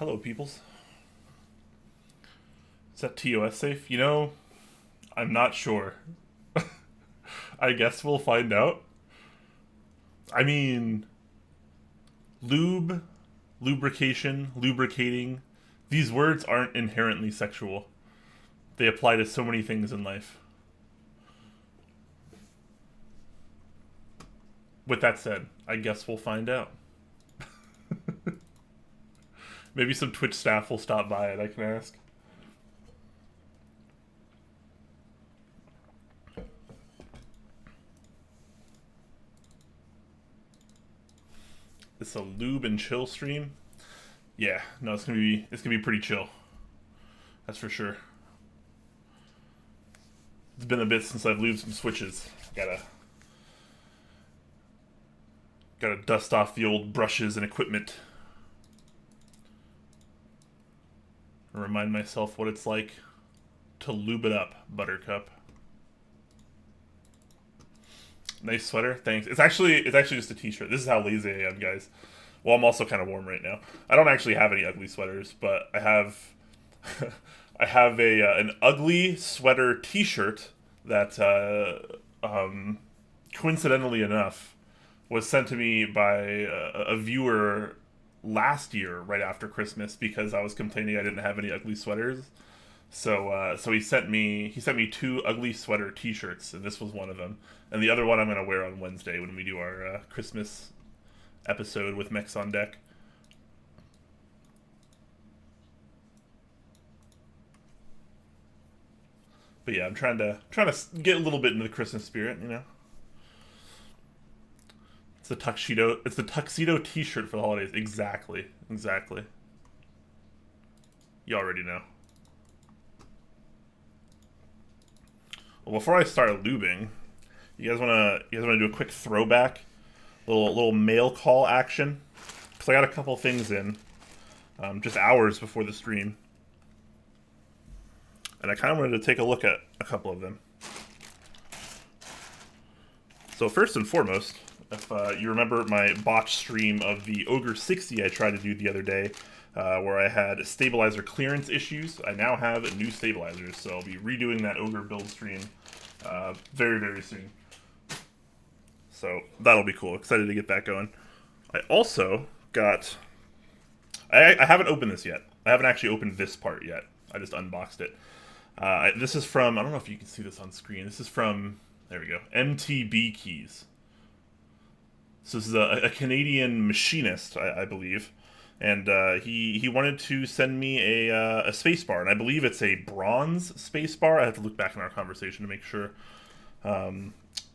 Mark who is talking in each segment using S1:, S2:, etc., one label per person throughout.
S1: Hello, peoples. Is that TOS safe? You know, I'm not sure. I guess we'll find out. I mean, lube, lubrication, lubricating, these words aren't inherently sexual. They apply to so many things in life. With that said, I guess we'll find out. Maybe some Twitch staff will stop by and I can ask. It's a lube and chill stream. Yeah, no, it's gonna be pretty chill. That's for sure. It's been a bit since I've lubed some switches. Gotta dust off the old brushes and equipment. And remind myself what it's like to lube it up, Buttercup. Nice sweater, thanks. It's actually just a t-shirt. This is how lazy I am, guys. Well, I'm also kind of warm right now. I don't actually have any ugly sweaters, but I have I have an ugly sweater t-shirt that coincidentally enough was sent to me by a viewer last year right after Christmas because I was complaining I didn't have any ugly sweaters. So he sent me two ugly sweater t-shirts, and this was one of them. And the other one I'm going to wear on Wednesday when we do our Christmas episode with Mechs on Deck. But yeah, I'm trying to get a little bit into the Christmas spirit, you know. It's the tuxedo t-shirt for the holidays. Exactly. You already know. Well, before I start lubing, you guys wanna do a quick throwback, little mail call action, because I got a couple things in, just hours before the stream, and I kind of wanted to take a look at a couple of them. So first and foremost, if you remember my botch stream of the Ogre 60 I tried to do the other day, where I had stabilizer clearance issues, I now have new stabilizers, so I'll be redoing that Ogre build stream very, very soon. So that'll be cool. Excited to get that going. I also got... I haven't opened this yet. I haven't actually opened this part yet. I just unboxed it. This is from... I don't know if you can see this on screen. This is from... There we go. MTB Keys. So this is a Canadian machinist, I believe. And he wanted to send me a spacebar, and I believe it's a bronze spacebar. I have to look back in our conversation to make sure.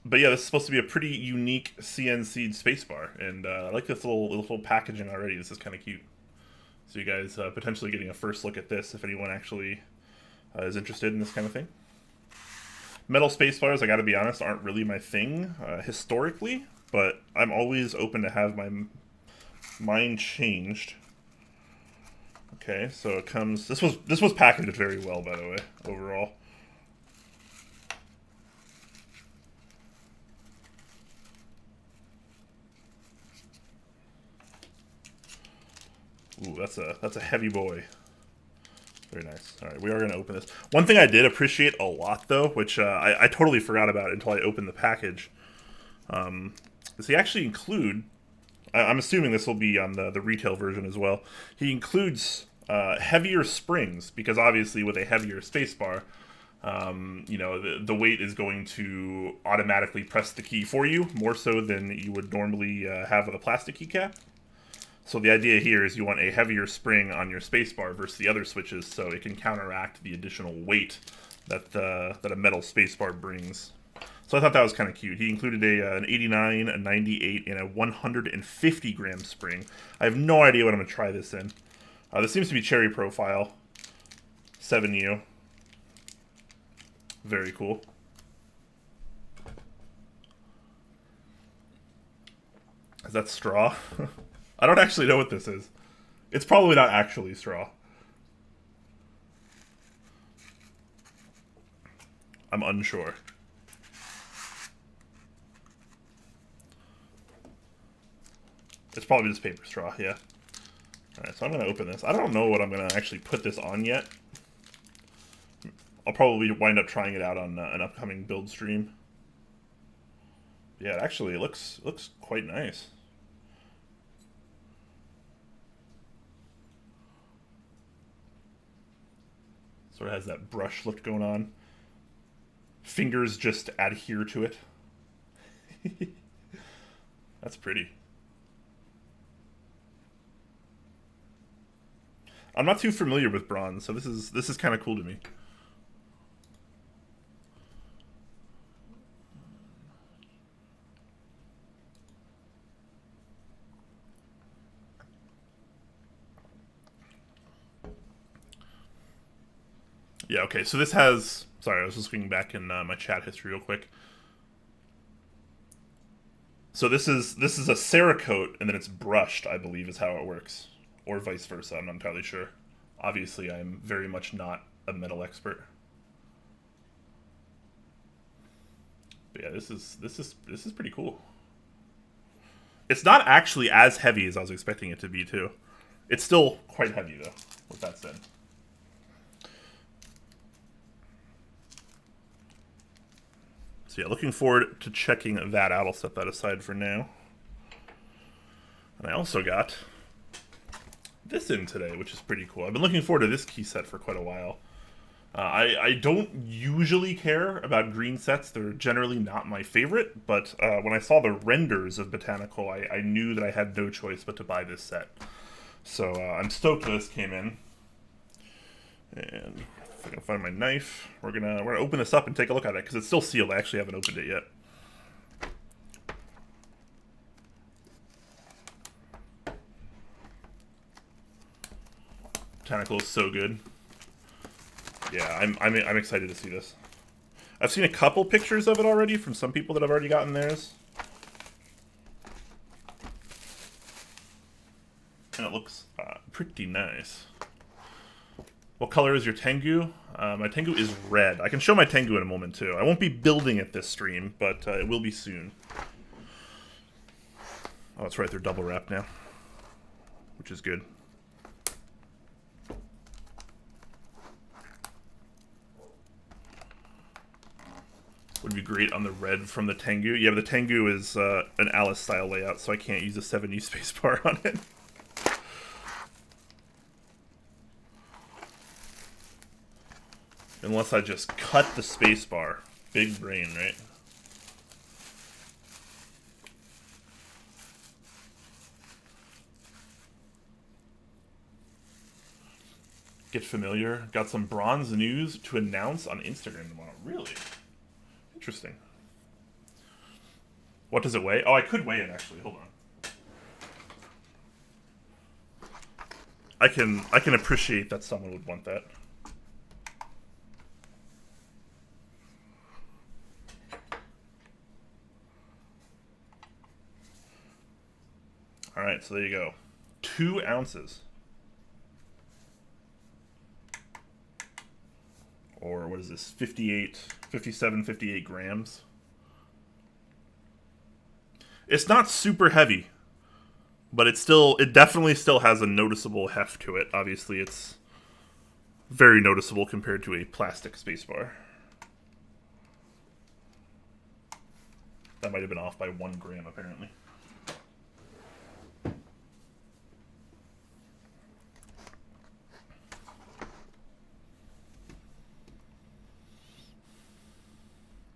S1: But yeah, this is supposed to be a pretty unique CNC'd spacebar, and I like this little packaging already. This is kind of cute. So you guys potentially getting a first look at this if anyone actually is interested in this kind of thing. Metal spacebars, I gotta be honest, aren't really my thing historically, but I'm always open to have my mind changed. Okay, so it comes... This was packaged very well, by the way, overall. Ooh, that's a heavy boy. Very nice. All right, we are going to open this. One thing I did appreciate a lot, though, which I totally forgot about until I opened the package, is he actually include... I'm assuming this will be on the retail version as well. He includes heavier springs, because obviously with a heavier spacebar, you know, the weight is going to automatically press the key for you, more so than you would normally have with a plastic keycap. So the idea here is you want a heavier spring on your spacebar versus the other switches, so it can counteract the additional weight that a metal spacebar brings. So I thought that was kind of cute. He included an 89, a 98, and a 150 gram spring. I have no idea what I'm going to try this in. This seems to be cherry profile. 7U. Very cool. Is that straw? I don't actually know what this is. It's probably not actually straw. I'm unsure. It's probably just paper straw, yeah. Alright, so I'm going to open this. I don't know what I'm going to actually put this on yet. I'll probably wind up trying it out on an upcoming build stream. Yeah, it actually looks quite nice. Sort of has that brush look going on. Fingers just adhere to it. That's pretty. I'm not too familiar with bronze, so this is kind of cool to me. Yeah, okay, so this has... Sorry, I was just looking back in my chat history real quick. So this is a Cerakote, and then it's brushed, I believe, is how it works. Or vice versa, I'm not entirely sure. Obviously, I'm very much not a metal expert. But yeah, this is pretty cool. It's not actually as heavy as I was expecting it to be, too. It's still quite heavy, though, with that said. So yeah, looking forward to checking that out. I'll set that aside for now. And I also got this in today, which is pretty cool. I've been looking forward to this key set for quite a while. I don't usually care about green sets. They're generally not my favorite, but when I saw the renders of Botanical, I knew that I had no choice but to buy this set. So I'm stoked this came in. And if I can find my knife, we're gonna open this up and take a look at it, because it's still sealed. I actually haven't opened it yet. Botanical is so good. Yeah, I'm excited to see this. I've seen a couple pictures of it already from some people that have already gotten theirs. And it looks pretty nice. What color is your Tengu? My Tengu is red. I can show my Tengu in a moment, too. I won't be building it this stream, but it will be soon. Oh, that's right, they're double wrapped now, which is good. Would be great on the red from the Tengu. Yeah, but the Tengu is an Alice-style layout, so I can't use a 70 spacebar on it. Unless I just cut the spacebar. Big brain, right? Get familiar. Got some bronze news to announce on Instagram tomorrow. Really? Interesting. What does it weigh? Oh, I could weigh it, actually. Hold on. I can appreciate that someone would want that. Alright, so there you go. 2 ounces. Or what is this? 57, 58 grams. It's not super heavy, but it definitely still has a noticeable heft to it. Obviously, it's very noticeable compared to a plastic spacebar. That might have been off by 1 gram, apparently.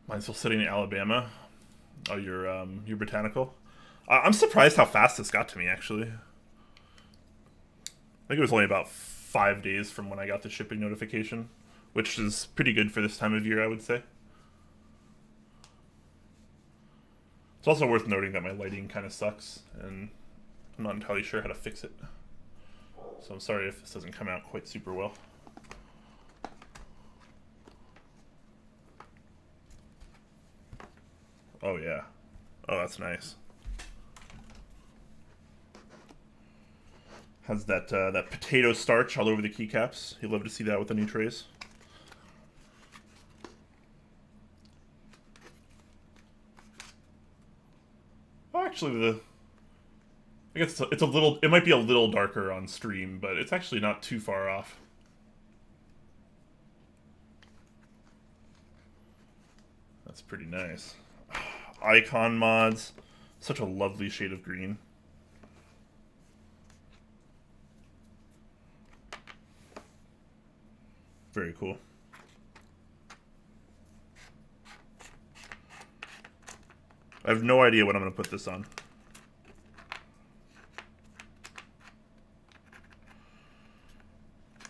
S1: Mine's still sitting in Alabama. Oh, your Botanical. I'm surprised how fast this got to me, actually. I think it was only about 5 days from when I got the shipping notification, which is pretty good for this time of year, I would say. It's also worth noting that my lighting kind of sucks, and I'm not entirely sure how to fix it. So I'm sorry if this doesn't come out quite super well. Oh yeah. Oh, that's nice. Has that that potato starch all over the keycaps. You'd love to see that with the new trays. Oh, actually, I guess it's a little. It might be a little darker on stream, but it's actually not too far off. That's pretty nice. Icon mods, such a lovely shade of green. Very cool. I have no idea what I'm going to put this on.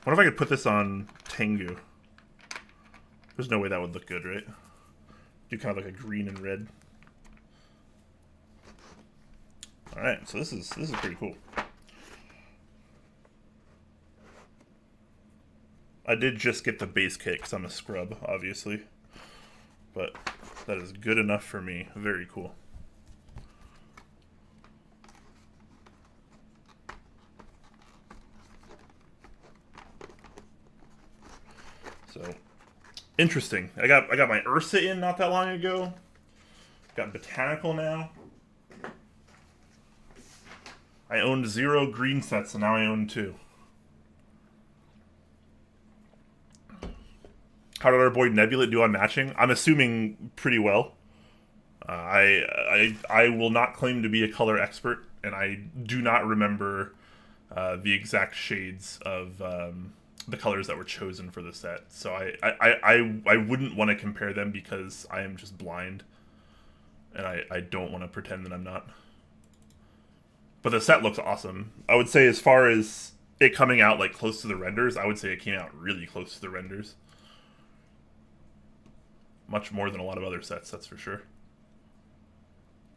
S1: What if I could put this on Tengu? There's no way that would look good, right? Do kind of like a green and red. All right, so this is pretty cool. I did just get the base kit because I'm a scrub, obviously, but that is good enough for me. Very cool. So interesting. I got my Ursa in not that long ago. Got Botanical now. I owned 0 green sets, and now I own 2. How did our boy Nebula do on matching? I'm assuming pretty well. I will not claim to be a color expert, and I do not remember the exact shades of the colors that were chosen for the set. So I wouldn't want to compare them because I am just blind, and I don't want to pretend that I'm not. But the set looks awesome. I would say as far as it coming out like close to the renders, I would say it came out really close to the renders. Much more than a lot of other sets, that's for sure.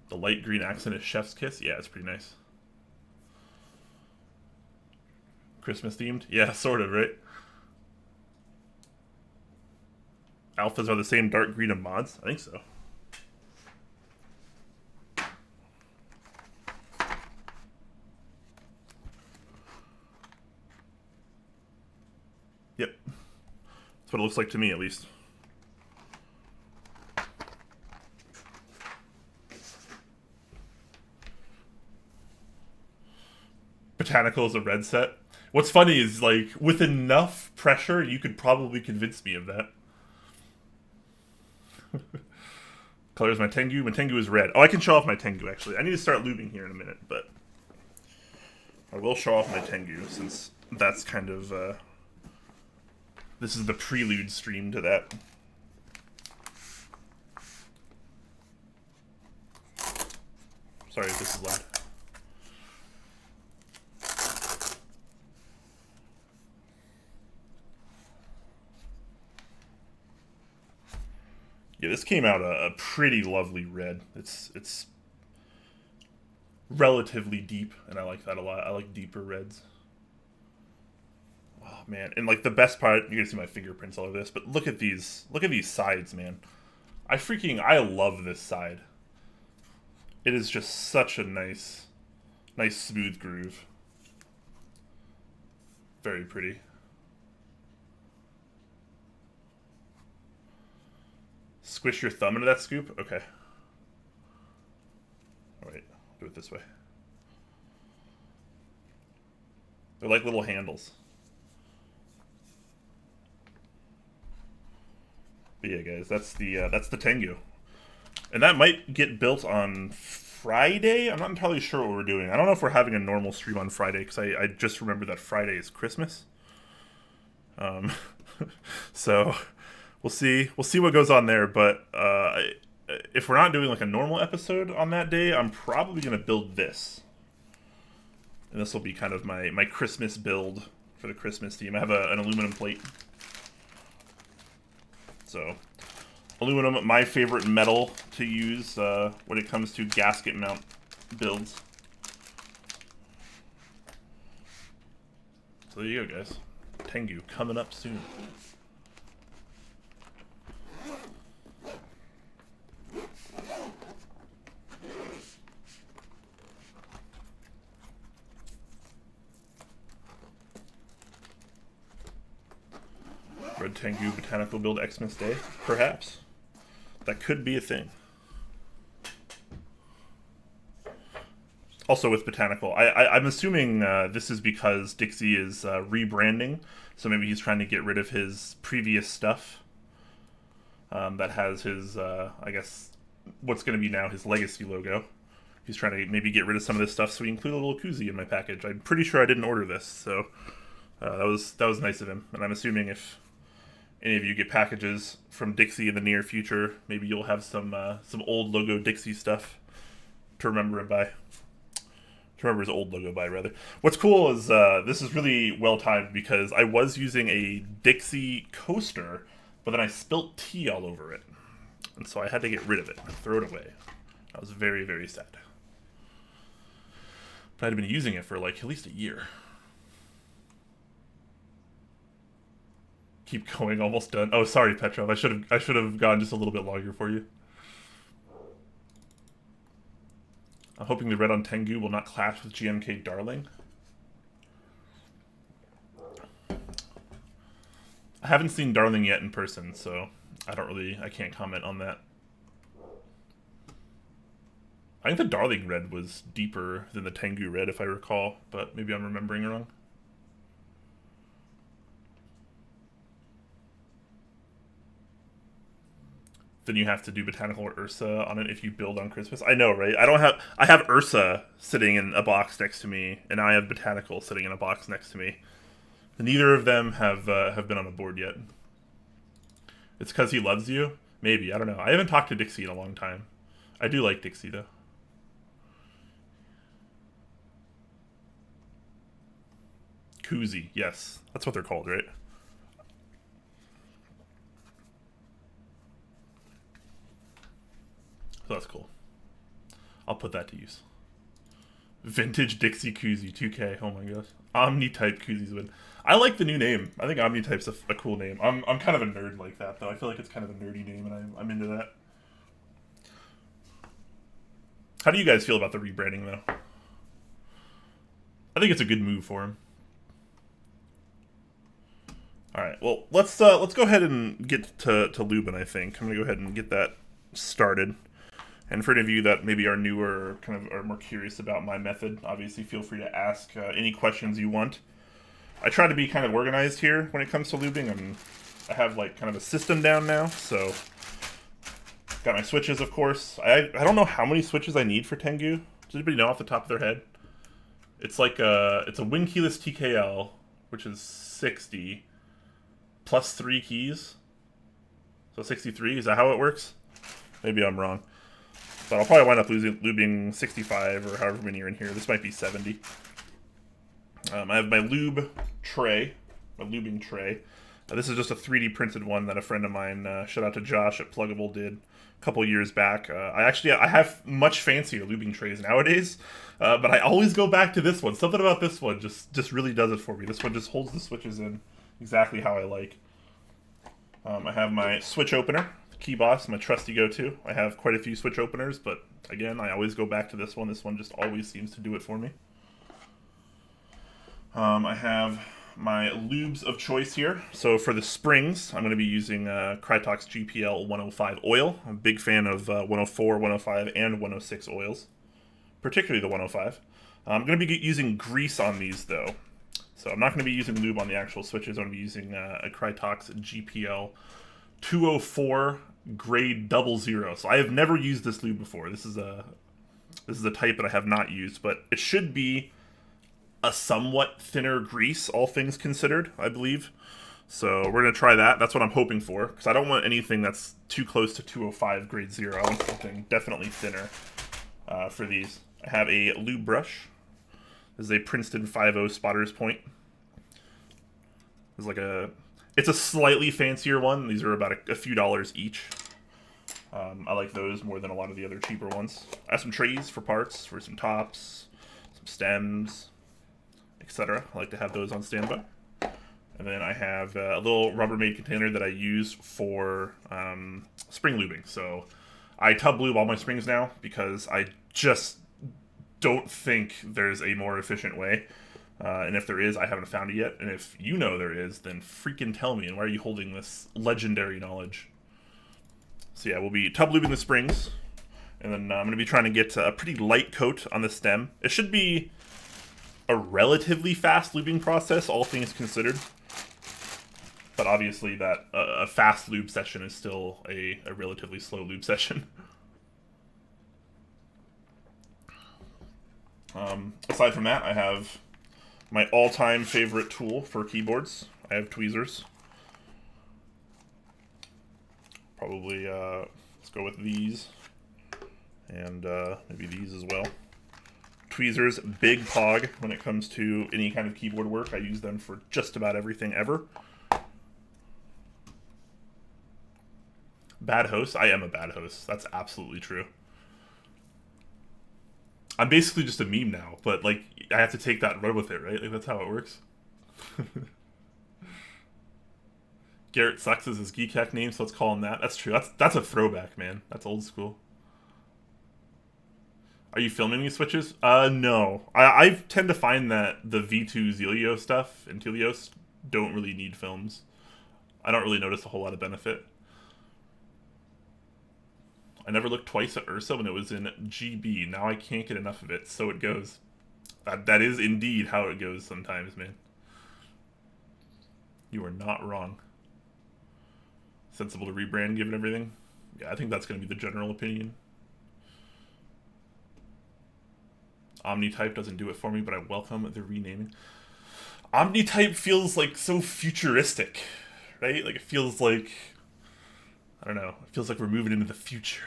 S1: The light green accent is Chef's Kiss. Yeah, it's pretty nice. Christmas themed? Yeah, sort of, right? Alphas are the same dark green of mods? I think so. Yep. That's what it looks like to me, at least. Botanical is a red set. What's funny is, like, with enough pressure, you could probably convince me of that. Color is my Tengu. My Tengu is red. Oh, I can show off my Tengu, actually. I need to start lubing here in a minute, but I will show off my Tengu, since that's kind of, this is the prelude stream to that. Sorry if this is loud. Yeah, this came out a pretty lovely red. It's relatively deep, and I like that a lot. I like deeper reds. Oh man, and like the best part, you're gonna see my fingerprints all over this, but look at these sides, man. I love this side. It is just such a nice smooth groove. Very pretty. Squish your thumb into that scoop? Okay. Alright, do it this way. They're like little handles. But yeah, guys, that's the Tengu. And that might get built on Friday? I'm not entirely sure what we're doing. I don't know if we're having a normal stream on Friday, because I just remember that Friday is Christmas. So we'll see what goes on there, but if we're not doing like a normal episode on that day, I'm probably going to build this. And this will be kind of my Christmas build for the Christmas theme. I have an aluminum plate. So, aluminum, my favorite metal to use when it comes to gasket mount builds. So there you go, guys. Tengu coming up soon. Red Tengu Botanical Build Xmas Day? Perhaps. That could be a thing. also with Botanical. I'm assuming this is because Dixie is rebranding, so maybe he's trying to get rid of his previous stuff that has his, I guess, what's going to be now his legacy logo. He's trying to maybe get rid of some of this stuff so we include a little koozie in my package. I'm pretty sure I didn't order this, so that was nice of him. And I'm assuming if any of you get packages from Dixie in the near future, maybe you'll have some old logo Dixie stuff to remember him by. To remember his old logo by, rather. What's cool is this is really well timed because I was using a Dixie coaster, but then I spilt tea all over it, and so I had to get rid of it and throw it away. I was very, very sad. But I'd been using it for like at least a year. Keep going, almost done. Oh, sorry, Petrov. I should have gone just a little bit longer for you. I'm hoping the red on Tengu will not clash with GMK Darling. I haven't seen Darling yet in person, so I can't comment on that. I think the Darling red was deeper than the Tengu red, if I recall, but maybe I'm remembering wrong. Then you have to do Botanical or Ursa on it if you build on Christmas. I know, right? I have Ursa sitting in a box next to me, and I have Botanical sitting in a box next to me. Neither of them have been on the board yet. It's because he loves you? Maybe, I don't know. I haven't talked to Dixie in a long time. I do like Dixie, though. Koozie, yes. That's what they're called, right? So that's cool. I'll put that to use. Vintage Dixie Koozie, 2K. Oh my gosh. Omni-type koozies win. I like the new name. I think Omni-type's a cool name. I'm kind of a nerd like that, though. I feel like it's kind of a nerdy name, and I'm into that. How do you guys feel about the rebranding, though? I think it's a good move for him. All right. Well, let's go ahead and get to Lubin. I think I'm gonna go ahead and get that started. And for any of you that maybe are newer or kind of are more curious about my method, obviously feel free to ask any questions you want. I try to be kind of organized here when it comes to lubing. I have like kind of a system down now, so got my switches, of course. I don't know how many switches I need for Tengu. Does anybody know off the top of their head? It's like it's a win keyless TKL, which is 60 plus 3 keys, so 63. Is that how it works? Maybe I'm wrong. But I'll probably wind up lubing 65 or however many are in here. This might be 70. I have my lube tray, my lubing tray. This is just a 3D printed one that a friend of mine, shout out to Josh at Pluggable, did a couple years back. I have much fancier lubing trays nowadays, but I always go back to this one. Something about this one just really does it for me. This one just holds the switches in exactly how I like. I have my switch opener. Key Boss, my trusty go-to. I have quite a few switch openers, but again, I always go back to this one. This one just always seems to do it for me. I have my lubes of choice here. So for the springs, I'm going to be using Krytox GPL 105 oil. I'm a big fan of 104, 105, and 106 oils, particularly the 105. I'm going to be using grease on these, though. So I'm not going to be using lube on the actual switches. I'm going to be using a Krytox GPL 204 grade 00. So I have never used this lube before. This is a type that I have not used, but it should be a somewhat thinner grease, all things considered, I believe. So we're gonna try that. That's what I'm hoping for, because I don't want anything that's too close to 205 grade 0. I want something definitely thinner for these. I have a Lube Brush. This is a Princeton 5.0 Spotter's Point. It's a slightly fancier one. These are about a few dollars each. I like those more than a lot of the other cheaper ones. I have some trays for parts, for some tops, some stems, etc. I like to have those on standby. And then I have a little Rubbermaid container that I use for spring lubing. So I tub lube all my springs now because I just don't think there's a more efficient way. And if there is, I haven't found it yet. And if you know there is, then freaking tell me. And why are you holding this legendary knowledge? So yeah, we'll be tub lubing the springs. And then I'm going to be trying to get a pretty light coat on the stem. It should be a relatively fast lubing process, all things considered. But obviously that a fast lube session is still a relatively slow lube session. Aside from that, I have my all-time favorite tool for keyboards. I have tweezers. Probably, let's go with these. And maybe these as well. Tweezers, big pog when it comes to any kind of keyboard work. I use them for just about everything ever. Bad host? I am a bad host. That's absolutely true. I'm basically just a meme now, but like I have to take that and run with it, right? Like that's how it works. Garrett Sucks is his geek hack name, so let's call him that. That's true. That's a throwback, man. That's old school. Are you filming these switches? No. I tend to find that the V2 Zelio stuff and Telios don't really need films. I don't really notice a whole lot of benefit. I never looked twice at Ursa when it was in GB. Now I can't get enough of it, so it goes. That is indeed how it goes sometimes, man. You are not wrong. Sensible to rebrand given everything? Yeah, I think that's going to be the general opinion. Omnitype doesn't do it for me, but I welcome the renaming. Omnitype feels like so futuristic, right? Like it feels like, I don't know, it feels like we're moving into the future.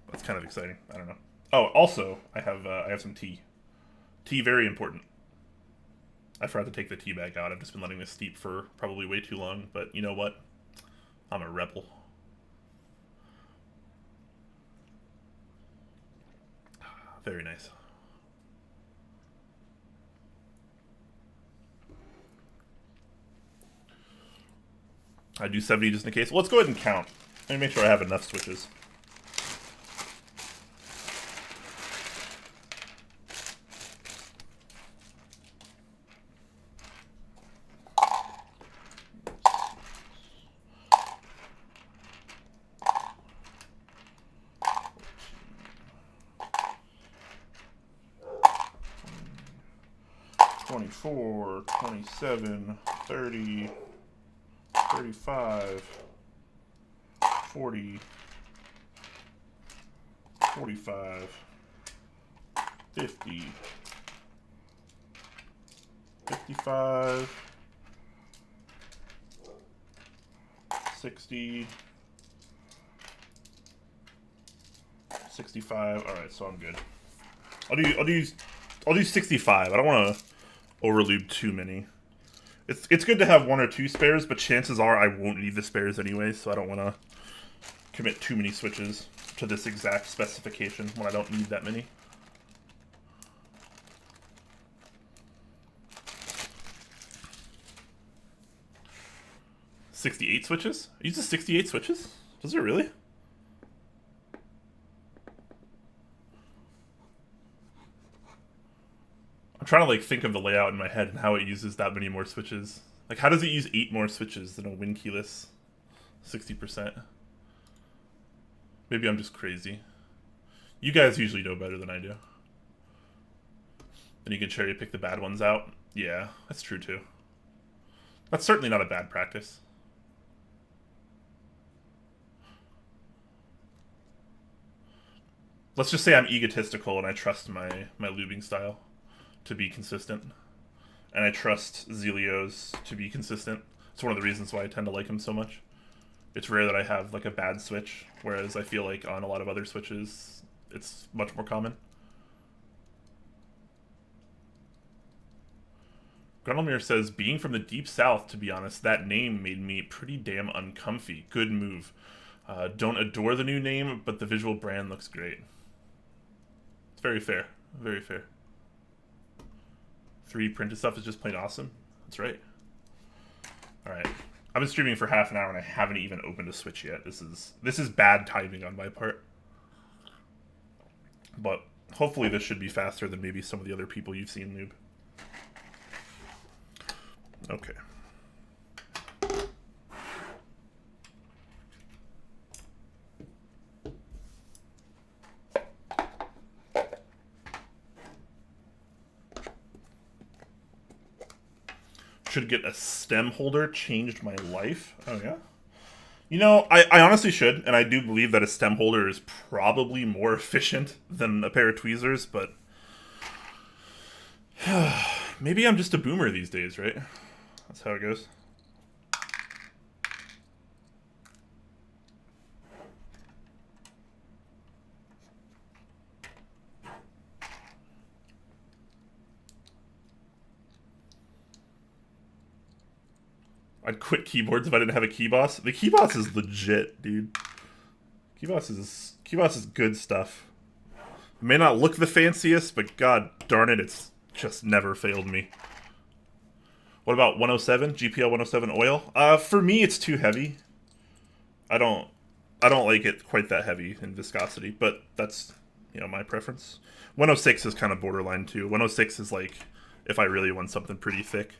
S1: That's kind of exciting. I don't know. Oh, also, I have some tea. Tea, very important. I forgot to take the tea bag out. I've just been letting this steep for probably way too long, but you know what? I'm a rebel. Very nice. I do 70 just in case. Well, let's go ahead and count. Let me make sure I have enough switches. $24, $27, $30, $35, $40, $45, $50, $55, $60, $65. All right, so I'm good. I'll do 65. I don't want to overlube too many. It's good to have one or two spares, but chances are I won't need the spares anyway, so I don't want to commit too many switches to this exact specification when I don't need that many. $68 switches? It uses 68 switches? Does it really? I'm trying to like think of the layout in my head and how it uses that many more switches. Like how does it use 8 more switches than a Win keyless 60%? Maybe I'm just crazy. You guys usually know better than I do. Then you can cherry pick the bad ones out. Yeah, that's true too. That's certainly not a bad practice. Let's just say I'm egotistical and I trust my lubing style to be consistent. And I trust Zelio's to be consistent. It's one of the reasons why I tend to like him so much. It's rare that I have like a bad switch, whereas I feel like on a lot of other switches, it's much more common. Grunelmere says, being from the deep south, to be honest, that name made me pretty damn uncomfy. Good move. Don't adore the new name, but the visual brand looks great. It's very fair. Very fair. 3 printed stuff is just plain awesome. That's right. Alright. I've been streaming for half an hour and I haven't even opened a Switch yet. This is bad timing on my part. But hopefully this should be faster than maybe some of the other people you've seen, Lube. Okay. should get a stem holder changed my life. Oh, yeah? You know, I honestly should, and I do believe that a stem holder is probably more efficient than a pair of tweezers, but maybe I'm just a boomer these days, right? That's how it goes. I'd quit keyboards if I didn't have a key boss. The key boss is legit, dude. Key boss is good stuff. It may not look the fanciest, but god darn it, it's just never failed me. What about 107? GPL 107 oil? For me, it's too heavy. I don't like it quite that heavy in viscosity, but that's, you know, my preference. 106 is kind of borderline too. 106 is like if I really want something pretty thick.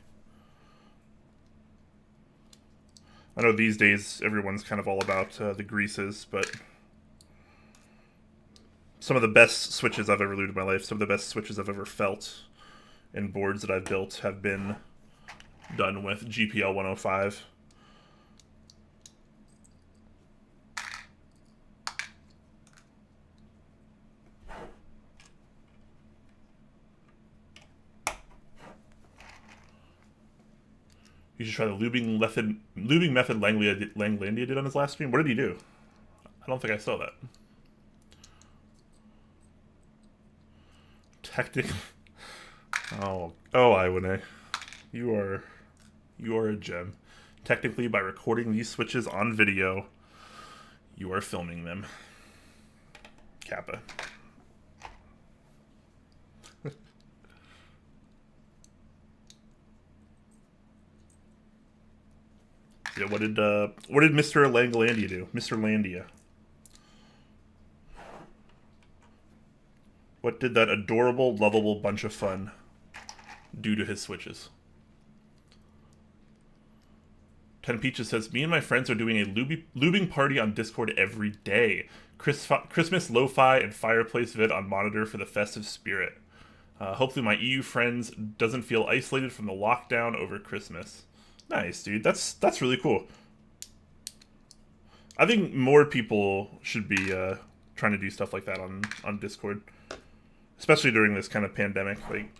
S1: I know these days everyone's kind of all about the greases, but some of the best switches I've ever lubed in my life, some of the best switches I've ever felt in boards that I've built have been done with GPL 105. You should try the lubing method Langlandia did on his last stream. What did he do? I don't think I saw that. Technically, oh, Iwane, you are a gem. Technically, by recording these switches on video, you are filming them. Kappa. Yeah, what did Mr. Langlandia do? Mr. Landia. What did that adorable, lovable bunch of fun do to his switches? 10 Peaches says, me and my friends are doing a lubing party on Discord every day. Christmas lo-fi and fireplace vid on monitor for the festive spirit. Hopefully my EU friends doesn't feel isolated from the lockdown over Christmas. Nice, dude. That's really cool. I think more people should be trying to do stuff like that on Discord, especially during this kind of pandemic. Like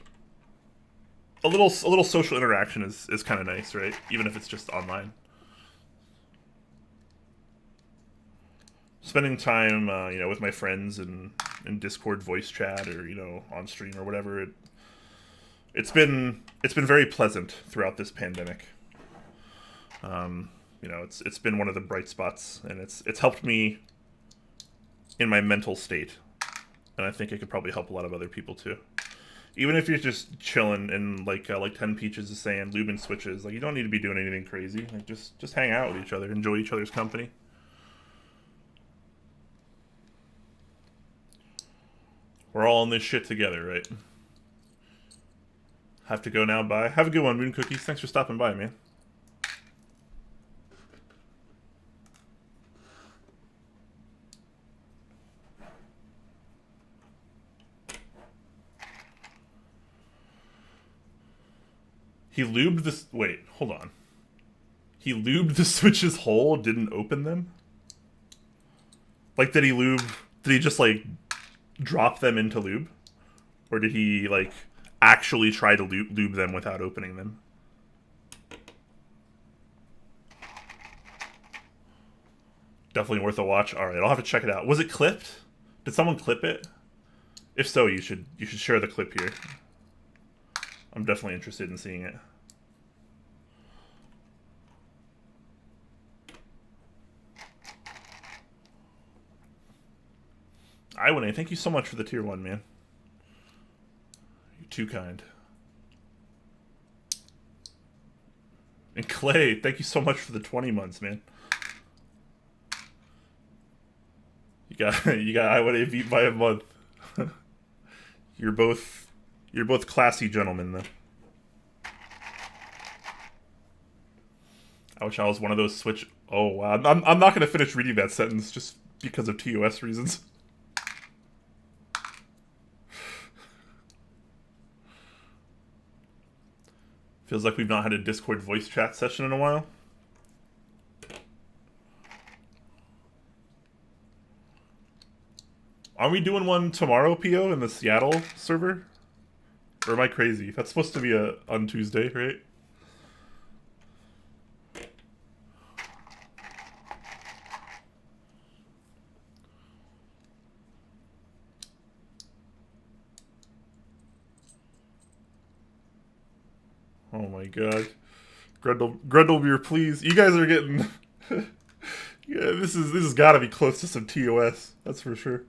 S1: a little social interaction is kind of nice, right? Even if it's just online. Spending time, you know, with my friends in Discord voice chat or, you know, on stream or whatever. It's been very pleasant throughout this pandemic. You know, it's been one of the bright spots, and it's helped me in my mental state, and I think it could probably help a lot of other people too. Even if you're just chilling and like 10 Peaches is saying, lubing switches, like you don't need to be doing anything crazy. Like just hang out with each other, enjoy each other's company. We're all in this shit together, right? Have to go now. Bye. Have a good one, Moon Cookies. Thanks for stopping by, man. He lubed this. Wait, hold on. He lubed the switches whole, didn't open them? Like, did he just, like, drop them into lube? Or did he, like, actually try to lube them without opening them? Definitely worth a watch. Alright, I'll have to check it out. Was it clipped? Did someone clip it? If so, you should share the clip here. I'm definitely interested in seeing it. Iwane, thank you so much for the tier 1, man. You're too kind. And Clay, thank you so much for the 20 months, man. You got Iwane beat by a month. You're both classy gentlemen, though. Ouch, I was one of those switch. Oh wow, I'm not gonna finish reading that sentence just because of TOS reasons. Feels like we've not had a Discord voice chat session in a while. Are we doing one tomorrow, Pio, in the Seattle server? Or am I crazy? That's supposed to be on Tuesday, right? Oh my god. Grundlebeer, please. You guys are getting... yeah, this has got to be close to some TOS. That's for sure.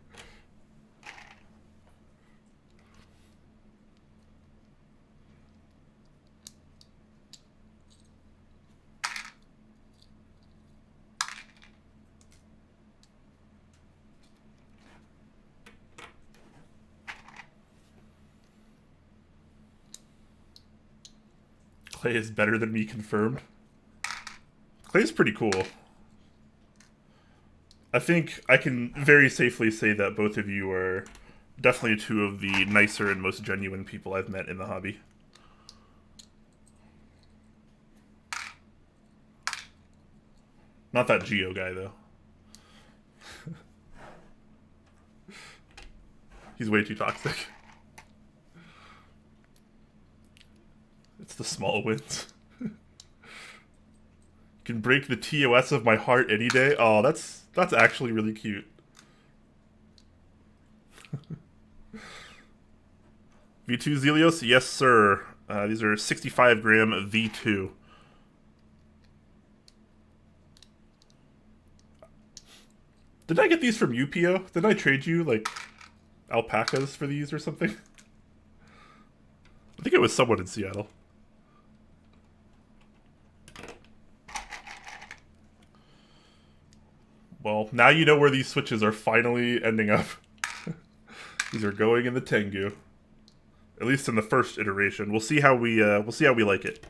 S1: Clay is better than me, confirmed. Clay's pretty cool. I think I can very safely say that both of you are definitely two of the nicer and most genuine people I've met in the hobby. Not that Geo guy, though. He's way too toxic. It's the small wins. Can break the TOS of my heart any day. Oh, that's actually really cute. V2 Zelios? Yes, sir. These are 65 gram V2. Did I get these from UPO? Did I trade you, like, alpacas for these or something? I think it was someone in Seattle. Well, now you know where these switches are finally ending up. These are going in the Tengu. At least in the first iteration. We'll see how we like it.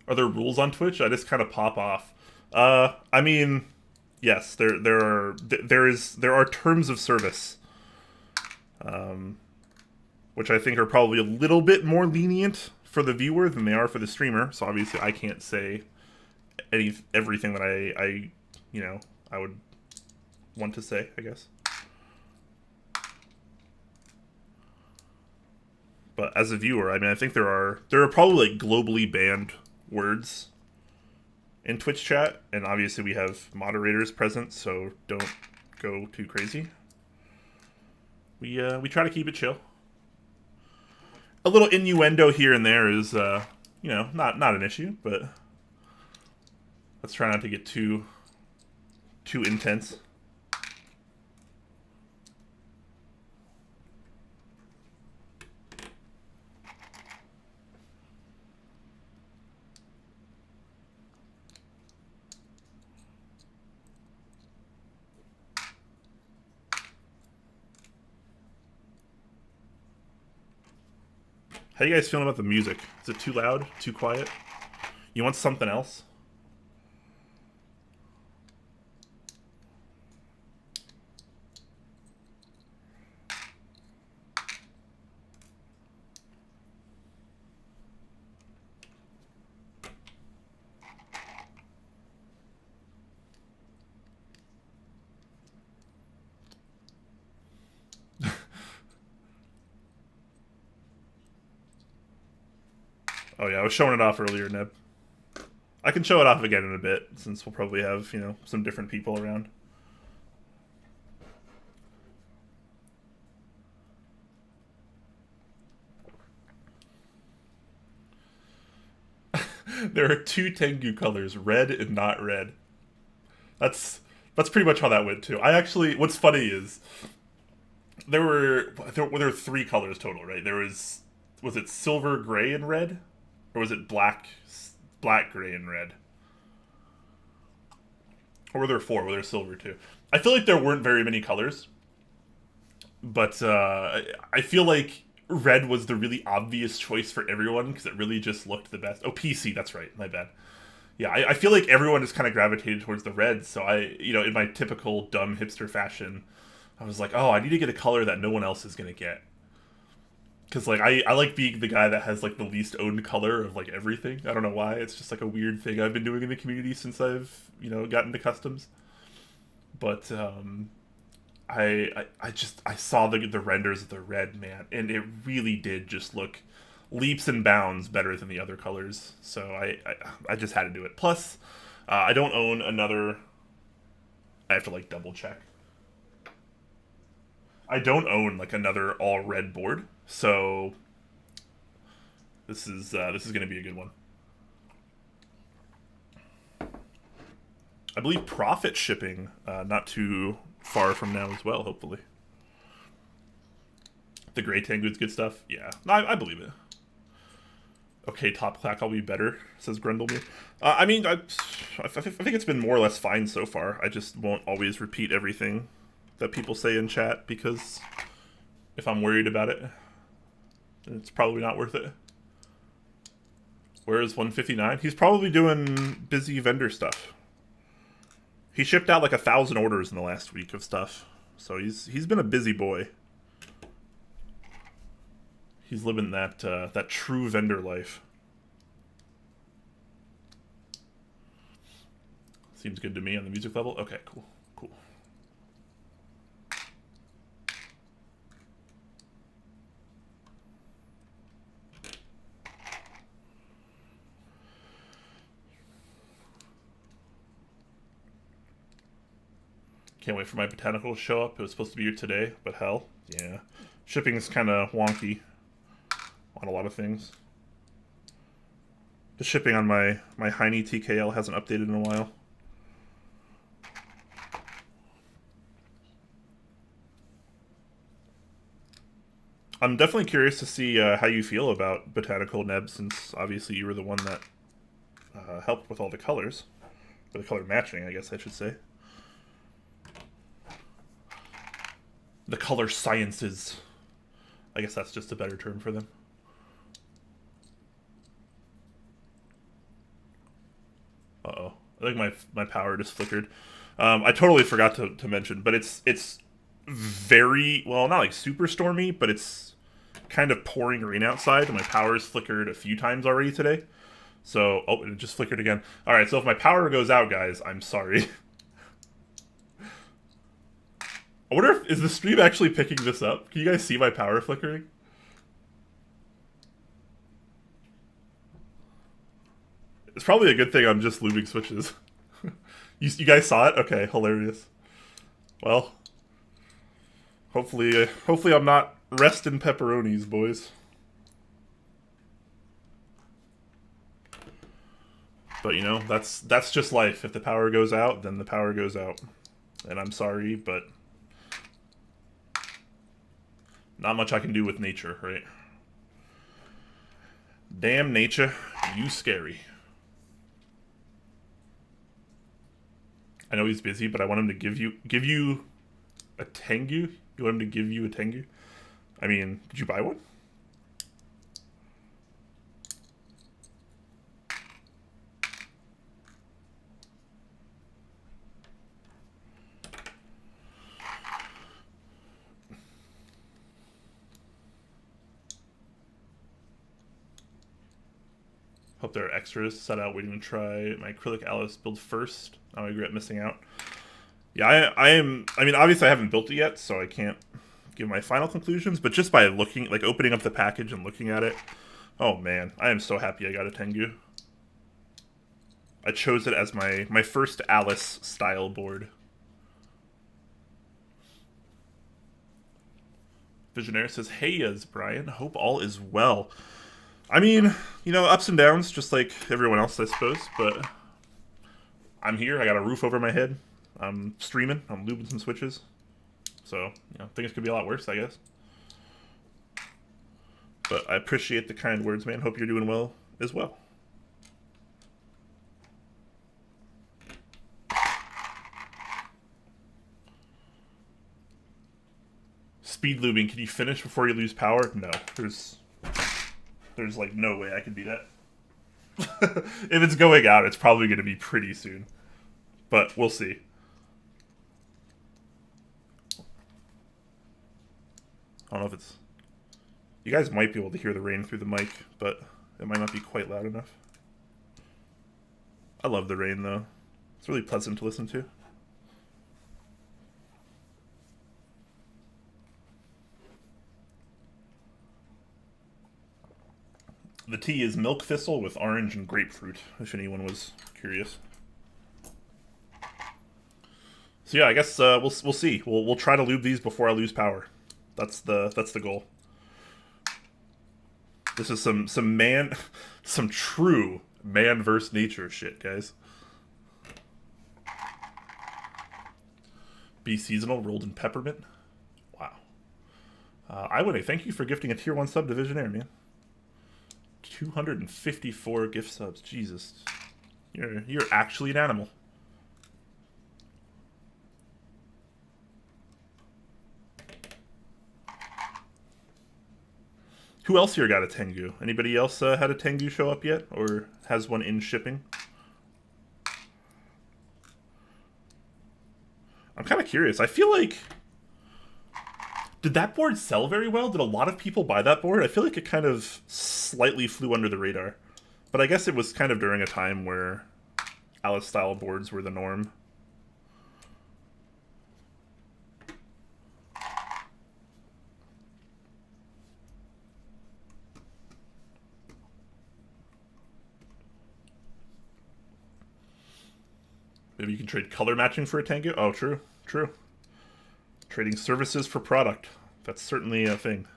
S1: Are there rules on Twitch? I just kind of pop off. I mean, yes, there are terms of service. Which I think are probably a little bit more lenient for the viewer than they are for the streamer. So obviously I can't say everything that I would want to say, I guess. But as a viewer, I mean, I think there are probably like globally banned words in Twitch chat, and obviously we have moderators present, so don't go too crazy. We try to keep it chill. A little innuendo here and there is, not an issue, but let's try not to get too intense. How you guys feeling about the music? Is it too loud? Too quiet? You want something else? Oh yeah, I was showing it off earlier, Neb. I can show it off again in a bit, since we'll probably have, some different people around. There are two Tengu colors, red and not red. That's pretty much how that went too. What's funny is there were 3 colors total, right? There was it silver, gray, and red? Or was it black, gray, and red? Or were there 4? Were there silver too? I feel like there weren't very many colors. But I feel like red was the really obvious choice for everyone because it really just looked the best. Oh, PC, that's right. My bad. Yeah, I feel like everyone just kind of gravitated towards the red. So in my typical dumb hipster fashion, I was like, oh, I need to get a color that no one else is gonna get. Because like I like being the guy that has like the least owned color of like everything. I don't know why. It's just like a weird thing I've been doing in the community since I've gotten to customs. But I saw the renders of the red, man, and it really did just look leaps and bounds better than the other colors. So I just had to do it. Plus, I don't own another. I have to like double check. I don't own like another all red board, so this is going to be a good one. I believe profit shipping not too far from now as well. Hopefully, the gray Tengu's good stuff. Yeah, I believe it. Okay, top clack, I'll be better, says Grundlemere. I mean, I think it's been more or less fine so far. I just won't always repeat everything that people say in chat, because if I'm worried about it, it's probably not worth it. Where is 159? He's probably doing busy vendor stuff. He shipped out like 1,000 orders in the last week of stuff, so he's been a busy boy. He's living that true vendor life. Seems good to me on the music level. Okay, cool. Can't wait for my botanical to show up. It was supposed to be here today, but hell, yeah. Shipping's kind of wonky on a lot of things. The shipping on my Heine TKL hasn't updated in a while. I'm definitely curious to see how you feel about botanical, Neb, since obviously you were the one that helped with all the colors. Or the color matching, I guess I should say. The color sciences. I guess that's just a better term for them. Uh-oh. I think my power just flickered. I totally forgot to mention, but it's very, well, not like super stormy, but it's kind of pouring rain outside, and my power's flickered a few times already today. So, oh, it just flickered again. Alright, so if my power goes out, guys, I'm sorry. I wonder if, is the stream actually picking this up? Can you guys see my power flickering? It's probably a good thing I'm just lubing switches. You guys saw it? Okay, hilarious. Well, hopefully I'm not resting pepperonis, boys. But that's just life. If the power goes out, then the power goes out. And I'm sorry, but not much I can do with nature, right? Damn nature, you scary. I know he's busy, but I want him to give you a Tengu. You want him to give you a Tengu? I mean, did you buy one? Hope there are extras set out waiting to try my acrylic Alice build first. I regret missing out. Yeah, I mean, obviously I haven't built it yet, so I can't give my final conclusions, but just by looking, like opening up the package and looking at it, oh man, I am so happy I got a Tengu. I chose it as my first Alice style board. Visionaire says, hey, Brian, hope all is well. I mean, ups and downs, just like everyone else, I suppose, but I'm here, I got a roof over my head, I'm streaming, I'm lubing some switches, so, things could be a lot worse, I guess. But I appreciate the kind words, man, hope you're doing well as well. Speed lubing, can you finish before you lose power? No, there's like no way I could do that. If it's going out, it's probably going to be pretty soon. But we'll see. I don't know if it's... You guys might be able to hear the rain through the mic, but it might not be quite loud enough. I love the rain, though. It's really pleasant to listen to. The tea is milk thistle with orange and grapefruit, if anyone was curious. So yeah, I guess we'll see. We'll try to lube these before I lose power. That's the goal. This is some true man versus nature shit, guys. Be seasonal, rolled in peppermint. Wow. Iway, thank you for gifting a tier 1 subdivisionaire, man. 254 gift subs. Jesus. You're actually an animal. Who else here got a Tengu? Anybody else had a Tengu show up yet? Or has one in shipping? I'm kind of curious. I feel like... Did that board sell very well? Did a lot of people buy that board? I feel like it kind of slightly flew under the radar. But I guess it was kind of during a time where Alice-style boards were the norm. Maybe you can trade color matching for a Tengu? Oh, true. True. Trading services for product. That's certainly a thing.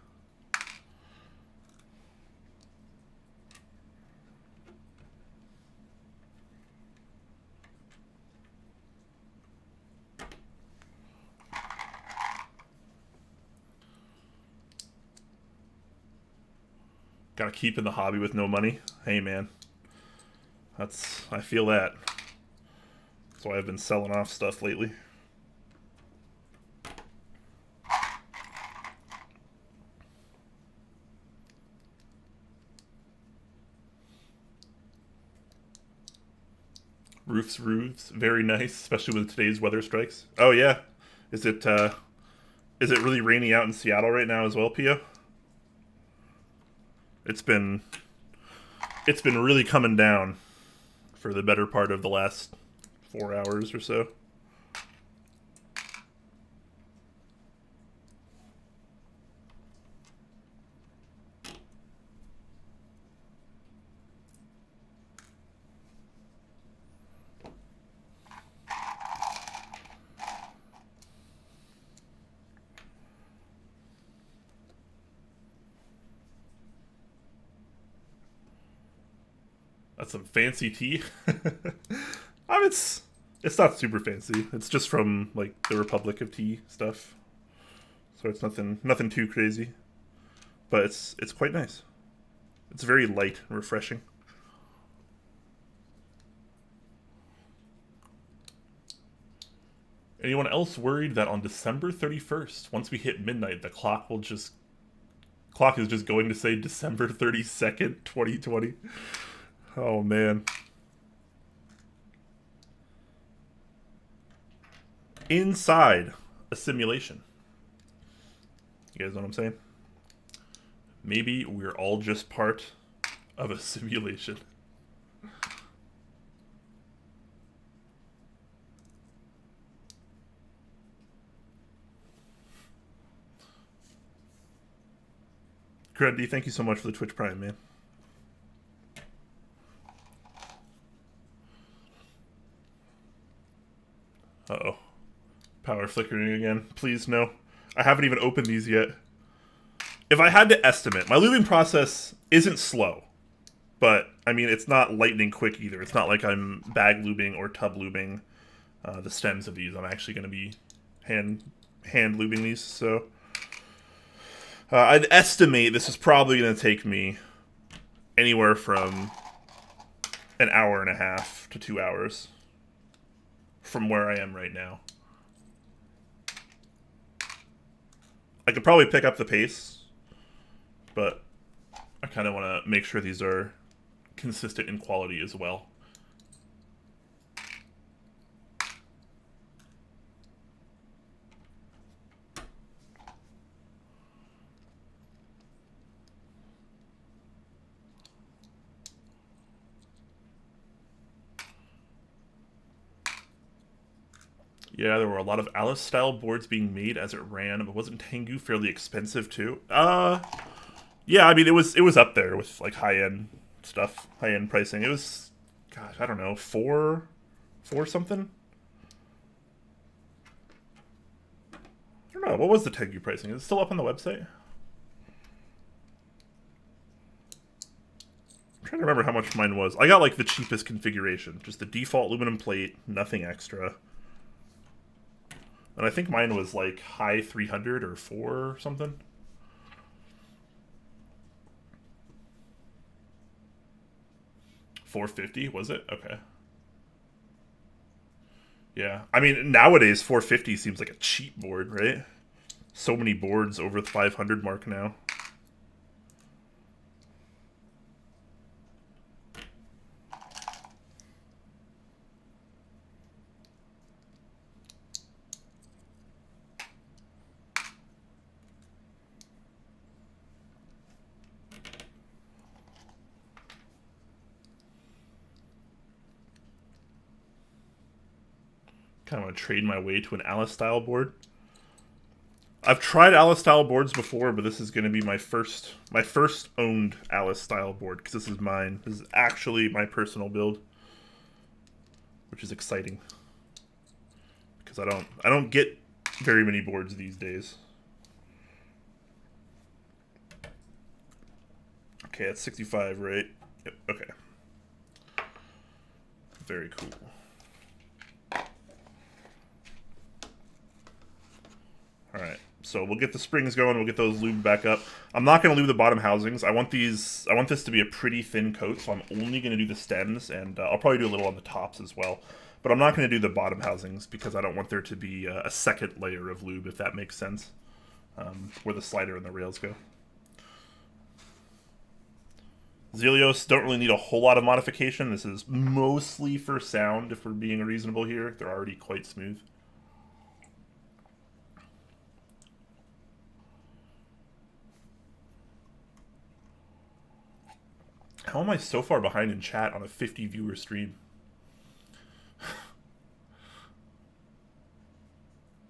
S1: Gotta keep in the hobby with no money. Hey, man. I feel that. That's why I've been selling off stuff lately. Roofs, very nice, especially with today's weather strikes. Oh yeah, is it really rainy out in Seattle right now as well, Pio? It's been really coming down for the better part of the last 4 hours or so. That's some fancy tea. It's not super fancy. It's just from like the Republic of Tea stuff, so it's nothing too crazy. But it's quite nice. It's very light and refreshing. Anyone else worried that on December 31st, once we hit midnight, the clock is just going to say December 32nd, 2020? Oh, man. Inside a simulation. You guys know what I'm saying? Maybe we're all just part of a simulation. Grundy, thank you so much for the Twitch Prime, man. Uh-oh. Power flickering again. Please, no. I haven't even opened these yet. If I had to estimate, my lubing process isn't slow. But, I mean, it's not lightning quick either. It's not like I'm bag lubing or tub lubing the stems of these. I'm actually going to be hand lubing these, so... I'd estimate this is probably going to take me anywhere from an hour and a half to 2 hours from where I am right now. I could probably pick up the pace, but I kind of want to make sure these are consistent in quality as well. Yeah, there were a lot of Alice-style boards being made as it ran, but wasn't Tengu fairly expensive too? Yeah, I mean, it was up there with, like, high-end stuff, high-end pricing. It was, gosh, I don't know, four something? I don't know, what was the Tengu pricing? Is it still up on the website? I'm trying to remember how much mine was. I got, like, the cheapest configuration. Just the default aluminum plate, nothing extra. And I think mine was like high 300 or 4 or something. $450, was it? Okay. Yeah. I mean, nowadays, $450 seems like a cheap board, right? So many boards over the 500 mark now. Kind of want to trade my way to an Alice-style board. I've tried Alice-style boards before, but this is going to be my first owned Alice-style board, because this is mine. This is actually my personal build, which is exciting, because I don't get very many boards these days. Okay, that's 65, right? Yep, okay. Very cool. Alright, so we'll get the springs going, we'll get those lubed back up. I'm not going to lube the bottom housings. I want this to be a pretty thin coat, so I'm only going to do the stems, and I'll probably do a little on the tops as well. But I'm not going to do the bottom housings, because I don't want there to be a second layer of lube, if that makes sense, where the slider and the rails go. Zelios don't really need a whole lot of modification. This is mostly for sound, if we're being reasonable here. They're already quite smooth. How am I so far behind in chat on a 50 viewer stream?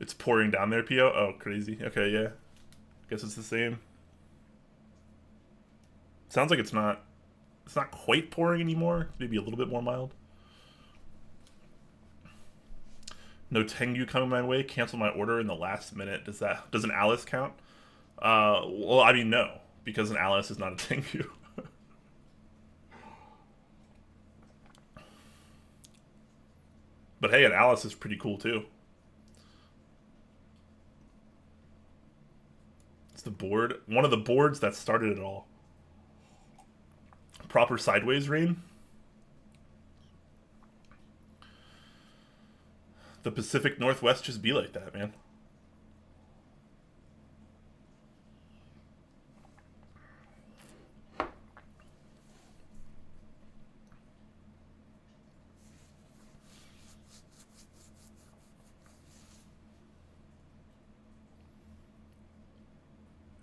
S1: It's pouring down there, Pio? Oh, crazy. Okay, yeah. Guess it's the same. Sounds like it's not quite pouring anymore. Maybe a little bit more mild. No Tengu coming my way. Cancel my order in the last minute. Does an Alice count? Well, I mean, no, because an Alice is not a Tengu. But hey, an Alice is pretty cool too. It's the board, one of the boards that started it all. Proper sideways rain. The Pacific Northwest just be like that, man.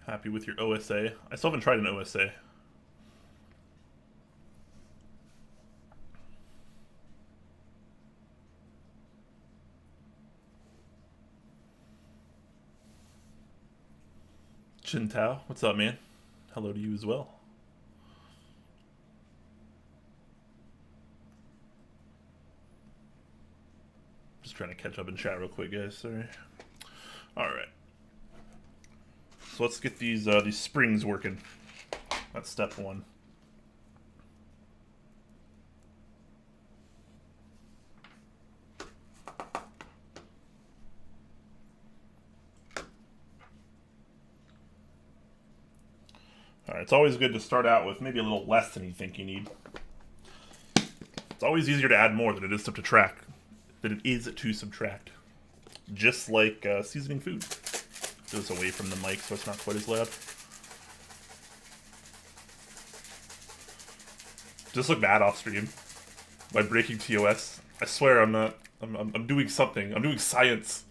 S1: Happy with your OSA? I still haven't tried an OSA. Chin Tao, what's up, man? Hello to you as well. Just trying to catch up in chat real quick, guys. Sorry. All right. So let's get these springs working. That's step one. Alright, it's always good to start out with maybe a little less than you think you need. It's always easier to add more than it is to subtract. Just like seasoning food. Goes away from the mic so it's not quite as loud. Just look bad off stream by breaking TOS. I swear I'm not. I'm doing something. I'm doing science.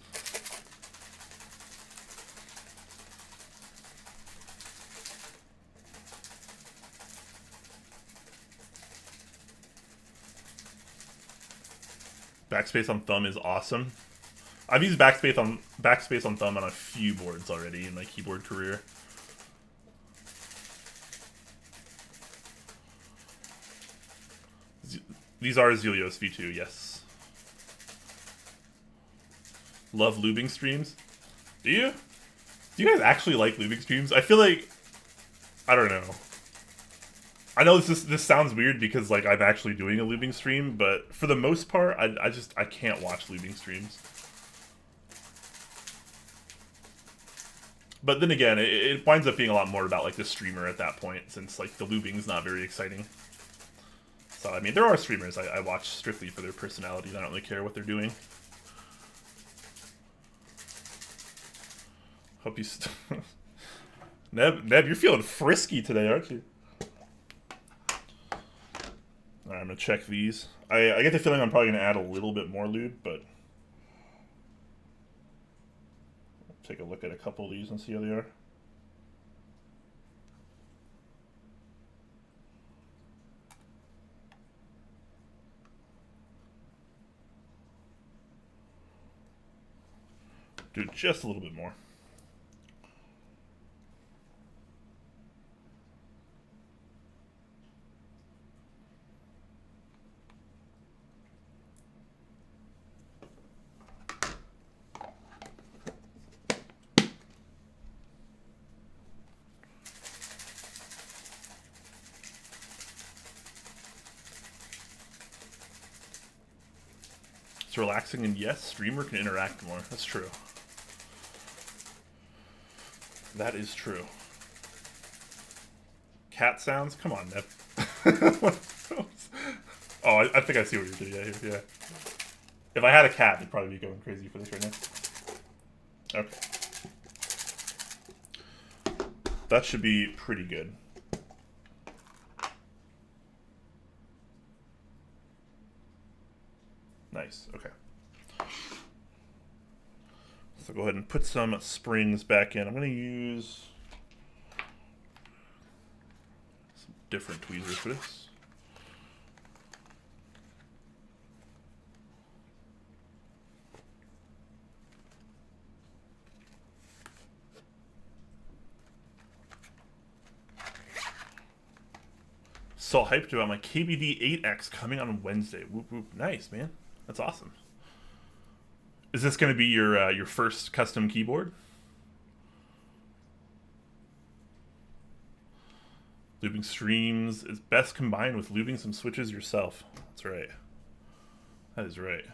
S1: Backspace on thumb is awesome. I've used backspace on thumb on a few boards already in my keyboard career. These are Zelios V2, yes. Love lubing streams. Do you? Do you guys actually like lubing streams? I feel like, I don't know. I know this sounds weird because like I'm actually doing a lubing stream, but for the most part, I can't watch lubing streams. But then again, it winds up being a lot more about like the streamer at that point, since like the lubing's not very exciting. So I mean, there are streamers I watch strictly for their personality, and I don't really care what they're doing. Hope you. Neb, you're feeling frisky today, aren't you? Alright, I'm gonna check these. I get the feeling I'm probably gonna add a little bit more lube, but take a look at a couple of these and see how they are. Do just a little bit more. It's relaxing, and yes, streamer can interact more. That's true. That is true. Cat sounds? Come on, Neb. Oh, I think I see what you're doing. Yeah, yeah. If I had a cat, I'd probably be going crazy for this right now. Okay. That should be pretty good. Nice, okay. So go ahead and put some springs back in. I'm going to use some different tweezers for this. So hyped about my KBD 8X coming on Wednesday. Whoop whoop. Nice, man. That's awesome. Is this going to be your first custom keyboard? Lubing streams is best combined with lubing some switches yourself. That's right. That is right.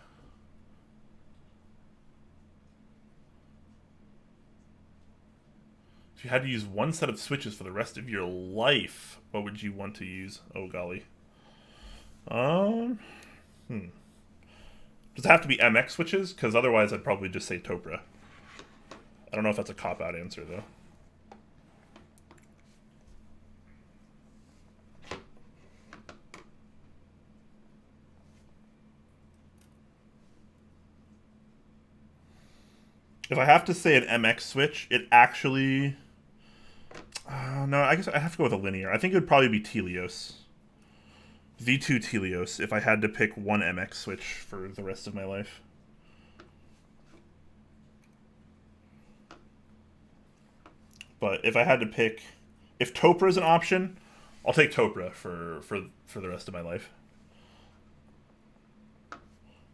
S1: If you had to use one set of switches for the rest of your life, what would you want to use? Oh golly. Does it have to be MX switches? Because otherwise I'd probably just say Topra. I don't know if that's a cop-out answer, though. If I have to say an MX switch, it actually... no, I guess I have to go with a linear. I think it would probably be Telios. V2 Telios, if I had to pick one MX switch for the rest of my life. But if I had to pick... If Topra is an option, I'll take Topra for the rest of my life.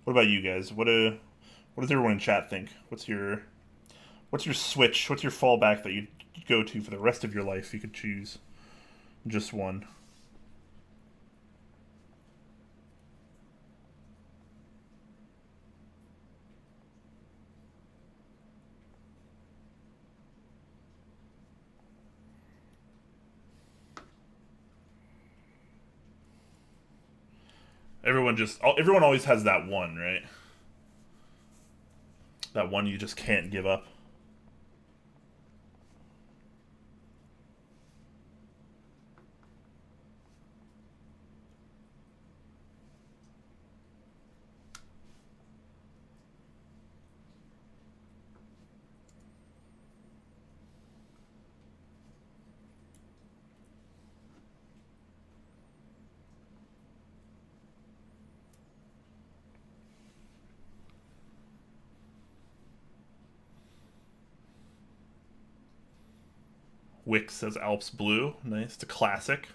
S1: What about you guys? What does everyone in chat think? What's your switch? What's your fallback that you go to for the rest of your life? You could choose just one. Everyone always has that one, right? That one you just can't give up. Wix says Alps Blue. Nice. It's a classic.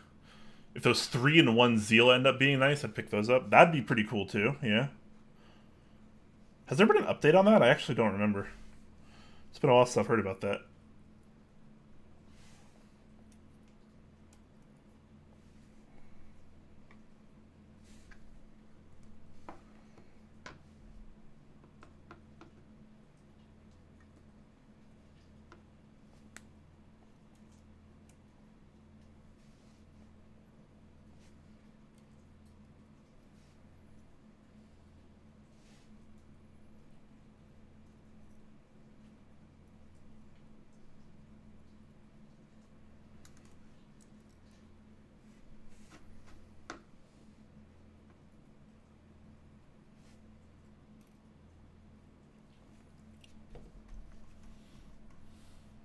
S1: If those 3-in-1 Zeal end up being nice, I'd pick those up. That'd be pretty cool too, yeah. Has there been an update on that? I actually don't remember. It's been a while since I've heard about that.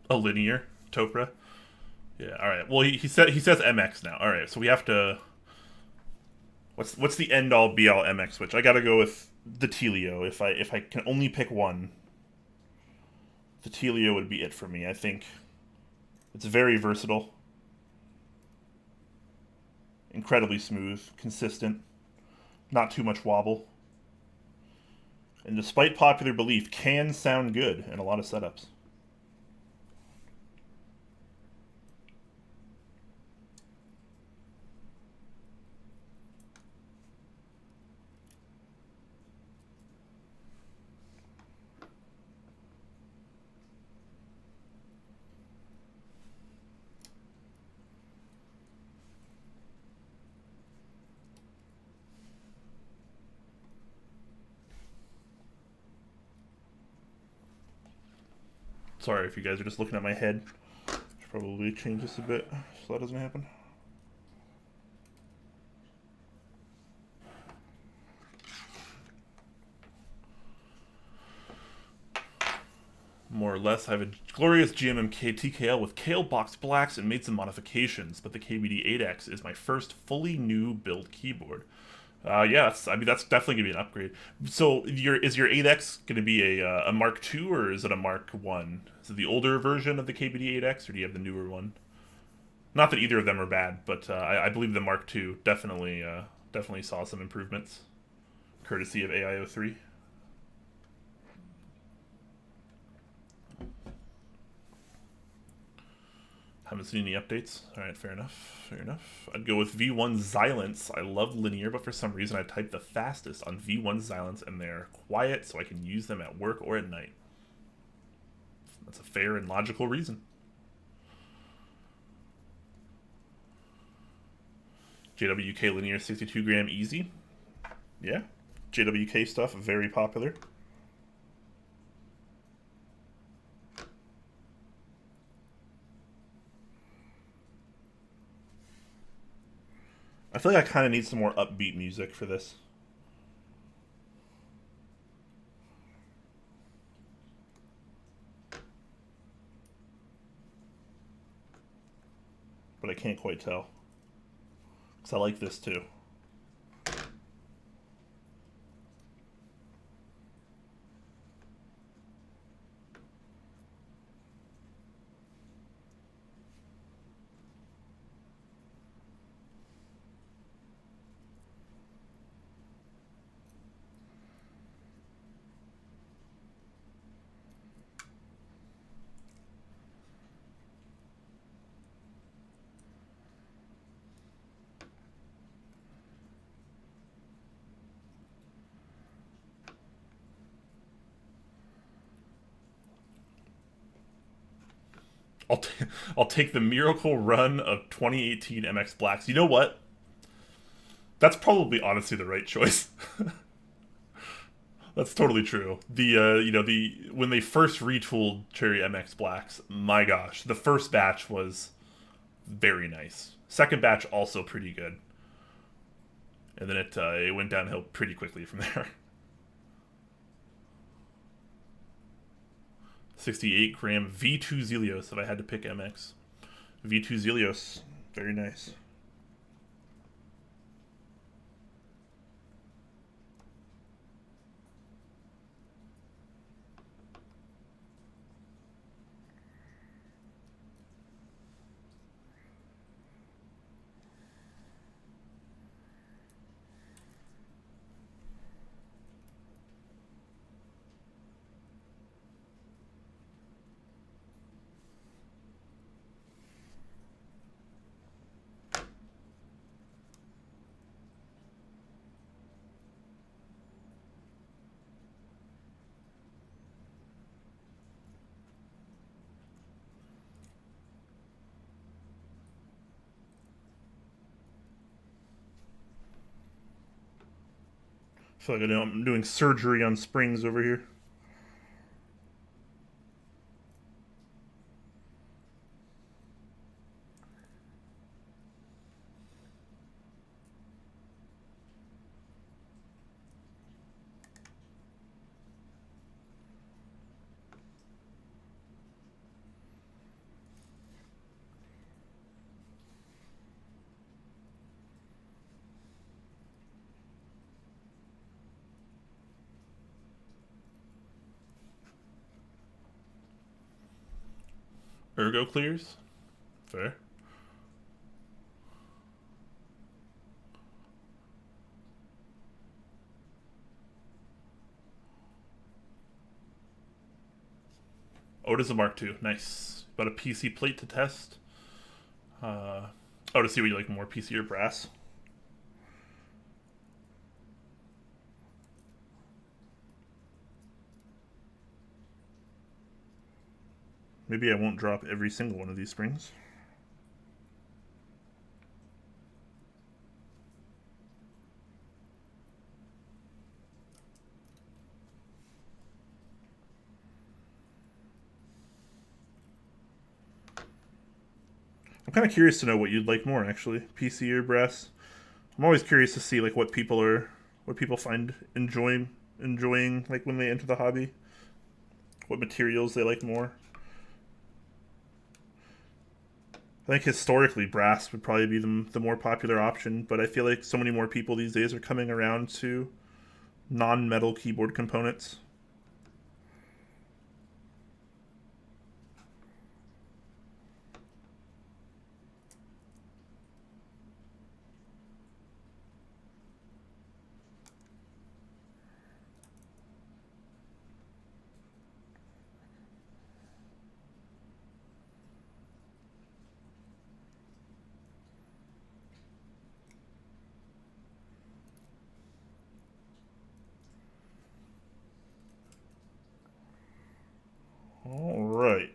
S1: A linear Topra. Yeah. All right. Well, he says MX now. All right. So we have to. What's the end all be all MX switch? I gotta go with the Telio. If I can only pick one, the Telio would be it for me. I think it's very versatile, incredibly smooth, consistent, not too much wobble, and despite popular belief, can sound good in a lot of setups. Sorry if you guys are just looking at my head. Should probably change this a bit so that doesn't happen. More or less, I have a glorious GMMK TKL with Kale box blacks and made some modifications, but the KBD-8X is my first fully new build keyboard. Yeah, that's definitely gonna be an upgrade. So is your 8X gonna be a Mark II or is it a Mark 1? Is it the older version of the KBD-8X or do you have the newer one? Not that either of them are bad, but I believe the Mark II definitely saw some improvements, courtesy of AIO3. Haven't seen any updates. Alright, fair enough. Fair enough. I'd go with V1 Xylence. I love linear, but for some reason I type the fastest on V1 Xylence and they're quiet so I can use them at work or at night. That's a fair and logical reason. JWK linear 62 gram easy. Yeah. JWK stuff, very popular. I feel like I kind of need some more upbeat music for this. But I can't quite tell. Because I like this too. I'll take the miracle run of 2018 MX Blacks. You know what? That's probably honestly the right choice. That's totally true. When they first retooled Cherry MX Blacks, my gosh, the first batch was very nice. Second batch also pretty good, and then it went downhill pretty quickly from there. 68 gram V2 Zelios if I had to pick MX. V2 Zelios, very nice. feel like I'm doing surgery on springs over here. Ergo clears. Fair. Oh, it is a Mark II. Nice. Got a PC plate to test. Oh, to see what you like more, PC or brass. Maybe I won't drop every single one of these springs. I'm kind of curious to know what you'd like more, actually, PC or brass. I'm always curious to see like what people find enjoying like when they enter the hobby. What materials they like more. I think historically brass would probably be the more popular option, but I feel like so many more people these days are coming around to non-metal keyboard components. Alright.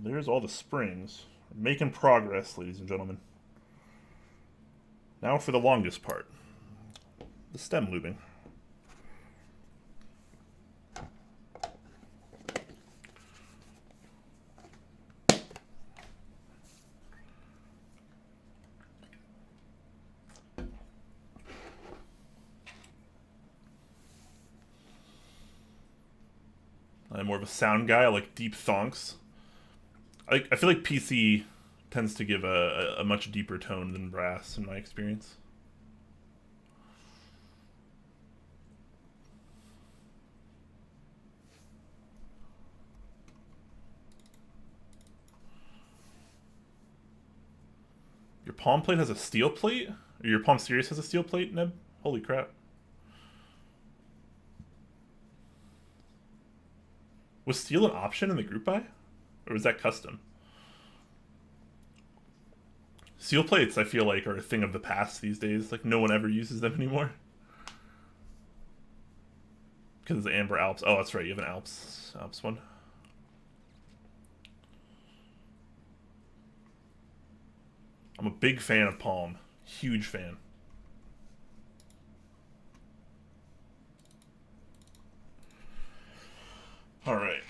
S1: There's all the springs. We're making progress, ladies and gentlemen. Now for the longest part. The stem lubing. I'm more of a sound guy. I like deep thonks. I feel like PC tends to give a much deeper tone than brass in my experience. Your palm plate has a steel plate? Or your Palm Series has a steel plate, Neb? Holy crap. Was steel an option in the group buy? Or was that custom? Steel plates, I feel like, are a thing of the past these days. Like, no one ever uses them anymore. Because of the Amber Alps. Oh, that's right, you have an Alps one. I'm a big fan of Palm. Huge fan. Alright.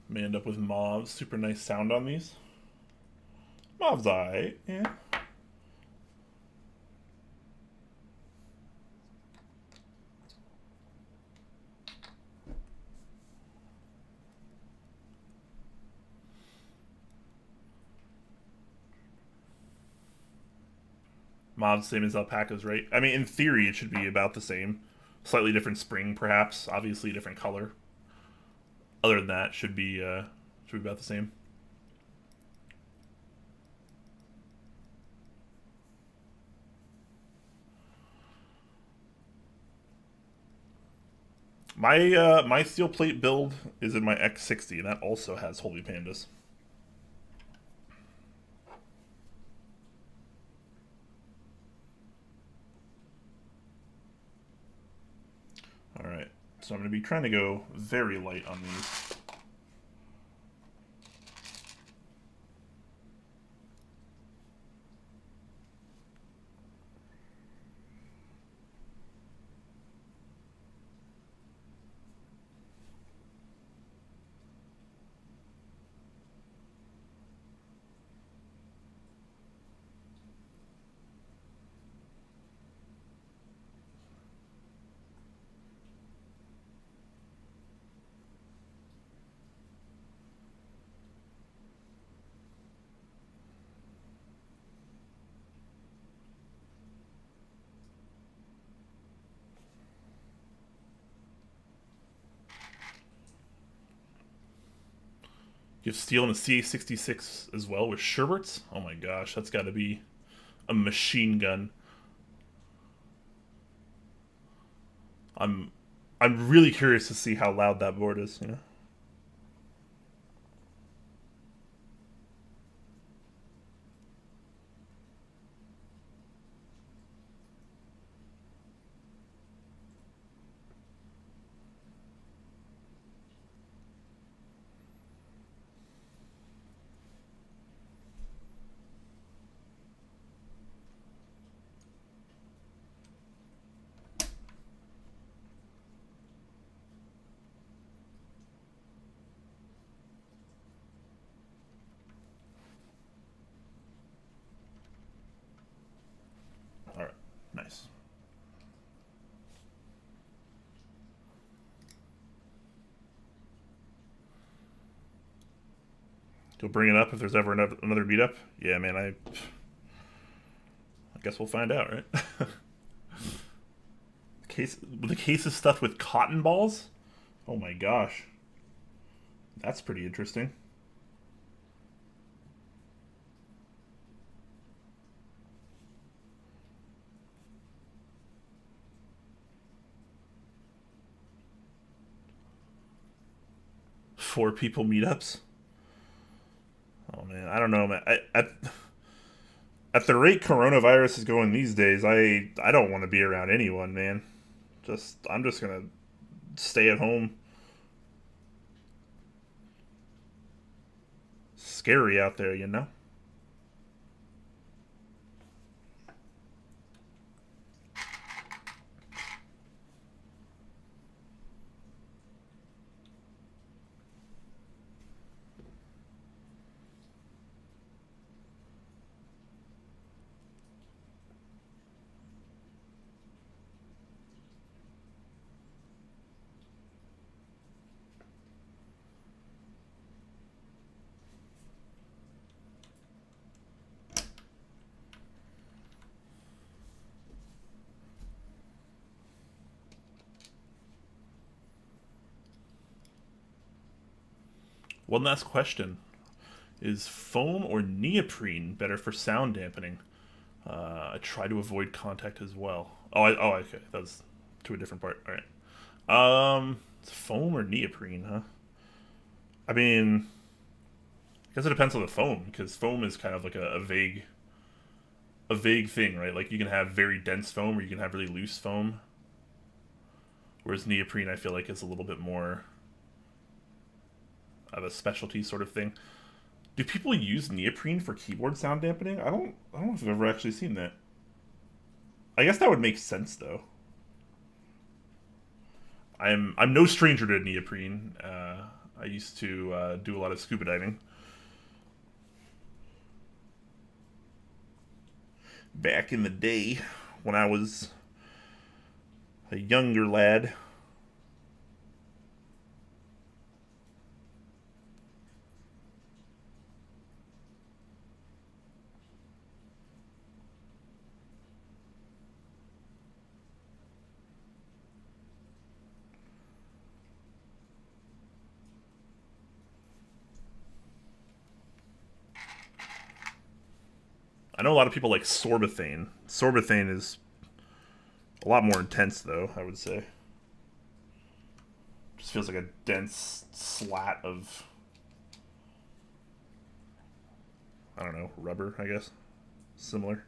S1: May end up with mauve. Super nice sound on these. Mauve's alright, yeah. Mauve's same as alpacas, right? I mean, in theory, it should be about the same. Slightly different spring, perhaps. Obviously, different color. Other than that, should be about the same. My steel plate build is in my X60, and that also has Holy Pandas. Alright, so I'm going to be trying to go very light on these. You have steel in the CA66 as well with Sherberts? Oh my gosh, that's got to be a machine gun. I'm I'm really curious to see how loud that board is, you know. 'Alright, nice. You'll bring it up if there's ever another meetup? Yeah, man, I guess we'll find out, right? The case is stuffed with cotton balls? Oh my gosh. That's pretty interesting. Four people meetups? Oh man, I don't know, man. At the rate coronavirus is going these days, I don't want to be around anyone, man. I'm just gonna stay at home. Scary out there, you know. One last question. Is foam or neoprene better for sound dampening? I try to avoid contact as well. Okay. That was to a different part. All right. It's foam or neoprene, huh? I mean, I guess it depends on the foam because foam is kind of like a vague thing, right? Like you can have very dense foam or you can have really loose foam. Whereas neoprene, I feel like is a little bit more of a specialty sort of thing. Do people use neoprene for keyboard sound dampening? I don't know if I've ever actually seen that. I guess that would make sense though. I'm no stranger to neoprene. I used to do a lot of scuba diving back in the day when I was a younger lad. I know a lot of people like sorbethane. Sorbethane is a lot more intense, though, I would say. Just feels like a dense slat of, I don't know, rubber, I guess. Similar.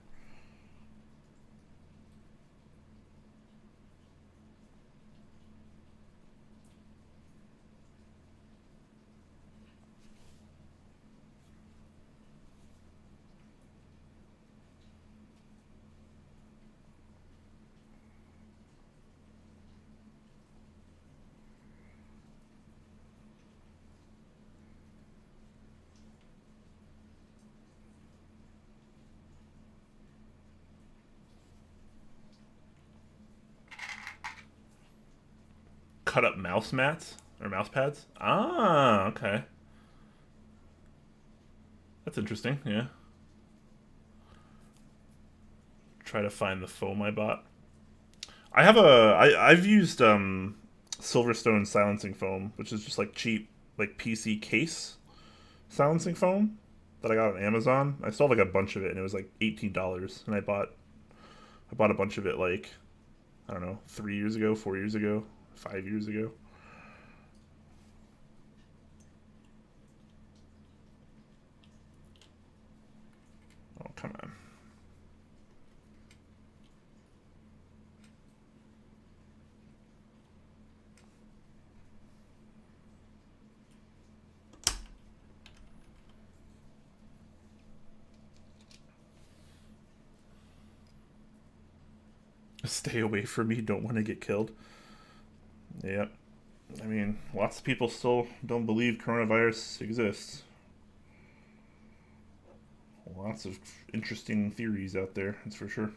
S1: Cut up mouse mats or mouse pads. Ah, okay. That's interesting. Yeah. Try to find the foam I bought. I have I've used Silverstone silencing foam, which is just like cheap like PC case silencing foam that I got on Amazon. I still have like a bunch of it, and it was like $18, and I bought a bunch of it like, I don't know, 3 years ago, 4 years ago, 5 years ago. Oh, come on. Stay away from me, don't want to get killed. Yep. I mean, lots of people still don't believe coronavirus exists. Lots of interesting theories out there, that's for sure.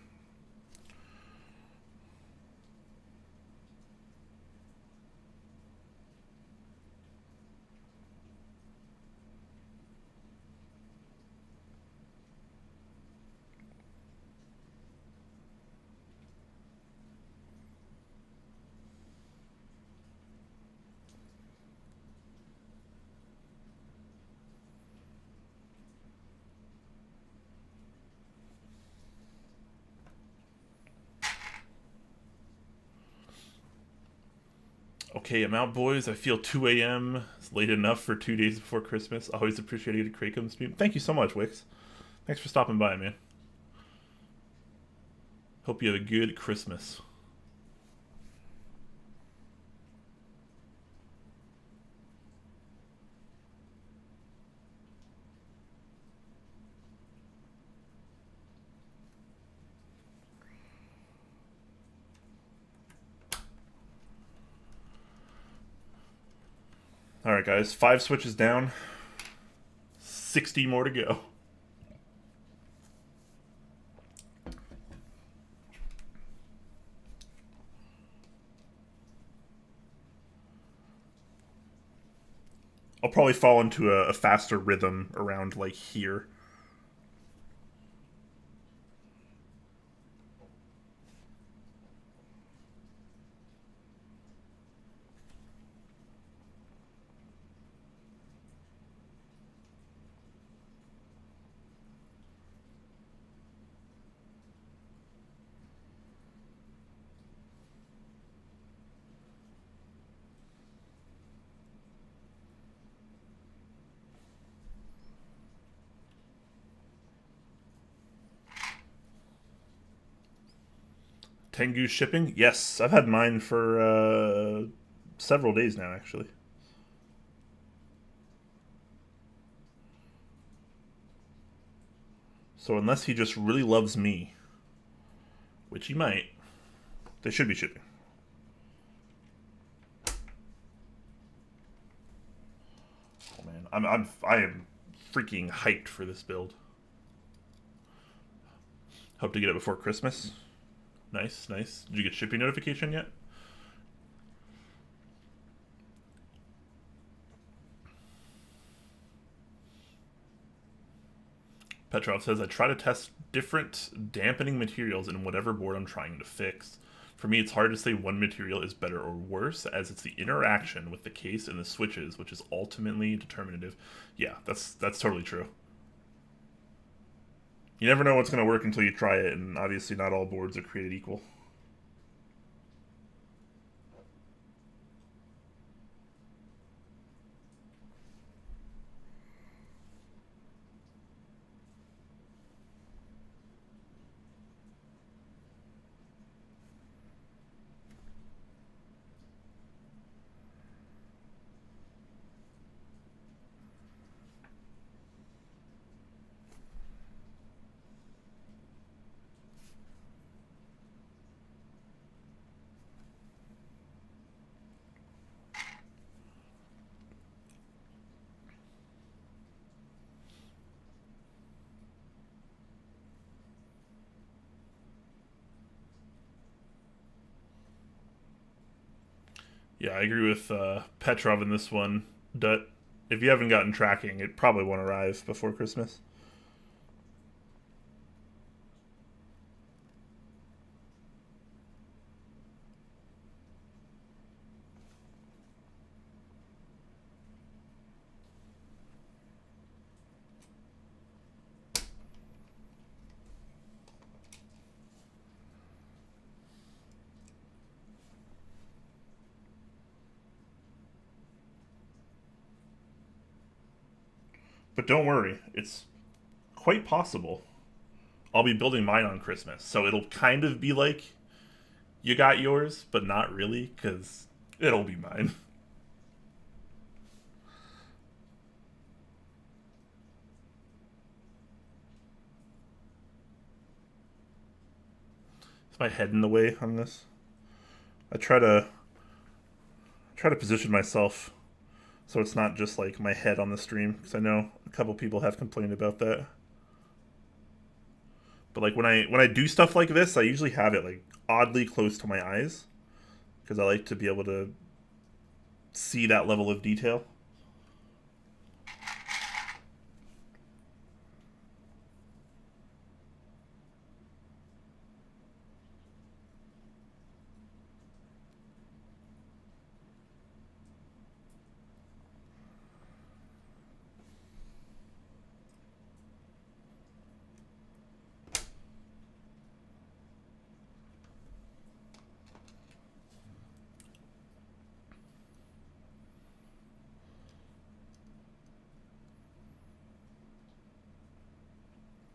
S1: Okay, I'm out, boys. I feel 2 a.m. It's late enough for 2 days before Christmas. Always appreciated a Quakemz stream. Thank you so much, Wix. Thanks for stopping by, man. Hope you have a good Christmas. Alright, guys. 5 switches down. 60 more to go. I'll probably fall into a faster rhythm around, like, here. Tengu shipping? Yes, I've had mine for several days now, actually. So unless he just really loves me, which he might, they should be shipping. Oh man, I am freaking hyped for this build. Hope to get it before Christmas. Nice, nice. Did you get shipping notification yet? Petrov says, I try to test different dampening materials in whatever board I'm trying to fix. For me, it's hard to say one material is better or worse, as it's the interaction with the case and the switches, which is ultimately determinative. Yeah, that's totally true. You never know what's going to work until you try it, and obviously not all boards are created equal. Yeah, I agree with Petrov in this one. That if you haven't gotten tracking, it probably won't arrive before Christmas. But don't worry, it's quite possible I'll be building mine on Christmas. So it'll kind of be like you got yours, but not really, because it'll be mine. Is my head in the way on this? I try to position myself so it's not just like my head on the stream, because I know a couple people have complained about that. But like when I do stuff like this, I usually have it like oddly close to my eyes because I like to be able to see that level of detail.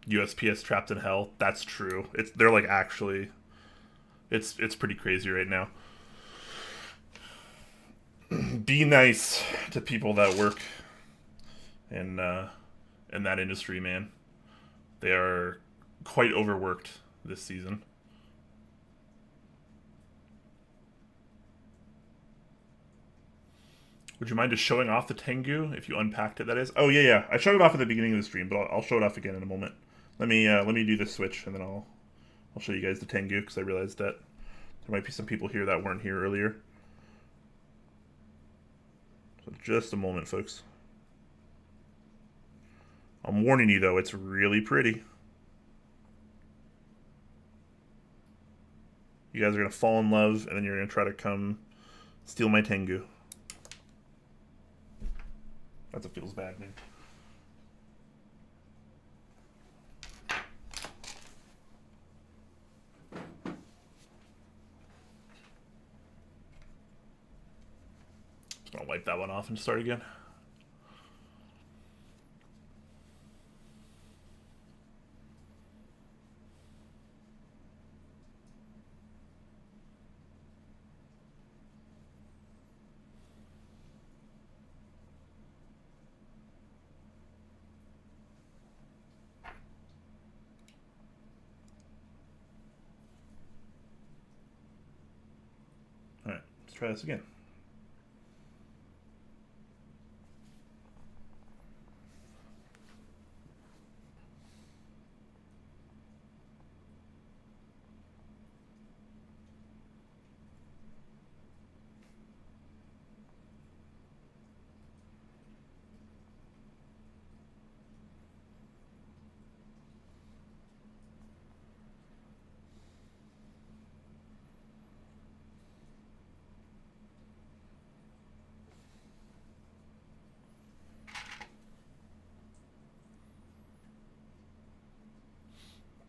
S1: USPS trapped in hell. That's true. They're like actually it's pretty crazy right now. Be nice to people that work in that industry, man. They are quite overworked this season. Would you mind just showing off the Tengu if you unpacked it? That is. Oh yeah. I showed it off at the beginning of the stream, but I'll show it off again in a moment. Let me do this switch, and then I'll show you guys the Tengu, because I realized that there might be some people here that weren't here earlier. So just a moment, folks. I'm warning you though, it's really pretty. You guys are gonna fall in love, and then you're gonna try to come steal my Tengu. That's what feels bad, man. Just gonna wipe that one off and start again. Alright, let's try this again.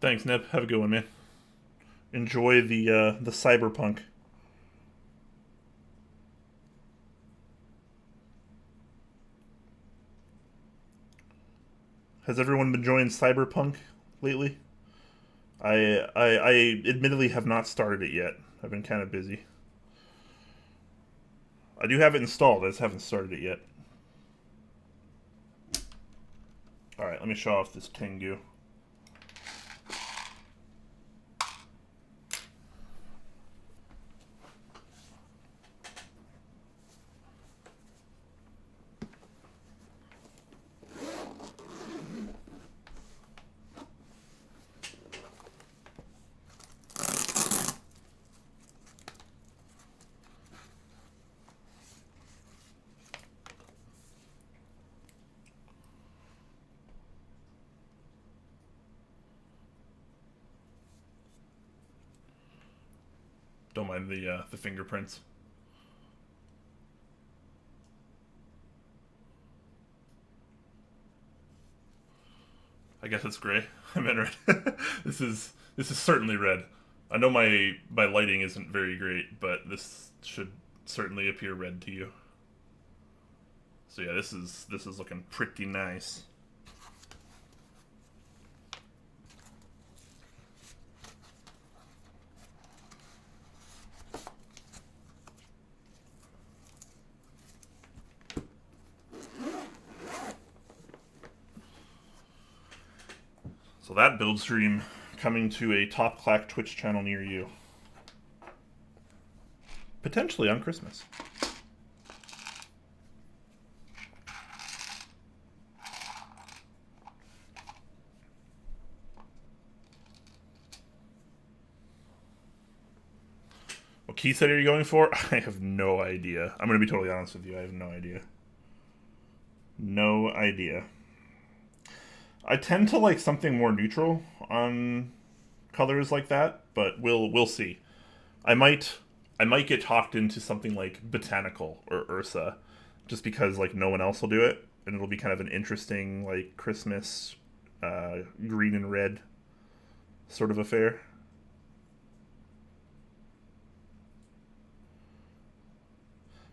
S1: Thanks, Nip. Have a good one, man. Enjoy the cyberpunk. Has everyone been enjoying cyberpunk lately? I admittedly have not started it yet. I've been kind of busy. I do have it installed. I just haven't started it yet. All right, let me show off this Tengu. Don't mind the fingerprints. I guess it's gray. I meant red. This is certainly red. I know my lighting isn't very great, but this should certainly appear red to you. So yeah, this is looking pretty nice. So that build stream coming to a top Clack Twitch channel near you. Potentially on Christmas. What key set are you going for? I have no idea. I'm going to be totally honest with you. I have no idea. No idea. I tend to like something more neutral on colors like that, but we'll see. I might get talked into something like Botanical or Ursa, just because like no one else will do it, and it'll be kind of an interesting like Christmas green and red sort of affair.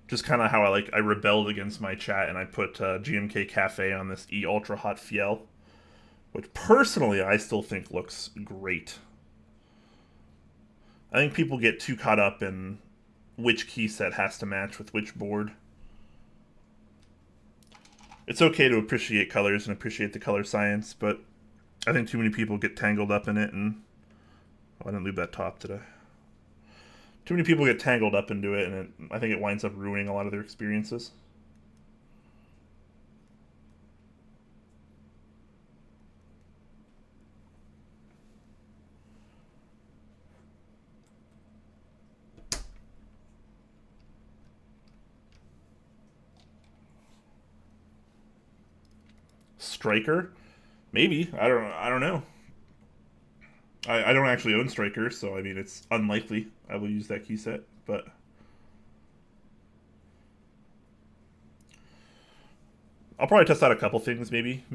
S1: Just kind of how I rebelled against my chat and I put GMK Cafe on this E Ultra Hot Fiel, which personally I still think looks great. I think people get too caught up in which key set has to match with which board. It's okay to appreciate colors and appreciate the color science, but I think too many people get tangled up in it, and I didn't lube that top today. Too many people get tangled up into it, and I think it winds up ruining a lot of their experiences. Striker? Maybe. I don't know. I don't actually own Striker, so I mean it's unlikely I will use that key set, but I'll probably test out a couple things maybe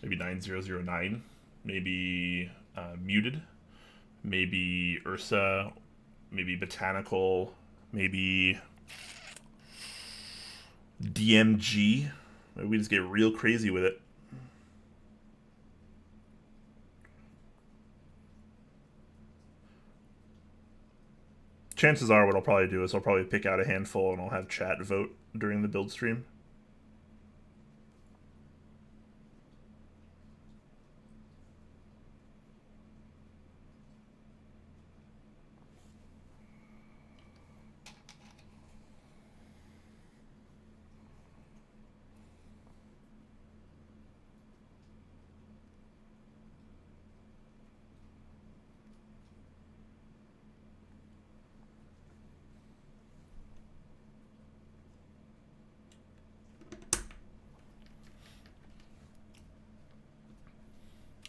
S1: 9009, maybe Muted, maybe Ursa, maybe Botanical, maybe DMG. Maybe we just get real crazy with it. Chances are what I'll probably do is I'll probably pick out a handful and I'll have chat vote during the build stream.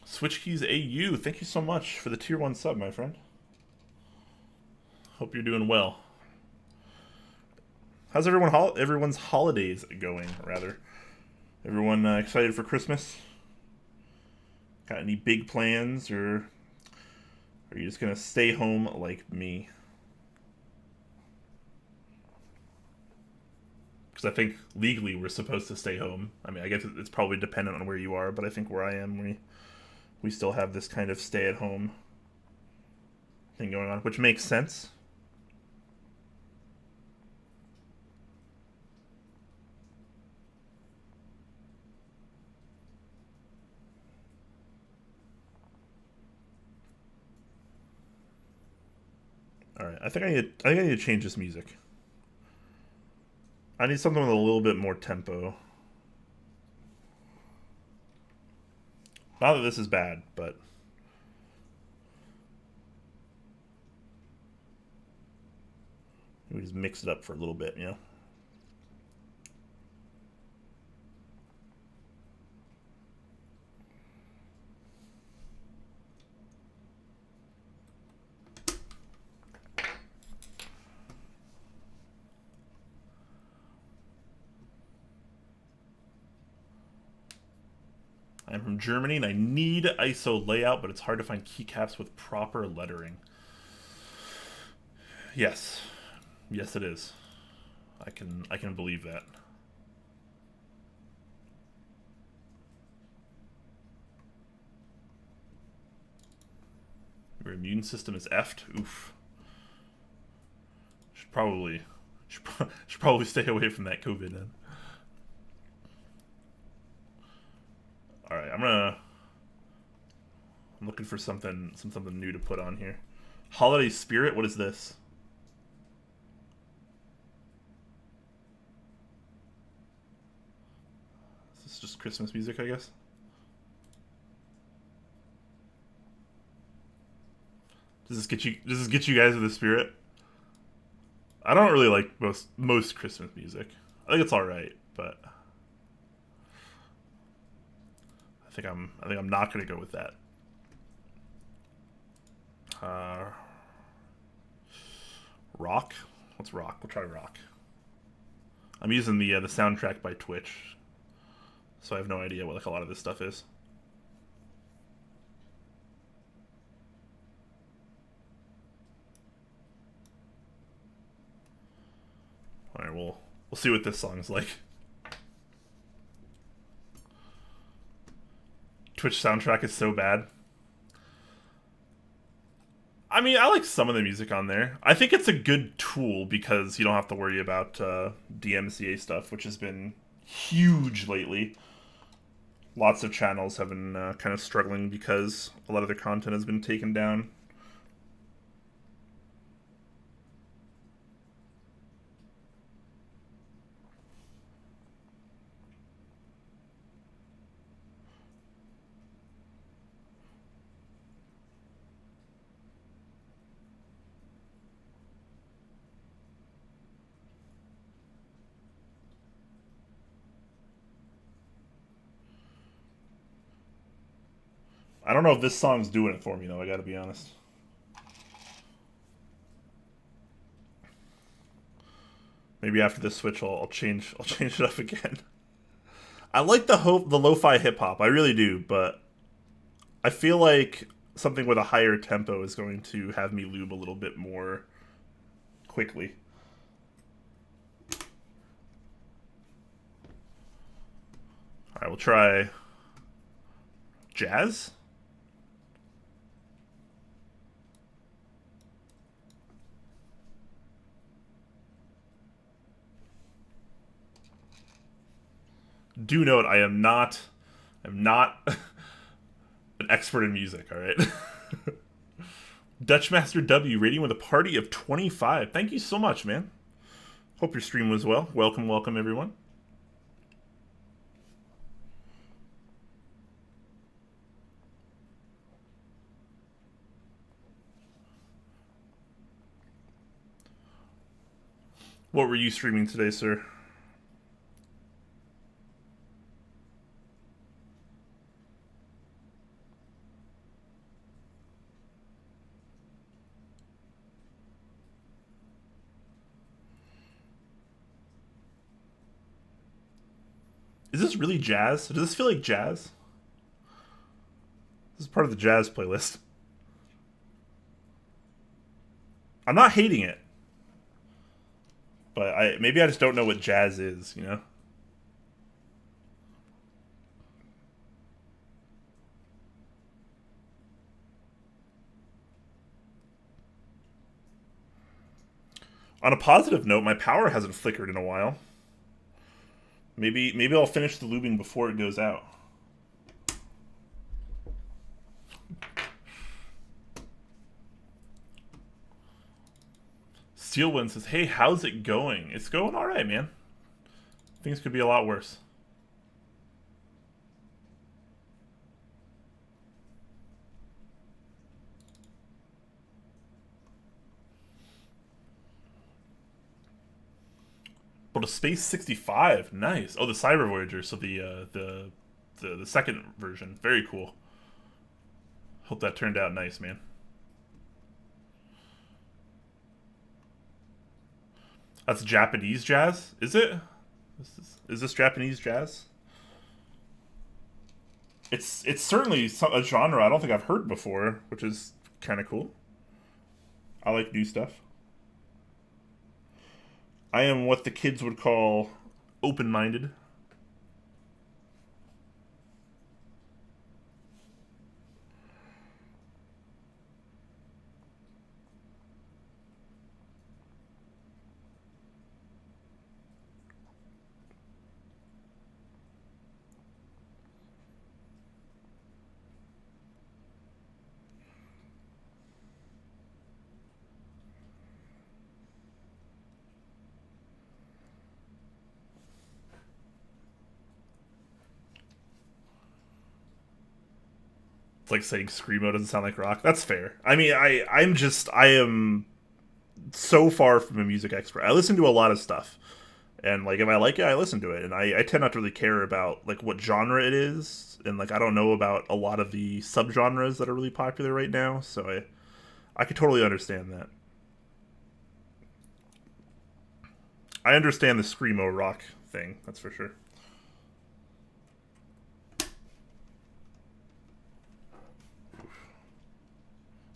S1: Switch Keys AU, thank you so much for the tier 1 sub, my friend. Hope you're doing well. How's everyone's holidays going, rather? Everyone excited for Christmas? Got any big plans, or are you just gonna stay home like me? Because I think legally we're supposed to stay home. I mean, I guess it's probably dependent on where you are, but I think where I am, we still have this kind of stay-at-home thing going on, which makes sense. All right, I think I need to change this music. I need something with a little bit more tempo. Not that this is bad, but we just mix it up for a little bit, you know? I'm from Germany and I need ISO layout, but it's hard to find keycaps with proper lettering. Yes. Yes, it is. I can believe that. Your immune system is effed? Oof. Should probably stay away from that COVID then. Alright, I'm looking for something new to put on here. Holiday Spirit, what is this? Is this just Christmas music, I guess? Does this get you guys in the spirit? I don't really like most Christmas music. I think it's all right, but I think I'm not gonna go with that. Rock. What's rock? We'll try rock. I'm using the soundtrack by Twitch, so I have no idea what like a lot of this stuff is. All right, we'll see what this song is like. Twitch soundtrack is so bad. I mean, I like some of the music on there. I think it's a good tool because you don't have to worry about DMCA stuff, which has been huge lately. Lots of channels have been kind of struggling because a lot of their content has been taken down. I don't know if this song's doing it for me though, I gotta be honest. Maybe after this switch I'll change it up again. I like the lo-fi hip hop, I really do, but I feel like something with a higher tempo is going to have me lube a little bit more quickly. Alright, we'll try jazz. Do note, I'm not an expert in music, alright? Dutchmaster W rating with a party of 25. Thank you so much, man. Hope your stream was well. Welcome, welcome, everyone. What were you streaming today, sir? Is this really jazz? Does this feel like jazz? This is part of the jazz playlist. I'm not hating it. But maybe I just don't know what jazz is, you know? On a positive note, my power hasn't flickered in a while. Maybe I'll finish the lubing before it goes out. Steelwind says, hey, how's it going? It's going alright, man. Things could be a lot worse. But a Space 65, nice. Oh, the Cyber Voyager, so the second version, very cool. Hope that turned out nice, man. That's Japanese jazz, is it? Is this Japanese jazz? It's certainly a genre I don't think I've heard before, which is kind of cool. I like new stuff. I am what the kids would call open-minded. It's like saying screamo doesn't sound like rock. That's fair. I mean, I am so far from a music expert. I listen to a lot of stuff, and like if I like it, I listen to it. And I tend not to really care about like what genre it is, and like I don't know about a lot of the subgenres that are really popular right now. So I could totally understand that. I understand the screamo rock thing. That's for sure.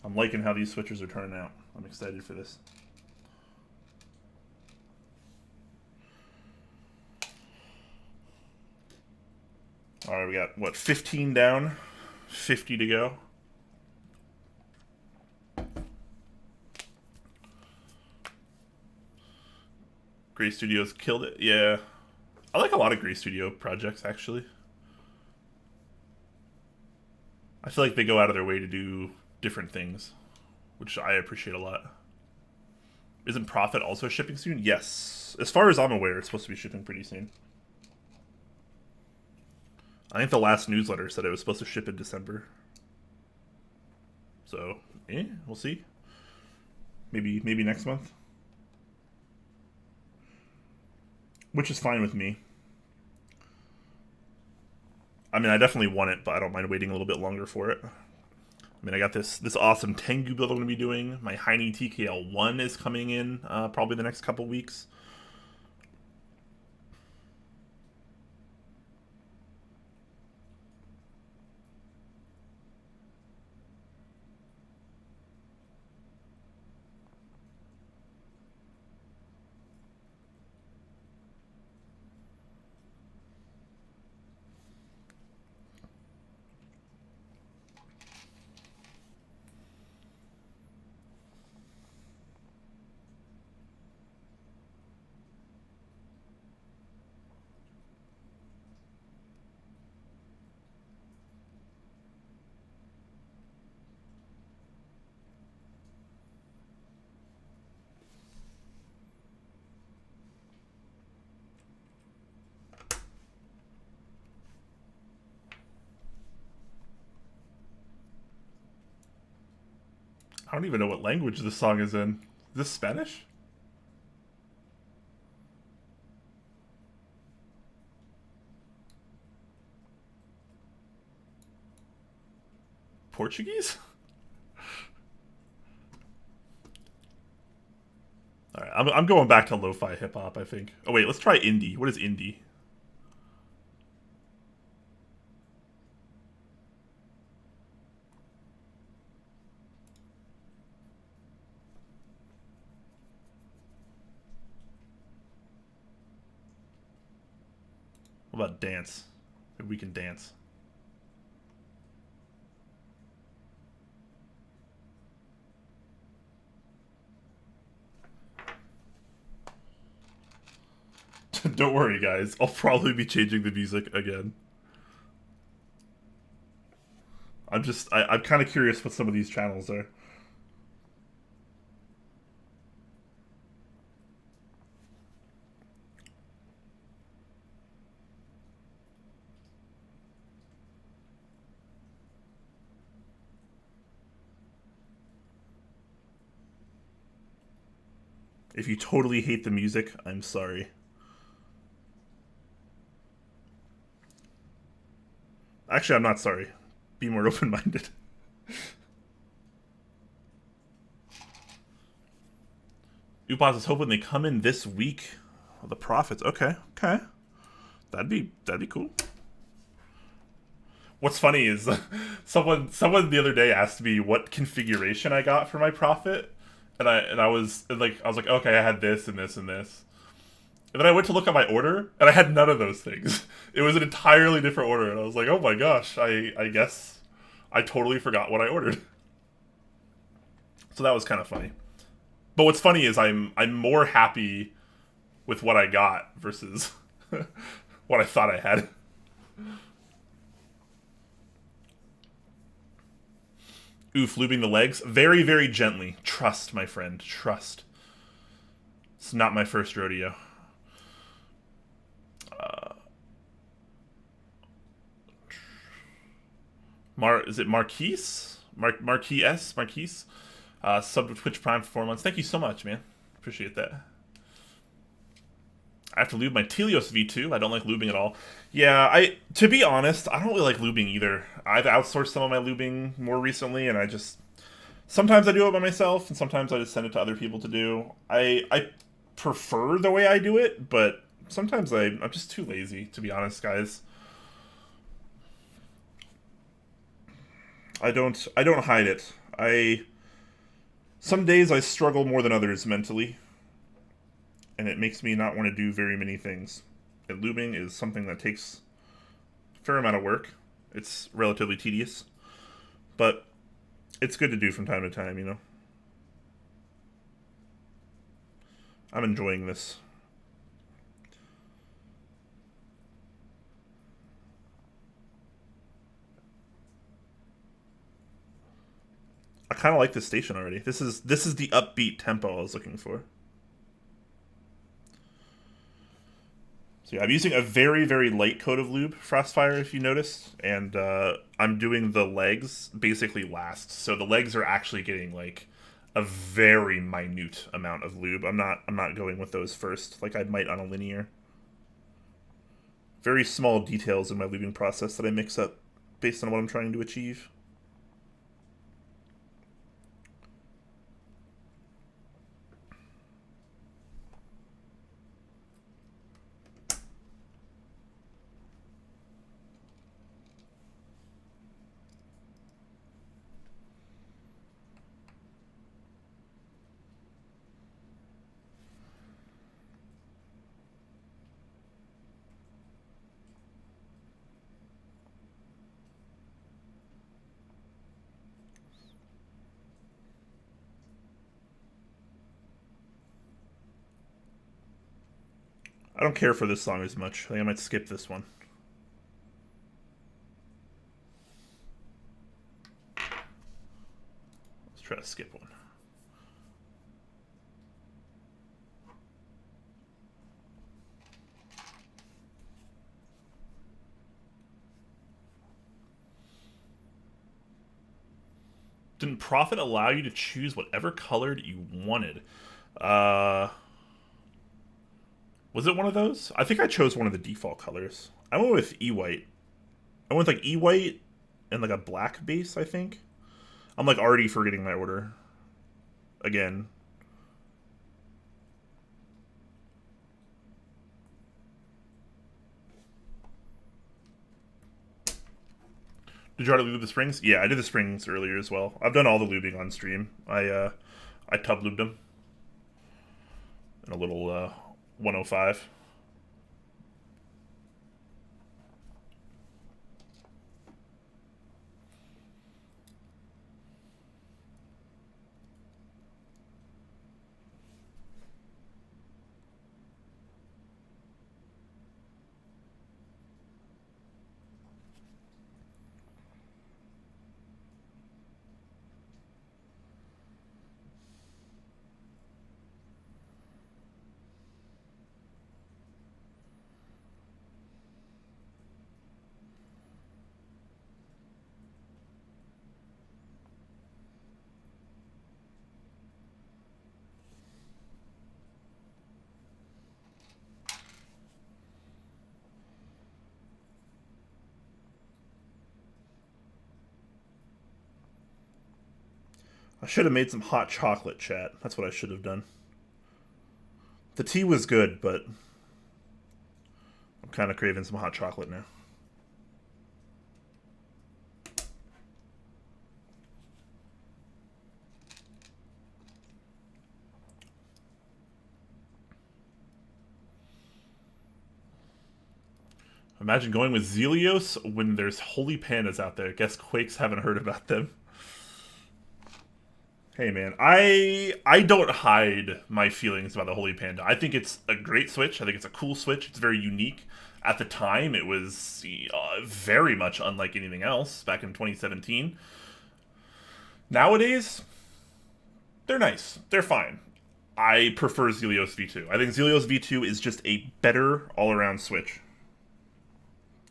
S1: I'm liking how these switchers are turning out. I'm excited for this. All right, we got, what, 15 down, 50 to go. Gray Studios killed it. Yeah. I like a lot of Gray Studio projects, actually. I feel like they go out of their way to do different things, which I appreciate a lot. Isn't Prophet also shipping soon? Yes. As far as I'm aware, it's supposed to be shipping pretty soon. I think the last newsletter said it was supposed to ship in December. So, we'll see. Maybe next month. Which is fine with me. I mean, I definitely want it, but I don't mind waiting a little bit longer for it. I mean, I got this awesome Tengu build I'm going to be doing. My Heine TKL1 is coming in probably the next couple weeks. I don't even know what language this song is in. Is this Spanish? Portuguese? Alright, I'm going back to lo-fi hip-hop, I think. Oh wait, let's try indie. What is indie? What about dance? Maybe we can dance. Don't worry, guys. I'll probably be changing the music again. I'm kind of curious what some of these channels are. If you totally hate the music, I'm sorry. Actually, I'm not sorry. Be more open-minded. Upas is hoping they come in this week. Oh, the Prophets. Okay, okay. That'd be cool. What's funny is someone the other day asked me what configuration I got for my Prophet, and I was like okay, I had this and this and this, and then I went to look at my order and I had none of those things. It was an entirely different order, and I was like, oh my gosh, I guess I totally forgot what I ordered. So that was kind of funny. But what's funny is I'm more happy with what I got versus what I thought I had. Oof, lubing the legs. Very, very gently. Trust, my friend. Trust. It's not my first rodeo. Is it Marquise? Marquise? Marquise? Sub to Twitch Prime for 4 months. Thank you so much, man. Appreciate that. I have to lube my Telios V2. I don't like lubing at all. Yeah, to be honest, I don't really like lubing either. I've outsourced some of my lubing more recently, and sometimes I do it by myself, and sometimes I just send it to other people to do. I prefer the way I do it, but sometimes I'm just too lazy, to be honest, guys. I don't hide it. Some days I struggle more than others mentally, and it makes me not want to do very many things. And lubing is something that takes a fair amount of work. It's relatively tedious, but it's good to do from time to time, you know? I'm enjoying this. I kind of like this station already. This is the upbeat tempo I was looking for. So yeah, I'm using a very, very light coat of lube, Frostfire, if you noticed, and I'm doing the legs basically last. So the legs are actually getting like a very minute amount of lube. I'm not going with those first, like I might on a linear. Very small details in my lubing process that I mix up based on what I'm trying to achieve. I don't care for this song as much. I think I might skip this one. Let's try to skip one. Didn't Prophet allow you to choose whatever colored you wanted? Was it one of those? I think I chose one of the default colors. I went with E-White. I went with like E-White and like a black base, I think. I'm like already forgetting my order. Again. Did you already lube the springs? Yeah, I did the springs earlier as well. I've done all the lubing on stream. I tub lubed them. In a little 105. I should have made some hot chocolate, chat. That's what I should have done. The tea was good, but I'm kind of craving some hot chocolate now. Imagine going with Zelios when there's holy pandas out there. Guess Quakes haven't heard about them. Hey man, I don't hide my feelings about the Holy Panda. I think it's a great Switch. I think it's a cool Switch. It's very unique. At the time, it was very much unlike anything else back in 2017. Nowadays, they're nice. They're fine. I prefer Zelios V2. I think Zelios V2 is just a better all-around Switch.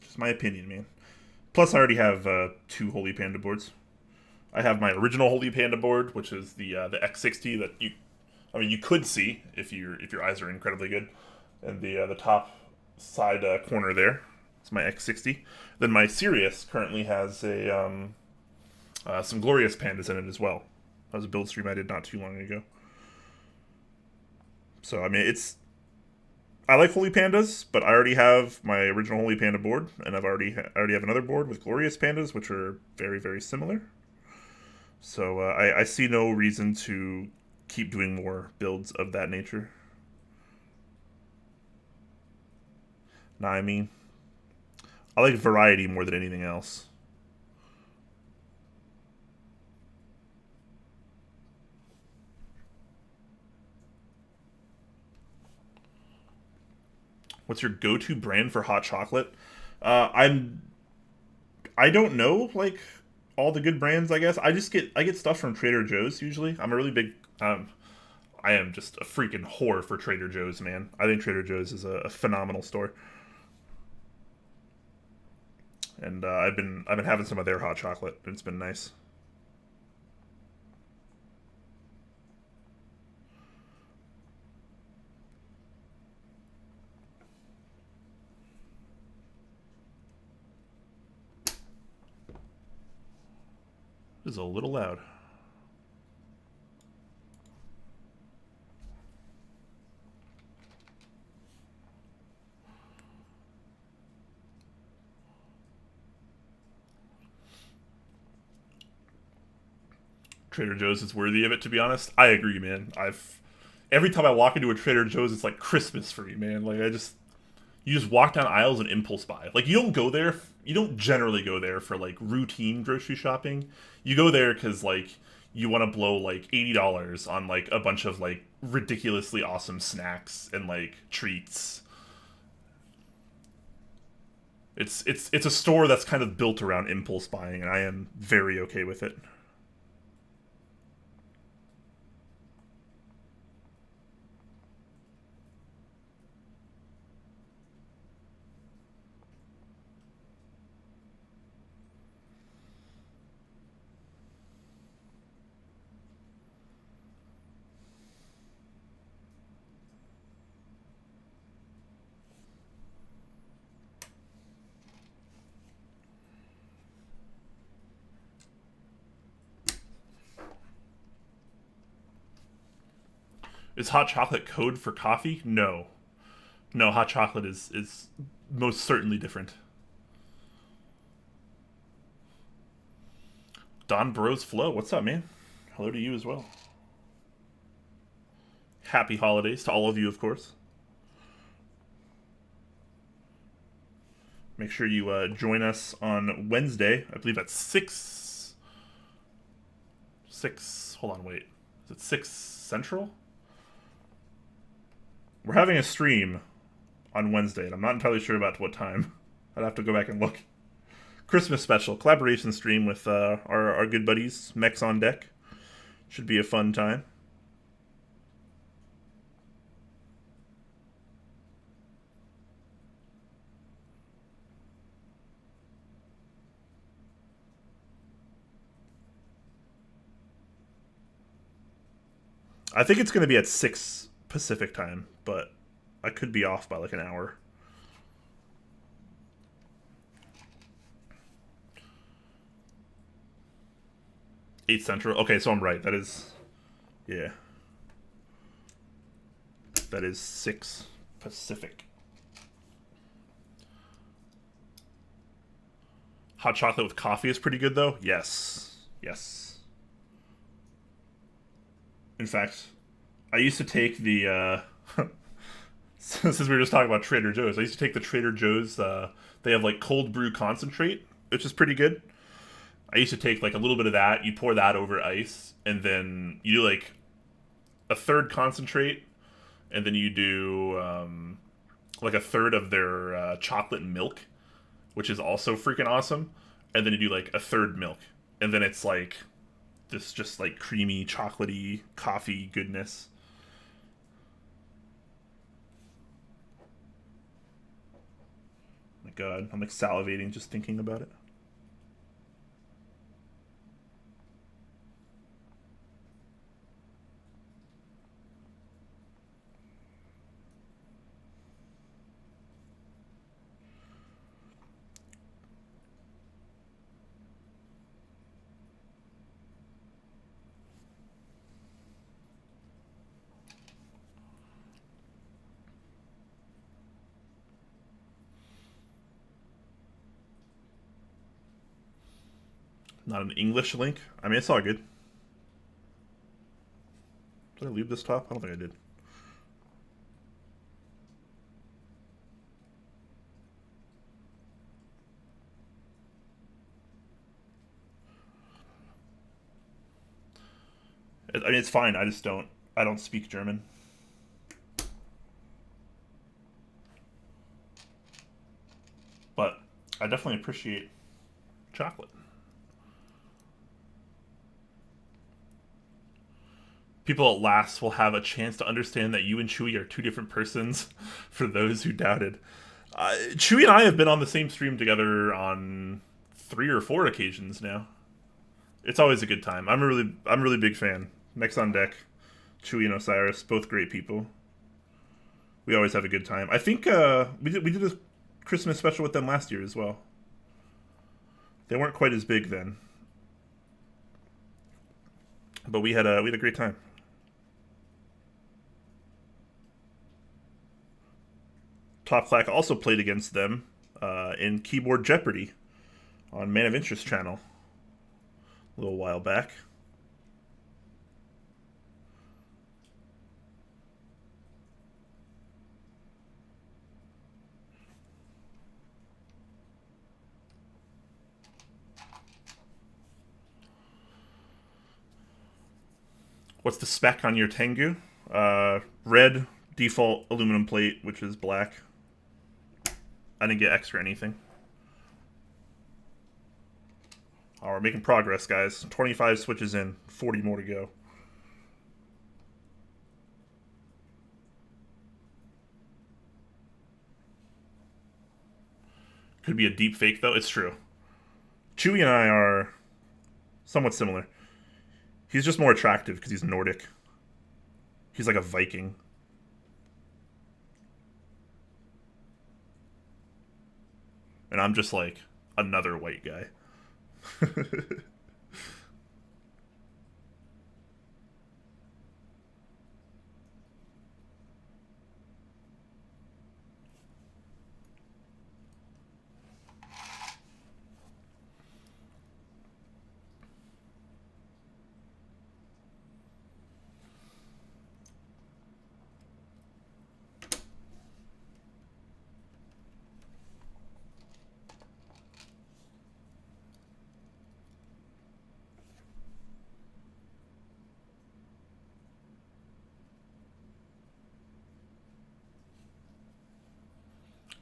S1: Just my opinion, man. Plus, I already have 2 Holy Panda boards. I have my original Holy Panda board, which is the X60 that you could see if your eyes are incredibly good, and the top side corner there. It's my X60. Then my Sirius currently has some glorious pandas in it as well. That was a build stream I did not too long ago. So I mean, I like Holy Pandas, but I already have my original Holy Panda board, and I already have another board with glorious pandas, which are very, very similar. So I see no reason to keep doing more builds of that nature. Nah, I mean, I like variety more than anything else. What's your go-to brand for hot chocolate? I don't know like all the good brands. I guess I get stuff from Trader Joe's usually. I'm a really big I am just a freaking whore for Trader Joe's, man. I think Trader Joe's is a phenomenal store, and I've been having some of their hot chocolate. It's been nice. It is a little loud. Trader Joe's is worthy of it, to be honest. I agree, man. Every time I walk into a Trader Joe's, it's like Christmas for me, man. Like you just walk down aisles and impulse buy. Like you don't generally go there for like routine grocery shopping. You go there because like you want to blow like $80 on like a bunch of like ridiculously awesome snacks and like treats. It's a store that's kind of built around impulse buying, and I am very okay with it. Is hot chocolate code for coffee? No. No, hot chocolate is most certainly different. Don Bros Flow, what's up, man? Hello to you as well. Happy holidays to all of you, of course. Make sure you join us on Wednesday. I believe at 6. 6. Hold on, wait. Is it 6 Central? We're having a stream on Wednesday, and I'm not entirely sure about what time. I'd have to go back and look. Christmas special collaboration stream with our good buddies Mechs on Deck. Should be a fun time. I think it's going to be at 6 Pacific time, but I could be off by like an hour. 8 Central. Okay, so I'm right. That is, yeah. That is 6 Pacific. Hot chocolate with coffee is pretty good, though. Yes. Yes. In fact, I used to take the Since we were just talking about Trader Joe's, I used to take the Trader Joe's. They have like cold brew concentrate, which is pretty good. I used to take like a little bit of that. You pour that over ice, and then you do like a third concentrate, and then you do like a third of their chocolate milk, which is also freaking awesome. And then you do like a third milk, and then it's like this just like creamy, chocolatey coffee goodness. My God, I'm like salivating just thinking about it. Not an English link. I mean, it's all good. Did I leave this top? I don't think I did. I mean, it's fine. I just don't. I don't speak German. But I definitely appreciate chocolate. People at last will have a chance to understand that you and Chewy are two different persons. For those who doubted, Chewy and I have been on the same stream together on 3 or 4 occasions now. It's always a good time. I'm a really big fan. Next on deck, Chewy and Osiris, both great people. We always have a good time. I think we did a Christmas special with them last year as well. They weren't quite as big then, but we had a great time. Top Clack also played against them in Keyboard Jeopardy on Man of Interest channel a little while back. What's the spec on your Tengu? Red default aluminum plate, which is black. I didn't get extra anything. Oh, we're making progress, guys. 25 switches in, 40 more to go. Could be a deep fake, though. It's true. Chewy and I are somewhat similar. He's just more attractive because he's Nordic. He's like a Viking. And I'm just like another white guy.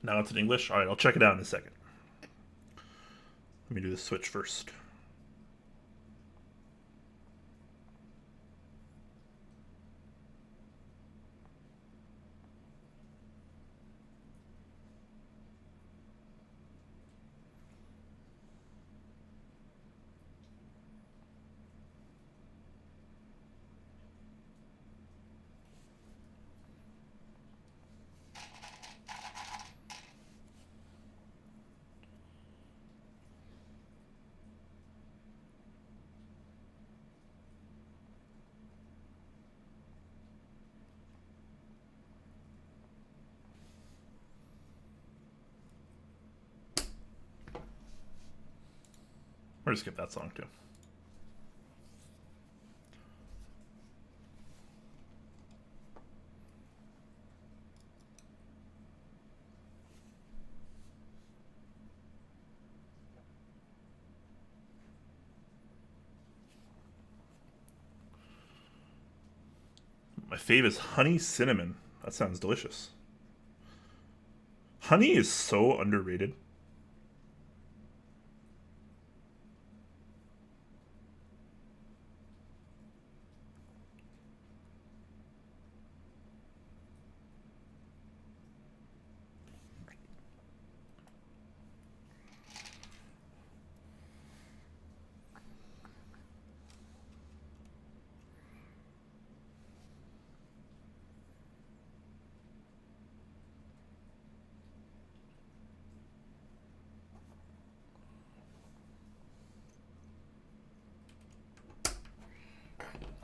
S1: Now it's in English. All right, I'll check it out in a second. Let me do the switch first. Or just skip that song too. My fave is honey cinnamon. That sounds delicious. Honey is so underrated.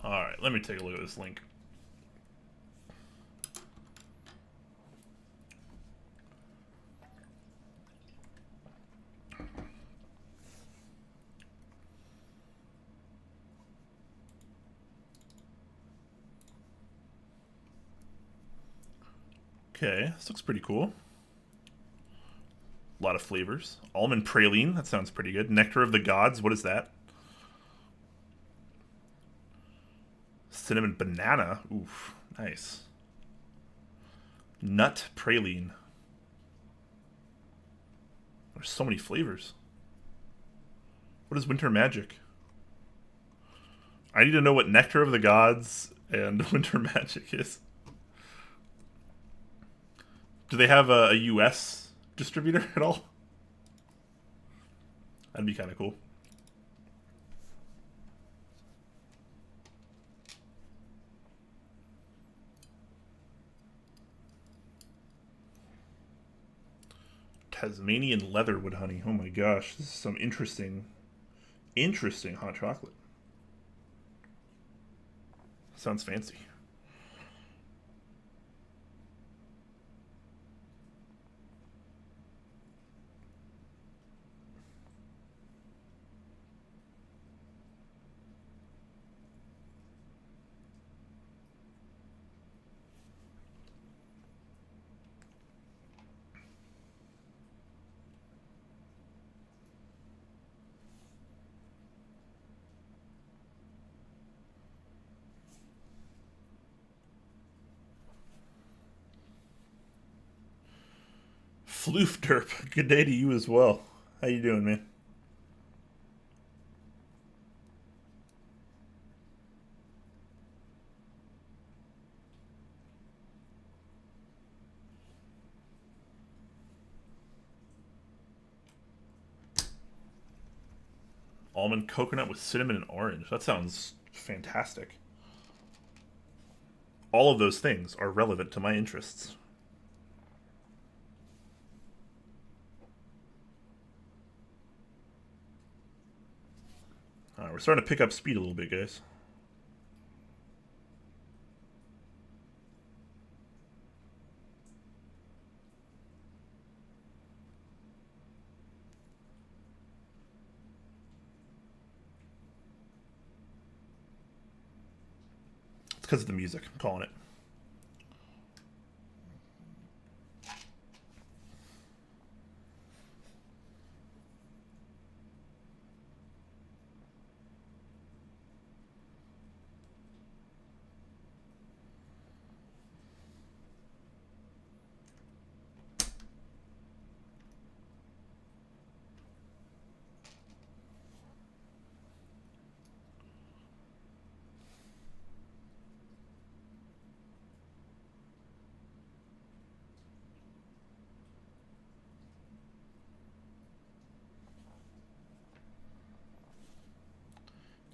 S1: Alright, let me take a look at this link. Okay, this looks pretty cool. A lot of flavors. Almond praline, that sounds pretty good. Nectar of the Gods, what is that? Cinnamon banana, oof, nice. Nut praline. There's so many flavors. What is winter magic? I need to know what Nectar of the Gods and winter magic is. Do they have a US distributor at all? That'd be kind of cool. Tasmanian leatherwood honey. Oh my gosh, this is some interesting hot chocolate. Sounds fancy. Floof derp. Good day to you as well. How you doing, man? Almond coconut with cinnamon and orange. That sounds fantastic. All of those things are relevant to my interests. We're starting to pick up speed a little bit, guys. It's because of the music. I'm calling it.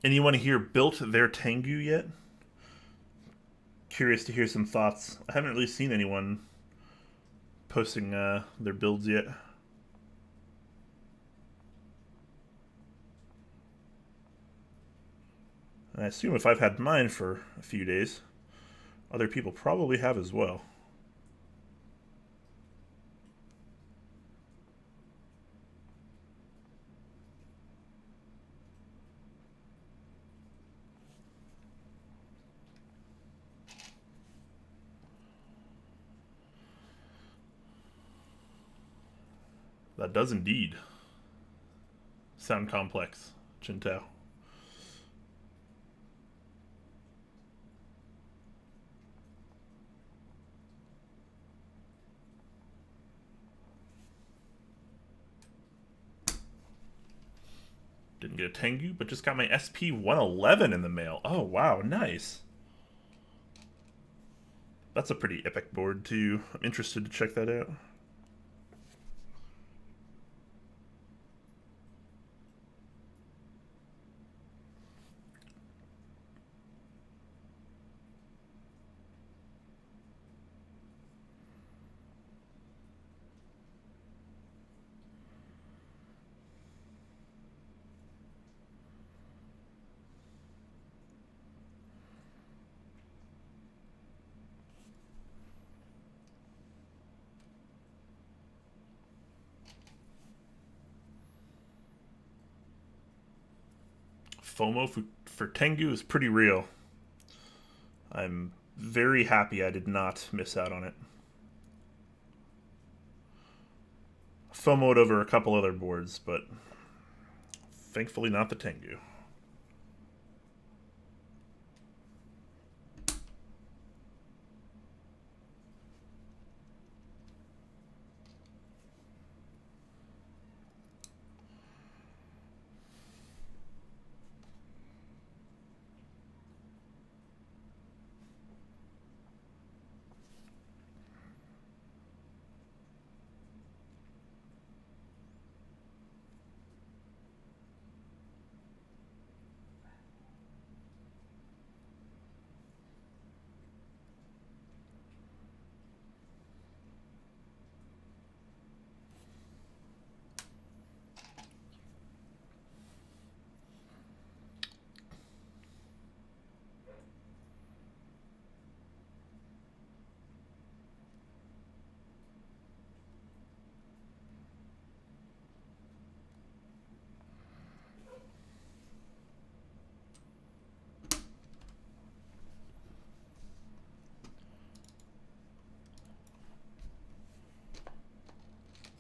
S1: Anyone here built their Tengu yet? Curious to hear some thoughts. I haven't really seen anyone posting their builds yet. I assume if I've had mine for a few days, other people probably have as well. That does indeed sound complex, Chintao. Didn't get a Tengu, but just got my SP-111 in the mail. Oh, wow, nice. That's a pretty epic board, too. I'm interested to check that out. FOMO for Tengu is pretty real. I'm very happy I did not miss out on it. FOMO'd over a couple other boards, but thankfully not the Tengu.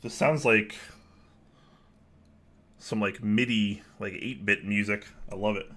S1: This sounds like some like MIDI, like 8-bit music. I love it.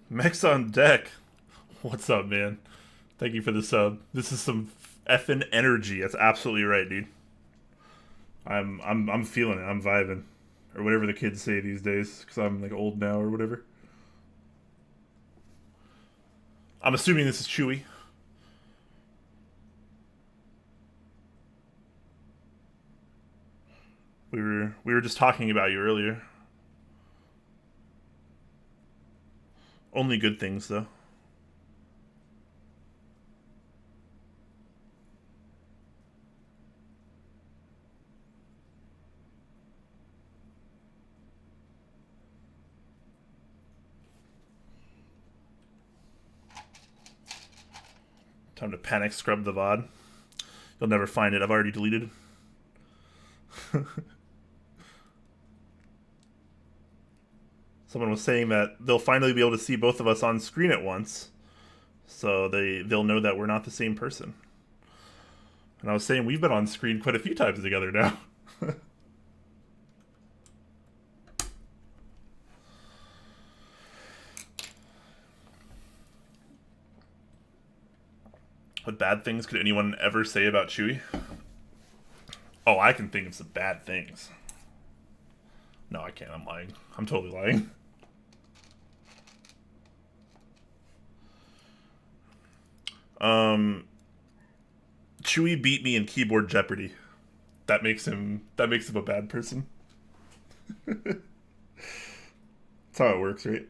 S1: Mech's on deck. What's up, man? Thank you for the sub. This is some effing energy. That's absolutely right, dude. I'm feeling it. I'm vibing, or whatever the kids say these days, because I'm like old now or whatever. I'm assuming this is Chewy. We were just talking about you earlier. Only good things, though. Time to panic scrub the VOD. You'll never find it. I've already deleted it. Someone was saying that they'll finally be able to see both of us on screen at once, so they'll know that we're not the same person. And I was saying we've been on screen quite a few times together now. What bad things could anyone ever say about Chewy? Oh, I can think of some bad things. No, I can't. I'm lying. I'm totally lying. Chewy beat me in Keyboard Jeopardy. that makes him a bad person. That's how it works, right?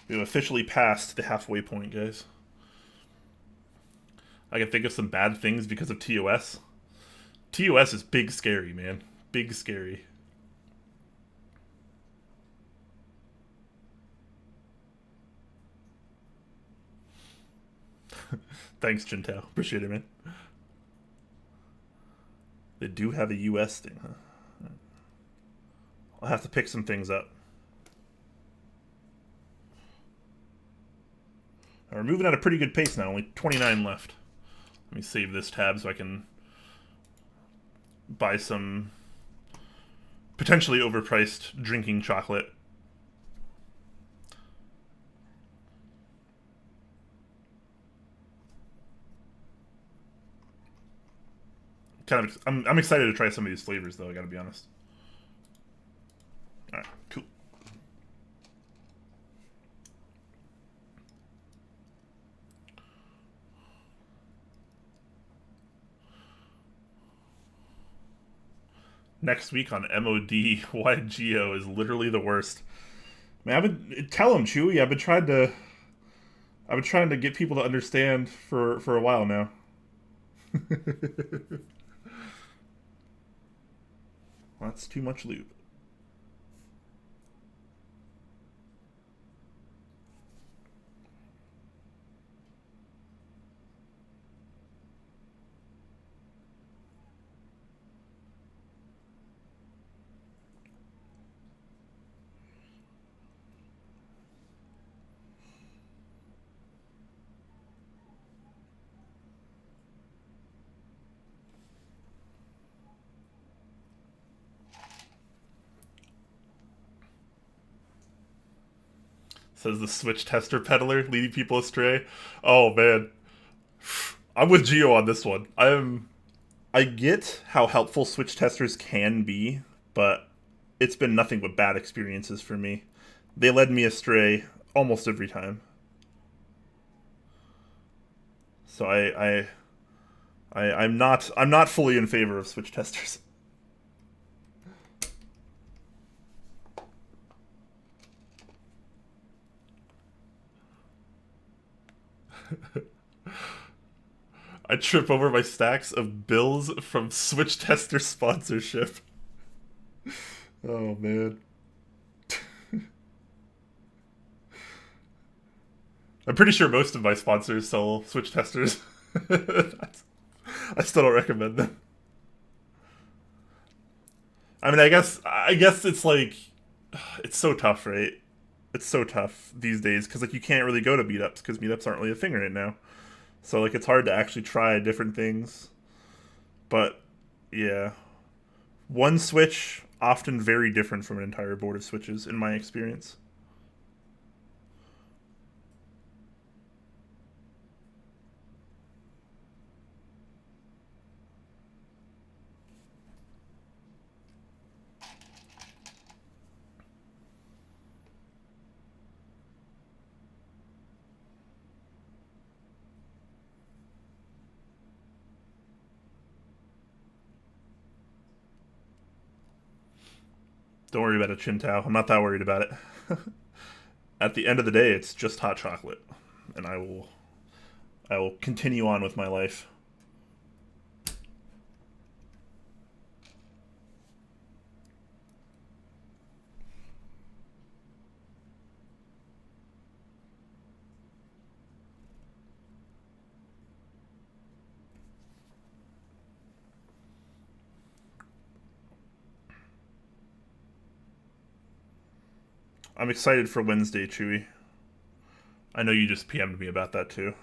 S1: We've officially passed the halfway point, guys. I can think of some bad things because of TOS. TOS is big scary, man. Big scary. Thanks, Jintao. Appreciate it, man. They do have a US thing, huh? I'll have to pick some things up. We're moving at a pretty good pace now. Only 29 left. Let me save this tab so I can buy some potentially overpriced drinking chocolate. I'm excited to try some of these flavors, though. I gotta be honest. All right, cool. Next week on MOD, why Geo is literally the worst. Man, tell him, Chewy. I've been trying to get people to understand for a while now. Well, that's too much lube. Says the Switch tester peddler, leading people astray. Oh man, I'm with Geo on this one. I get how helpful Switch testers can be, but it's been nothing but bad experiences for me. They led me astray almost every time. So I'm not fully in favor of Switch testers. I trip over my stacks of bills from Switch tester sponsorship. Oh man. I'm pretty sure most of my sponsors sell Switch testers. I still don't recommend them. I mean, I guess it's like, it's so tough, right? It's so tough these days because like you can't really go to meetups because meetups aren't really a thing right now. So like it's hard to actually try different things. But yeah, one Switch often very different from an entire board of Switches in my experience. Don't worry about it, Chintao. I'm not that worried about it. At the end of the day, it's just hot chocolate, and I will continue on with my life. I'm excited for Wednesday, Chewy. I know you just PM'd me about that too.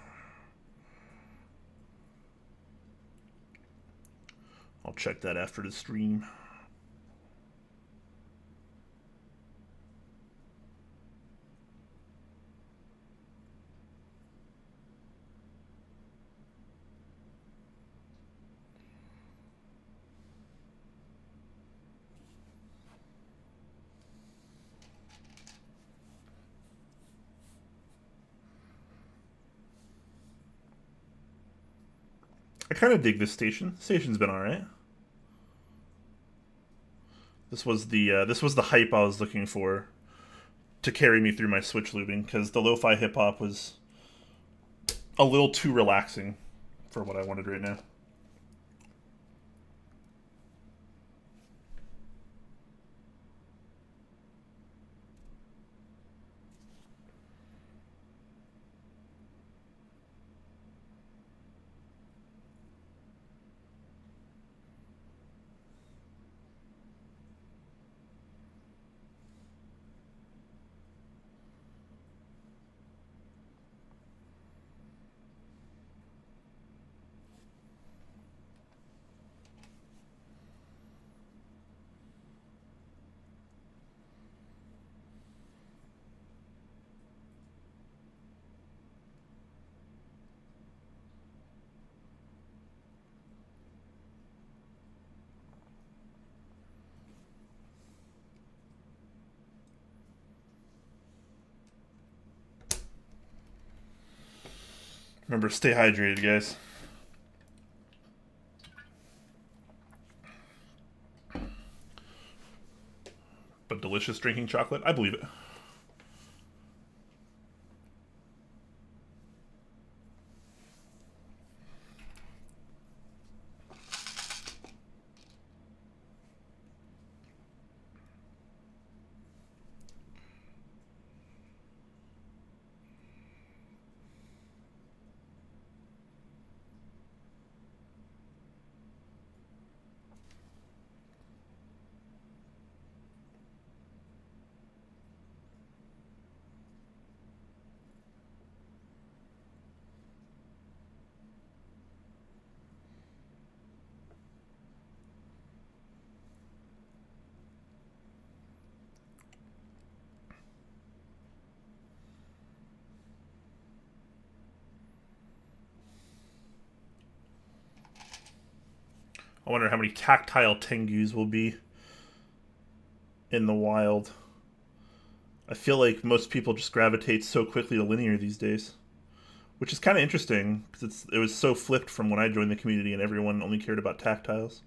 S1: I'll check that after the stream. I kind of dig this station. Station's been alright. This was the hype I was looking for to carry me through my Switch lubing, because the lo-fi hip-hop was a little too relaxing for what I wanted right now. Remember, stay hydrated, guys. But delicious drinking chocolate? I believe it. I wonder how many tactile Tengus will be in the wild. I feel like most people just gravitate so quickly to linear these days, which is kind of interesting because it was so flipped from when I joined the community and everyone only cared about tactiles.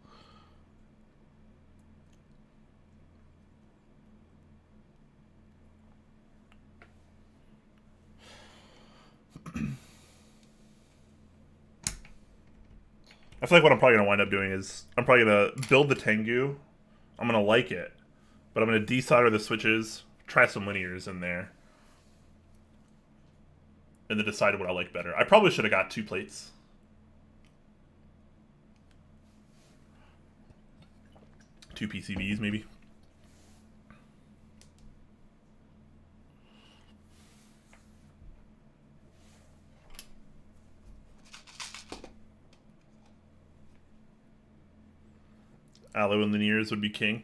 S1: I feel like what I'm probably going to wind up doing is I'm probably going to build the Tengu. I'm going to like it, but I'm going to desolder the switches, try some linears in there, and then decide what I like better. I probably should have got 2 plates. Two PCBs, maybe. Allo and linears would be king.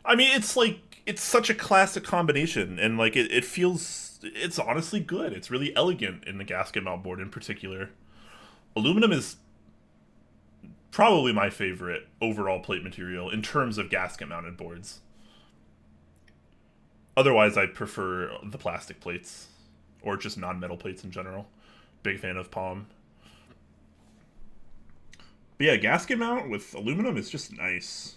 S1: I mean, it's like, it's such a classic combination, and like it feels, it's honestly good. It's really elegant in the gasket mount board in particular. Aluminum is probably my favorite overall plate material in terms of gasket mounted boards. Otherwise, I prefer the plastic plates, or just non-metal plates in general. Big fan of Palm. But yeah, gasket mount with aluminum is just nice.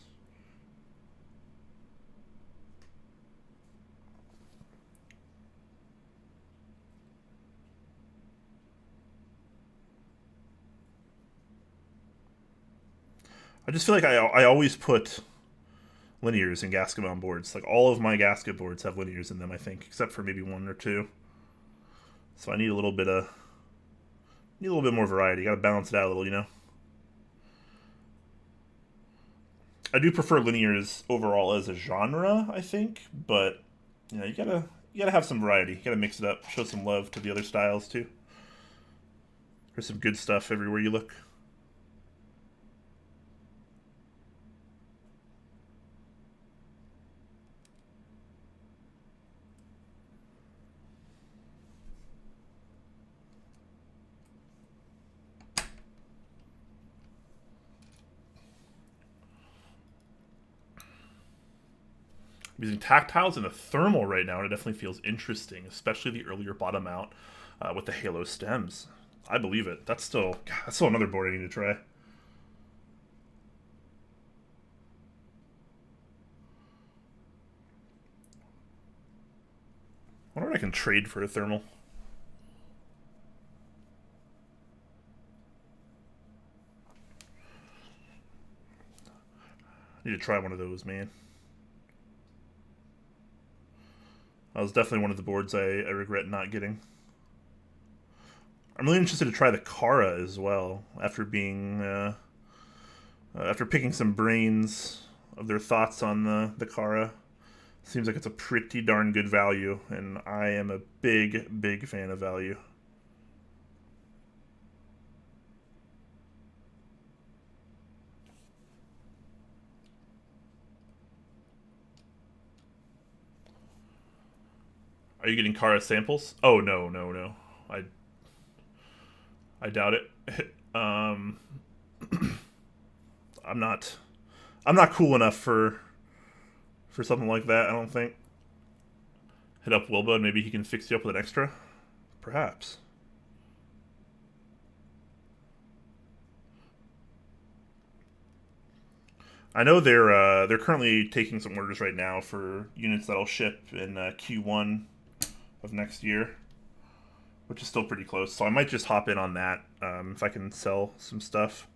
S1: I just feel like I always put linears in gasket mount boards. Like all of my gasket boards have linears in them, I think, except for maybe 1 or 2. So I need a little bit more variety. Got to balance it out a little, you know. I do prefer linears overall as a genre, I think, but you know, you gotta have some variety. You gotta mix it up, show some love to the other styles too. There's some good stuff everywhere you look. I'm using tactiles and a thermal right now, and it definitely feels interesting, especially the earlier bottom out with the halo stems. I believe it. That's still, God, that's still another board I need to try. I wonder what I can trade for a thermal. I need to try one of those, man. That was definitely one of the boards I regret not getting. I'm really interested to try the Kara as well, after being after picking some brains of their thoughts on the Kara. Seems like it's a pretty darn good value, and I am a big fan of value. Are you getting Kara samples? Oh, no. I doubt it. I'm not cool enough for something like that, I don't think. Hit up Wilbur and maybe he can fix you up with an extra? Perhaps. I know they're currently taking some orders right now for units that'll ship in Q1 of next year, which is still pretty close. So I might just hop in on that if I can sell some stuff.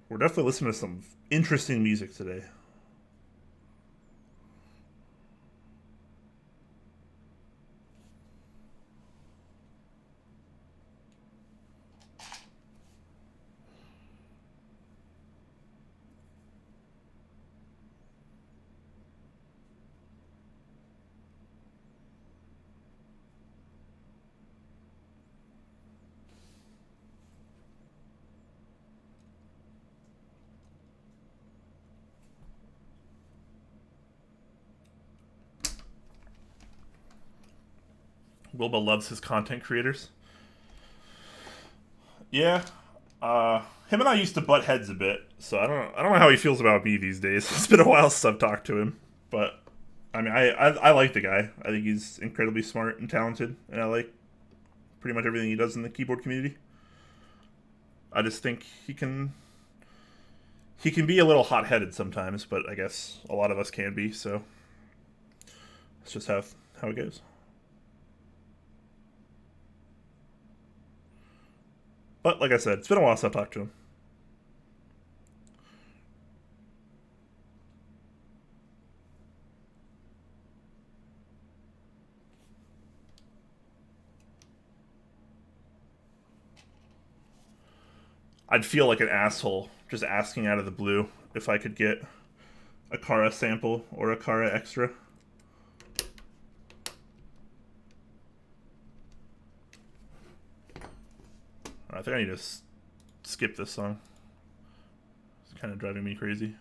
S1: We're definitely listening to some interesting music today. Wilbur loves his content creators. Yeah, him and I used to butt heads a bit, so I don't know how he feels about me these days. It's been a while since I've talked to him, but I mean, I like the guy. I think he's incredibly smart and talented, and I like pretty much everything he does in the keyboard community. I just think he can be a little hot headed sometimes, but I guess a lot of us can be. So it's just how it goes. But like I said, it's been a while since I've talked to him. I'd feel like an asshole just asking out of the blue if I could get a Kara sample or a Kara extra. I think I need to skip this song. It's kind of driving me crazy.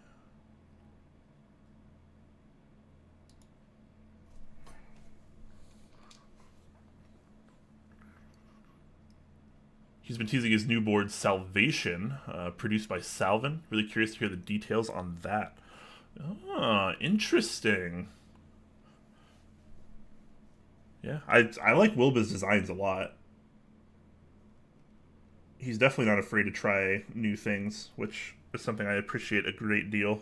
S1: He's been teasing his new board, Salvation, produced by Salvin. Really curious to hear the details on that. Ah, interesting. Yeah, I like Wilbur's designs a lot. He's definitely not afraid to try new things, which is something I appreciate a great deal.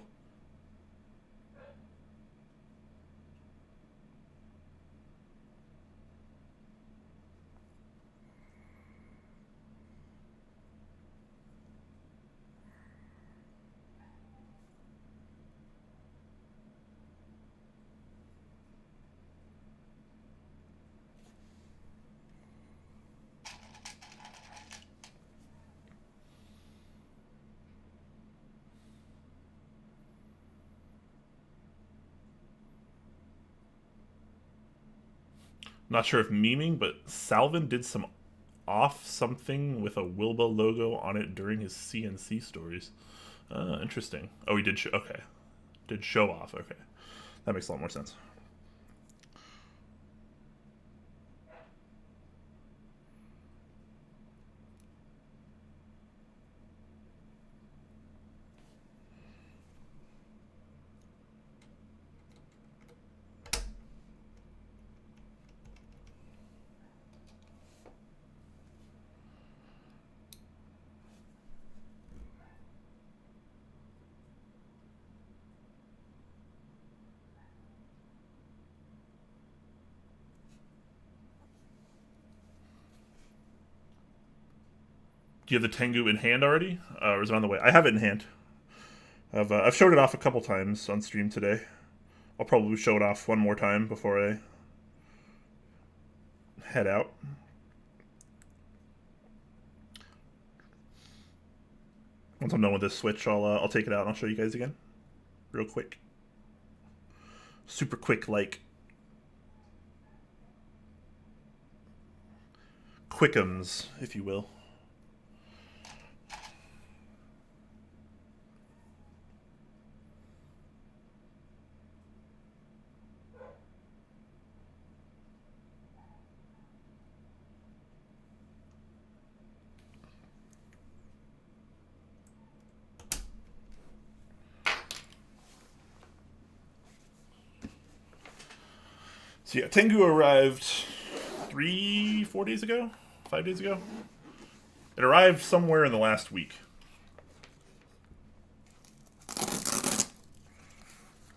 S1: Not sure if memeing, but Salvin did some off something with a Wilbur logo on it during his CNC stories. Interesting. Oh, he did. Okay, did show off. Okay, That makes a lot more sense. Do you have the Tengu in hand already? Or is it on the way? I have it in hand. I've showed it off a couple times on stream today. I'll probably show it off one more time before I head out. Once I'm done with this switch, I'll take it out and I'll show you guys again, real quick, super quick, like Quakemz, if you will. So yeah, Tengu arrived 4 days ago? 5 days ago? It arrived somewhere in the last week.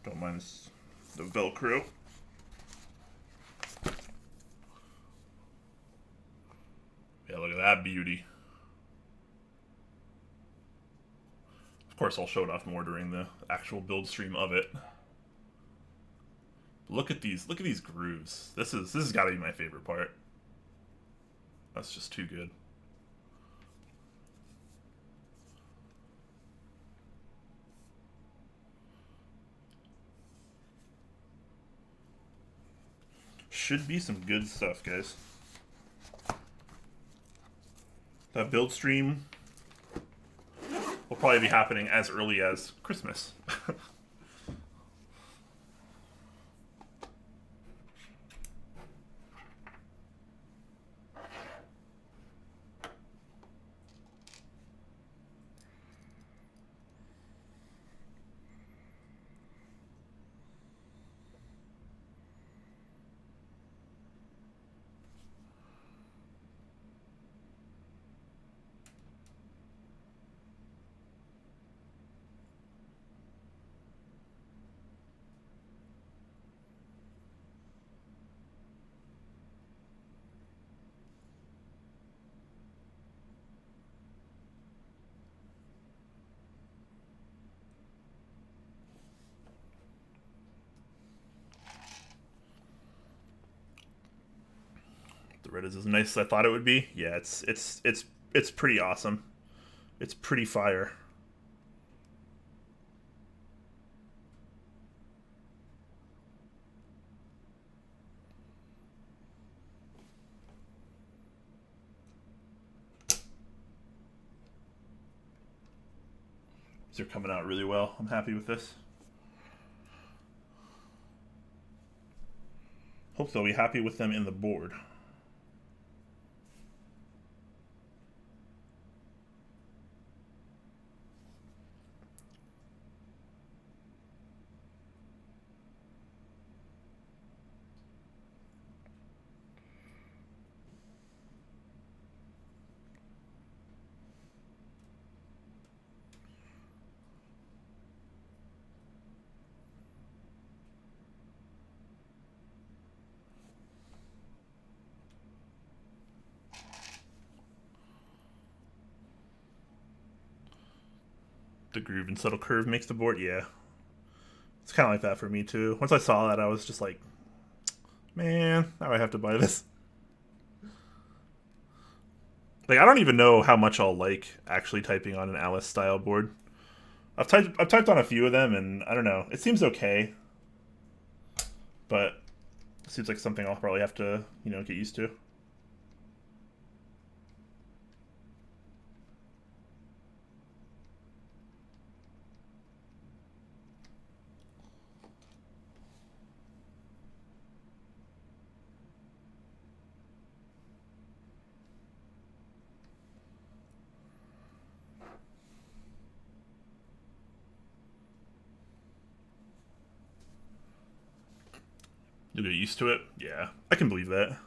S1: Don't mind the Velcro. Yeah, look at that beauty. Of course, I'll show it off more during the actual build stream of it. Look at these grooves. This has got to be my favorite part. That's just too good. Should be some good stuff, guys. That build stream will probably be happening as early as Christmas. The red is as nice as I thought it would be. Yeah, it's pretty awesome. It's pretty fire. These are coming out really well. I'm happy with this. Hope they'll be happy with them in the board. The groove and subtle curve makes the board, yeah. It's kind of like that for me too. Once I saw that, I was just like, man, now I have to buy this. Like, I don't even know how much I'll like actually typing on an Alice style board. I've typed on a few of them, and I don't know. It seems okay, but it seems like something I'll probably have to, get used to. You'll get used to it? Yeah, I can believe that.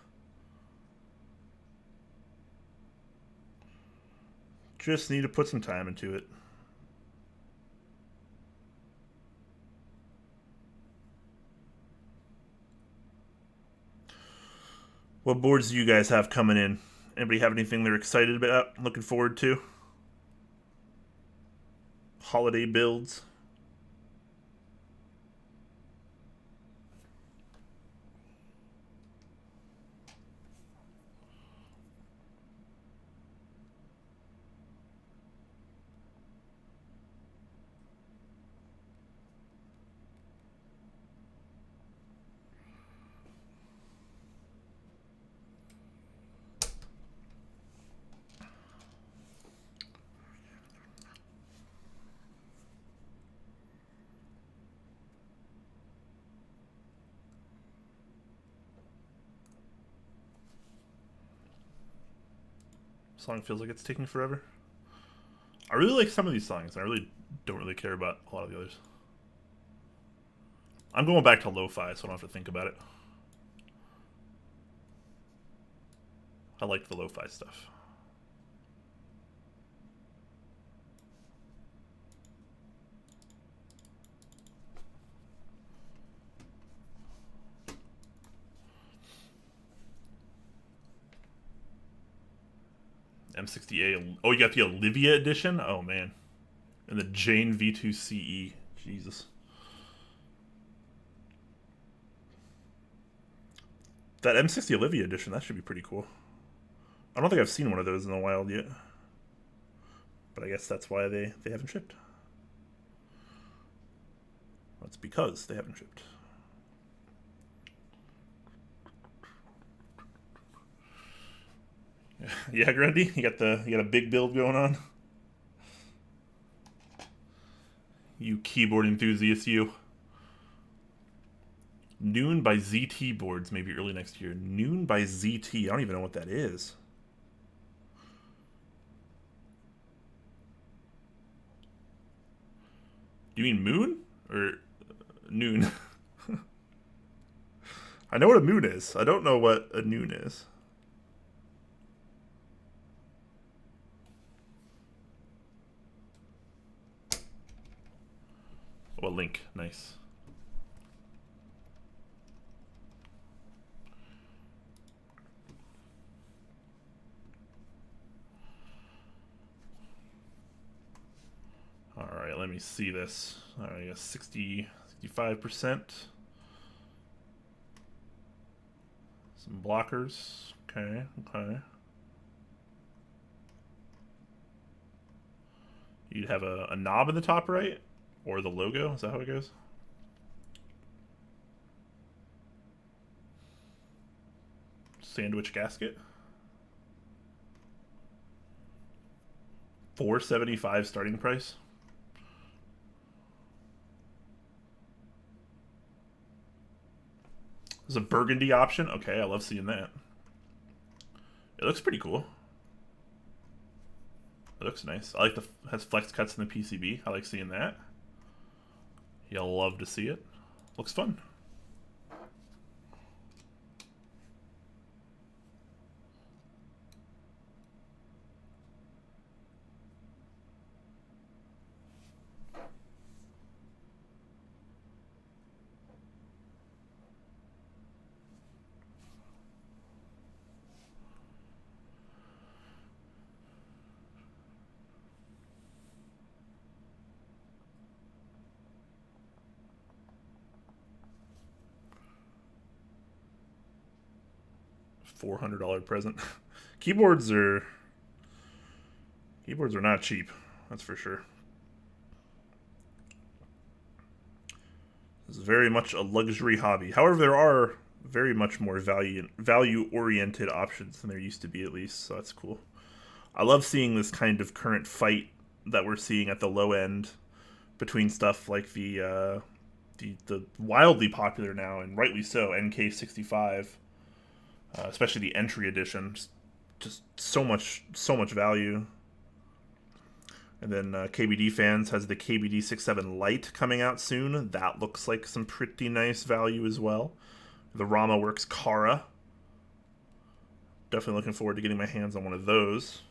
S1: Just need to put some time into it. What boards do you guys have coming in? Anybody have anything they're excited about, looking forward to? Holiday builds? Song feels like it's taking forever. I really like some of these songs. I really don't really care about a lot of the others. I'm going back to lo-fi, so I don't have to think about it. I like the lo-fi stuff. M60A. Oh, you got the Olivia edition? Oh, man. And the Jane V2CE. Jesus. That M60 Olivia edition, that should be pretty cool. I don't think I've seen one of those in the wild yet. But I guess that's why they haven't shipped. That's because they haven't shipped. Yeah, Grundy, you got a big build going on. You keyboard enthusiast, you. Noon by ZT boards, maybe early next year. Noon by ZT. I don't even know what that is. Do you mean moon or noon? I know what a moon is. I don't know what a noon is. Oh, a link. Nice. Alright, let me see this. Alright, I guess 65%. Some blockers. Okay, okay. You'd have a knob in the top right? Or the logo? Is that how it goes? Sandwich gasket. $475 starting price. There's a burgundy option. Okay, I love seeing that. It looks pretty cool. It looks nice. I like the has flex cuts in the PCB. I like seeing that. You'll love to see it. Looks fun. $400 present. Keyboards are not cheap, that's for sure. This is very much a luxury hobby. However, there are very much more value-oriented options than there used to be, at least, so that's cool. I love seeing this kind of current fight that we're seeing at the low end between stuff like the wildly popular now, and rightly so, NK65. Especially the entry edition, just so much value. And then KBD Fans has the KBD 67 Lite coming out soon. That looks like some pretty nice value as well. The Rama Works Kara. Definitely looking forward to getting my hands on one of those.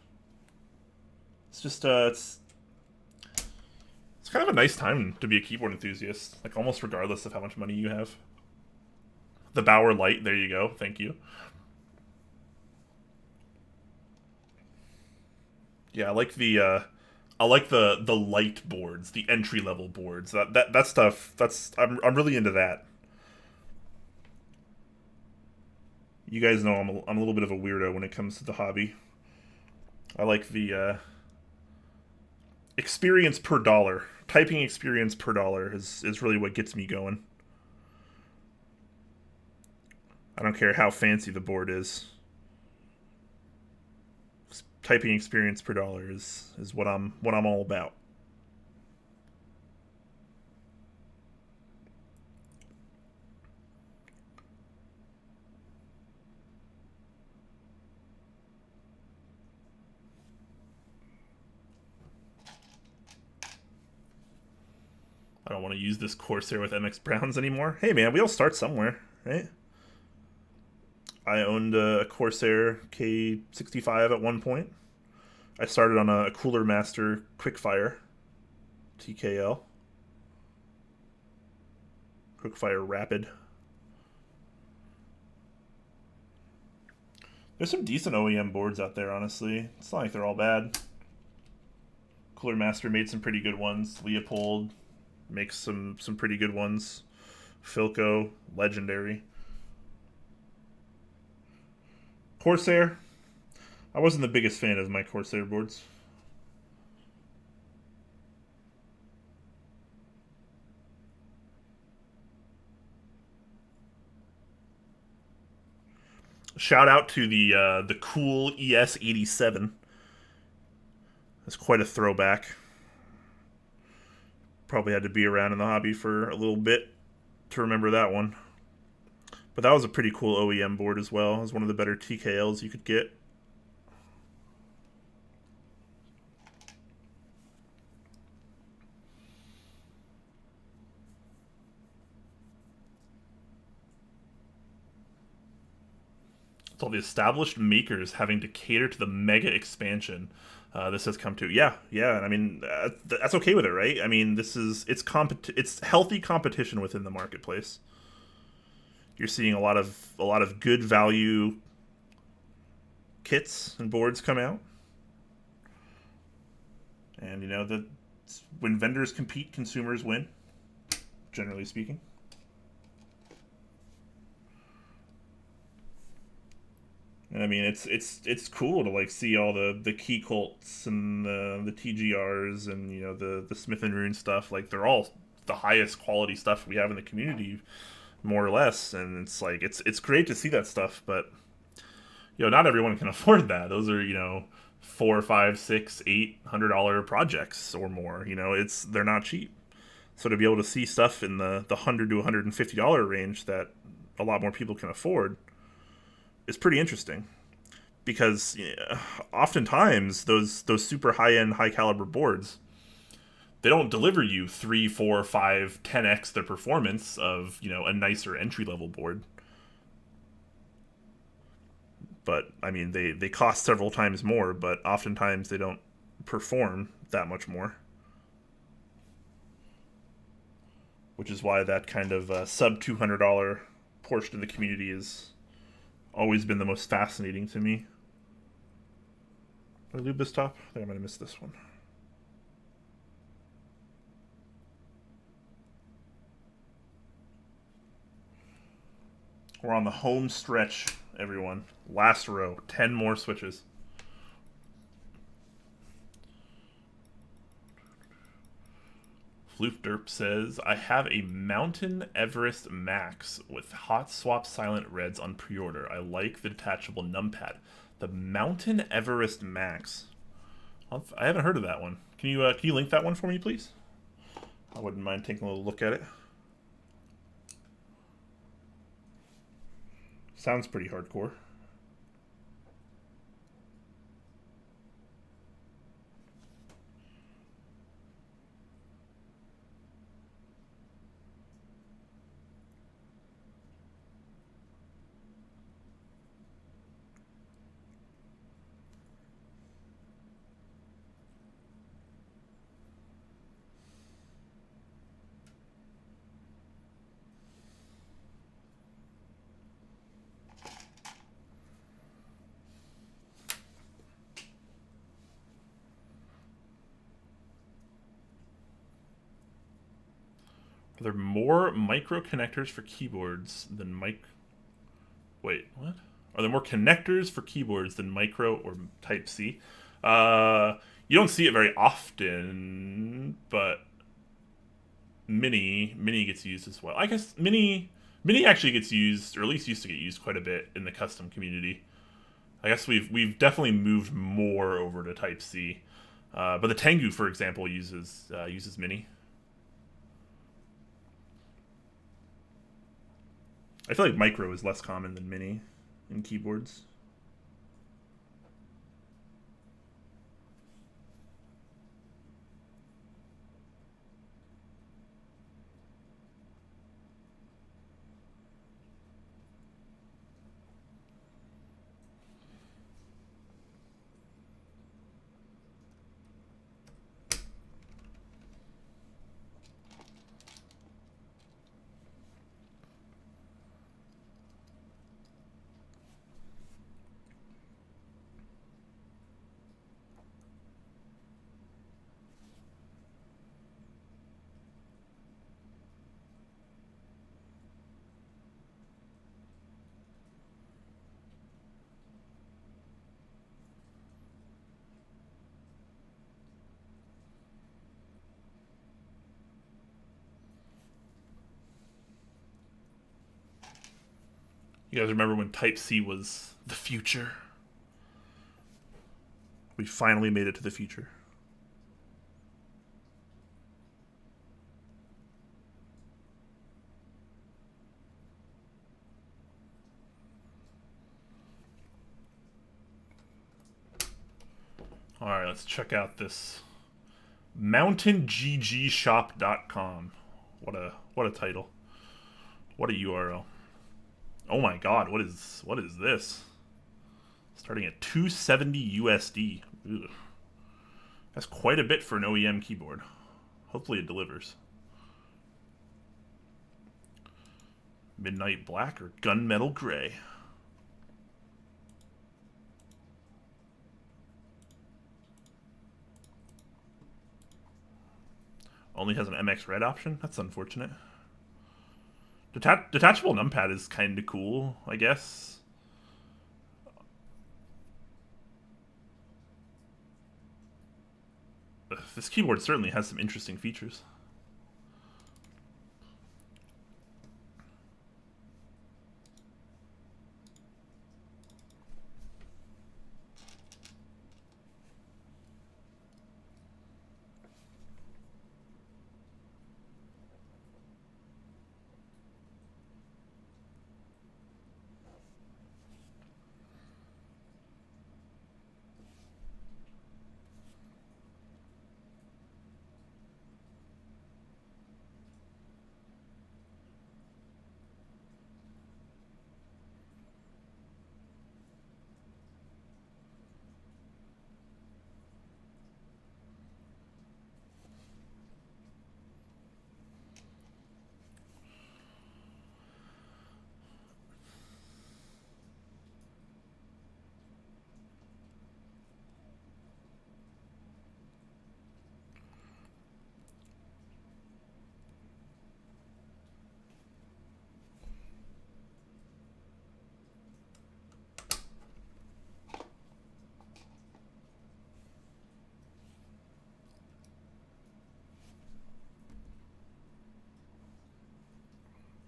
S1: It's just, it's kind of a nice time to be a keyboard enthusiast, like almost regardless of how much money you have. The Bauer Light, there you go, thank you. Yeah, I like the light boards, the entry level boards. That stuff. I'm really into that. You guys know I'm a little bit of a weirdo when it comes to the hobby. I like the experience per dollar. Typing experience per dollar is really what gets me going. I don't care how fancy the board is. Typing experience per dollar is what I'm all about. I don't want to use this Corsair with MX Browns anymore. Hey man, we all start somewhere, right? I owned a Corsair K65 at one point. I started on a Cooler Master Quickfire TKL. Quickfire Rapid. There's some decent OEM boards out there, honestly. It's not like they're all bad. Cooler Master made some pretty good ones. Leopold makes some pretty good ones. Philco, legendary. Corsair, I wasn't the biggest fan of my Corsair boards. Shout out to the cool ES87. That's quite a throwback. Probably had to be around in the hobby for a little bit to remember that one. But that was a pretty cool OEM board as well. It was one of the better TKLs you could get. It's all the established makers having to cater to the mega expansion this has come to. Yeah, and I mean that's okay with it, right? I mean it's healthy competition within the marketplace. You're seeing a lot of good value kits and boards come out, and you know that when vendors compete, consumers win. Generally speaking. And I mean, it's cool to like see all the key colts and the TGRs and you know the Smith and Rune stuff. Like they're all the highest quality stuff we have in the community, more or less. And it's like it's great to see that stuff, but you know not everyone can afford that. Those are you know $4, $5, $6, $800 projects or more. You know they're not cheap. So to be able to see stuff in the $100 to $150 range that a lot more people can afford is pretty interesting because oftentimes those super high end, high caliber boards they don't deliver you 3, 4, 5, 10x the performance of you know a nicer entry level board. But I mean they cost several times more, but oftentimes they don't perform that much more. Which is why that kind of sub $200 portion of the community is always been the most fascinating to me. Did I lube this top? I think I might have missed this one. We're on the home stretch, everyone. Last row. 10 more switches. Floof Derp says, I have a Mountain Everest Max with Hot Swap Silent Reds on pre-order. I like the detachable numpad. The Mountain Everest Max. I haven't heard of that one. Can you link that one for me, please? I wouldn't mind taking a little look at it. Sounds pretty hardcore. Are there more micro connectors for keyboards than Wait, what? Are there more connectors for keyboards than micro or Type-C? You don't see it very often, but mini gets used as well. I guess mini actually gets used, or at least used to get used quite a bit in the custom community. I guess we've definitely moved more over to Type-C, but the Tengu, for example, uses mini. I feel like micro is less common than mini in keyboards. You guys remember when Type-C was the future? We finally made it to the future. Alright, let's check out this mountainggshop.com. What a title. What a URL. Oh my god, what is this? Starting at $270 USD. Ugh. That's quite a bit for an OEM keyboard. Hopefully it delivers. Midnight Black or Gunmetal Gray. Only has an MX Red option? That's unfortunate. Detachable numpad is kind of cool, I guess. This keyboard certainly has some interesting features.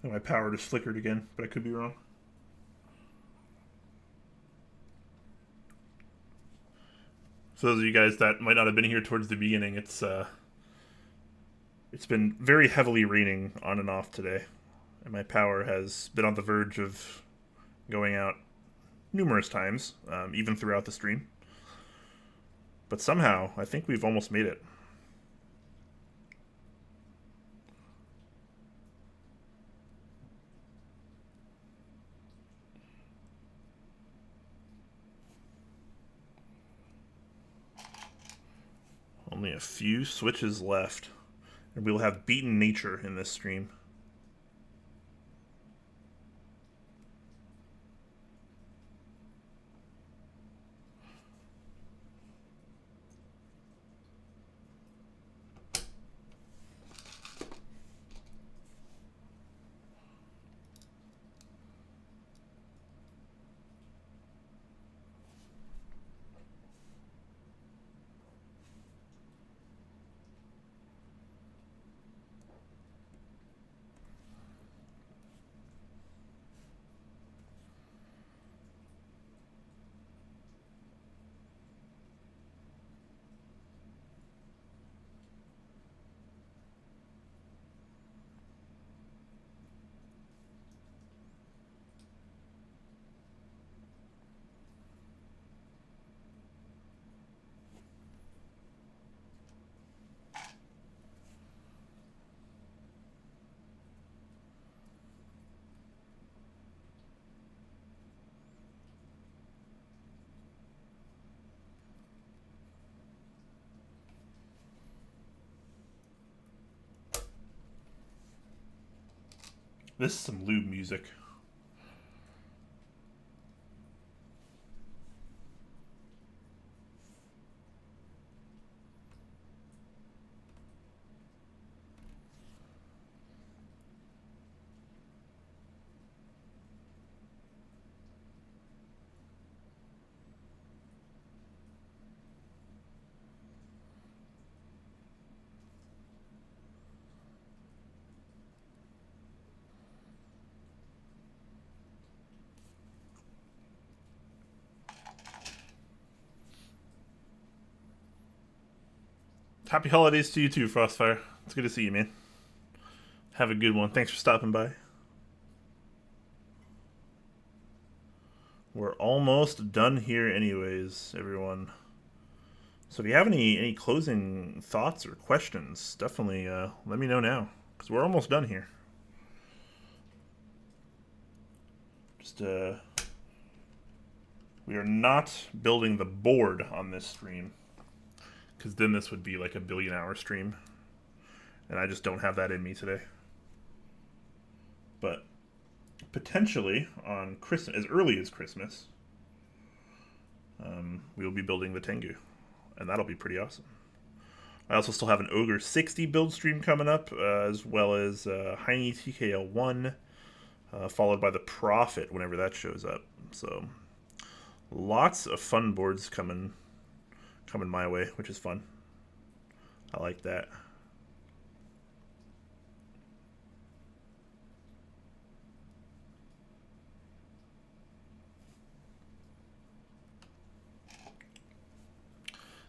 S1: And my power just flickered again, but I could be wrong. For those of you guys that might not have been here towards the beginning, it's been very heavily raining on and off today, and my power has been on the verge of going out numerous times, even throughout the stream. But somehow, I think we've almost made it. Only a few switches left, and we will have beaten nature in this stream. This is some lube music. Happy holidays to you too, Frostfire. It's good to see you, man. Have a good one. Thanks for stopping by. We're almost done here anyways, everyone. So if you have any closing thoughts or questions, definitely let me know now, because we're almost done here. Just we are not building the board on this stream, because then this would be like a 1 billion hour stream, and I just don't have that in me today. But potentially on Christmas, as early as Christmas, we will be building the Tengu, and that'll be pretty awesome. I also still have an Ogre 60 build stream coming up, as well as Heine TKL1, followed by the Prophet whenever that shows up. So lots of fun boards coming my way, which is fun. I like that.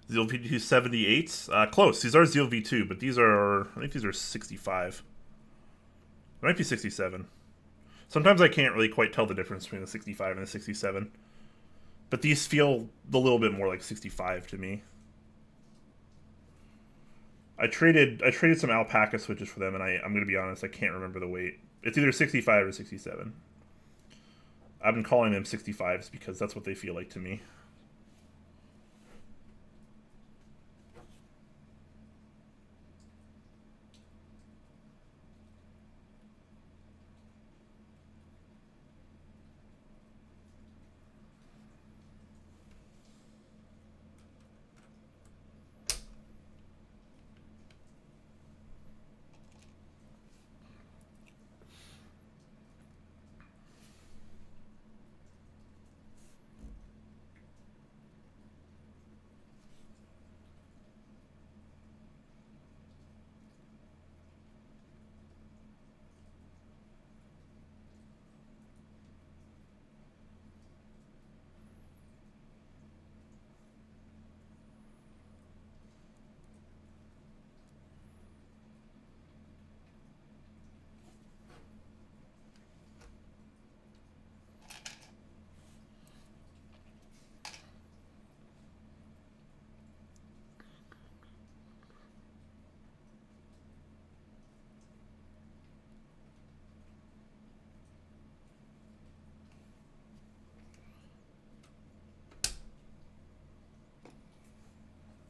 S1: Zeal V2 78s. Close. These are Zeal V2, but these are, I think these are 65. It might be 67. Sometimes I can't really quite tell the difference between the 65 and the 67. But these feel a little bit more like 65 to me. I traded some alpaca switches for them, and I'm going to be honest, I can't remember the weight. It's either 65 or 67. I've been calling them 65s because that's what they feel like to me.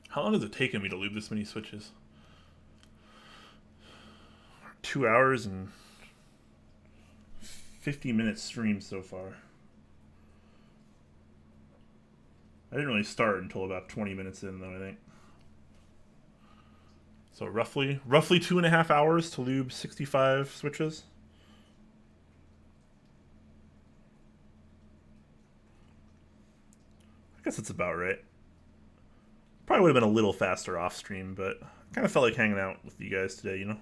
S1: How long has it taken me to lube this many switches? 2 hours and 50 minutes stream so far. I didn't really start until about 20 minutes in, though, I think. So roughly 2.5 hours to lube 65 switches. I guess it's about right. Probably would have been a little faster off stream, but I kind of felt like hanging out with you guys today, you know?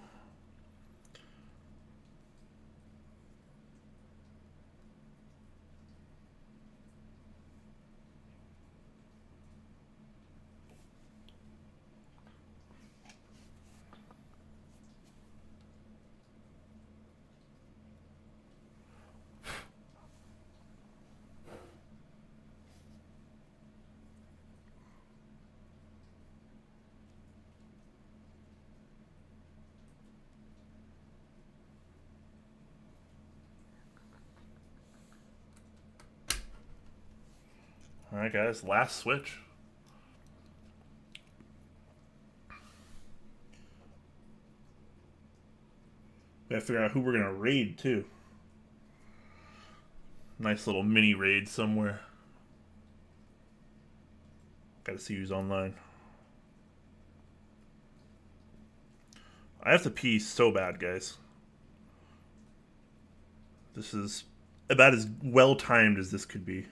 S1: Alright guys, last switch. Gotta figure out who we're gonna raid too. Nice little mini raid somewhere. Gotta see who's online. I have to pee so bad, guys. This is about as well timed as this could be.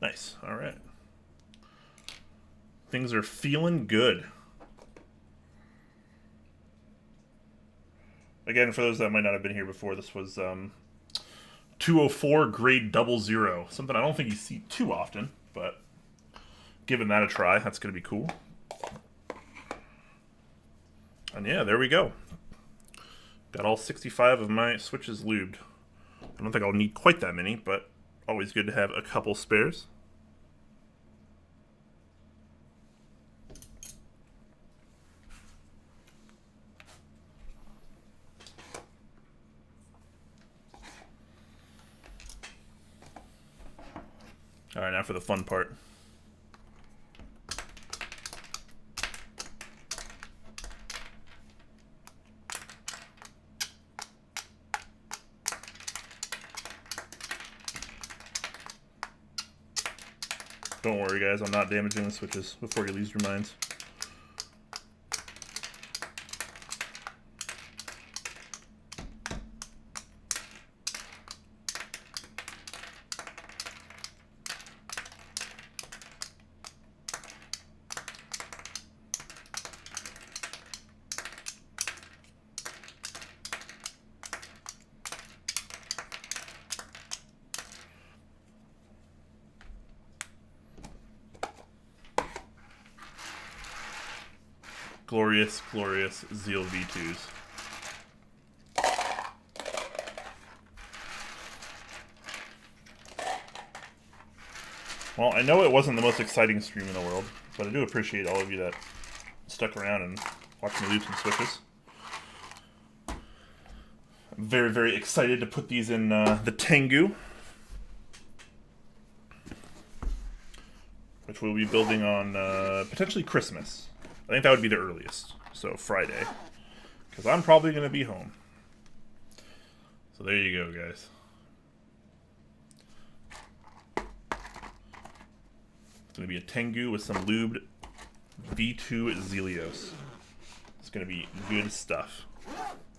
S1: Nice. All right. Things are feeling good. Again, for those that might not have been here before, this was 204 grade 00. Something I don't think you see too often, but giving that a try, that's going to be cool. And yeah, there we go. Got all 65 of my switches lubed. I don't think I'll need quite that many, but always good to have a couple spares. All right, now for the fun part. Don't worry, guys, I'm not damaging the switches before you lose your minds. Glorious, glorious Zeal V2s. Well, I know it wasn't the most exciting stream in the world, but I do appreciate all of you that stuck around and watched me lube some switches. I'm very, very excited to put these in the Tengu, which we'll be building on potentially Christmas. I think that would be the earliest, so Friday, because I'm probably going to be home. So there you go, guys. It's going to be a Tengu with some lubed V2 Zelios. It's going to be good stuff.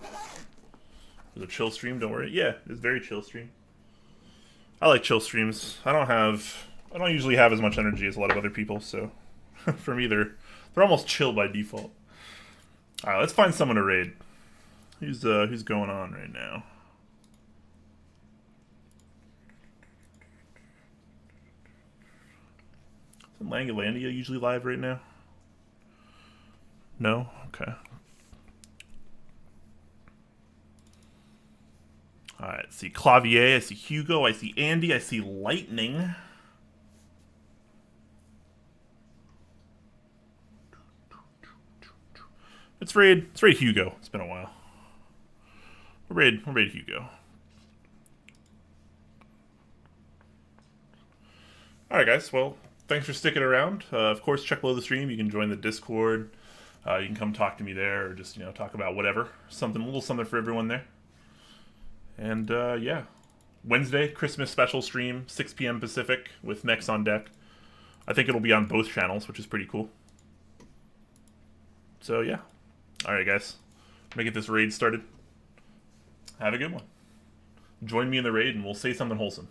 S1: It was a chill stream, don't worry. Yeah, it's a very chill stream. I like chill streams. I don't usually have as much energy as a lot of other people, so for me they're almost chill by default. Alright, let's find someone to raid. Who's going on right now? Isn't Langolandia usually live right now? No? Okay. Alright, I see Clavier, I see Hugo, I see Andy, I see Lightning. Let's raid Hugo. It's been a while. We'll raid Hugo. Alright, guys. Well, thanks for sticking around. Of course, check below the stream. You can join the Discord. You can come talk to me there, or just, talk about whatever. A little something for everyone there. And, yeah. Wednesday, Christmas special stream, 6 p.m. Pacific, with Nex on deck. I think it'll be on both channels, which is pretty cool. So, yeah. Alright, guys. Let me get this raid started. Have a good one. Join me in the raid, and we'll say something wholesome.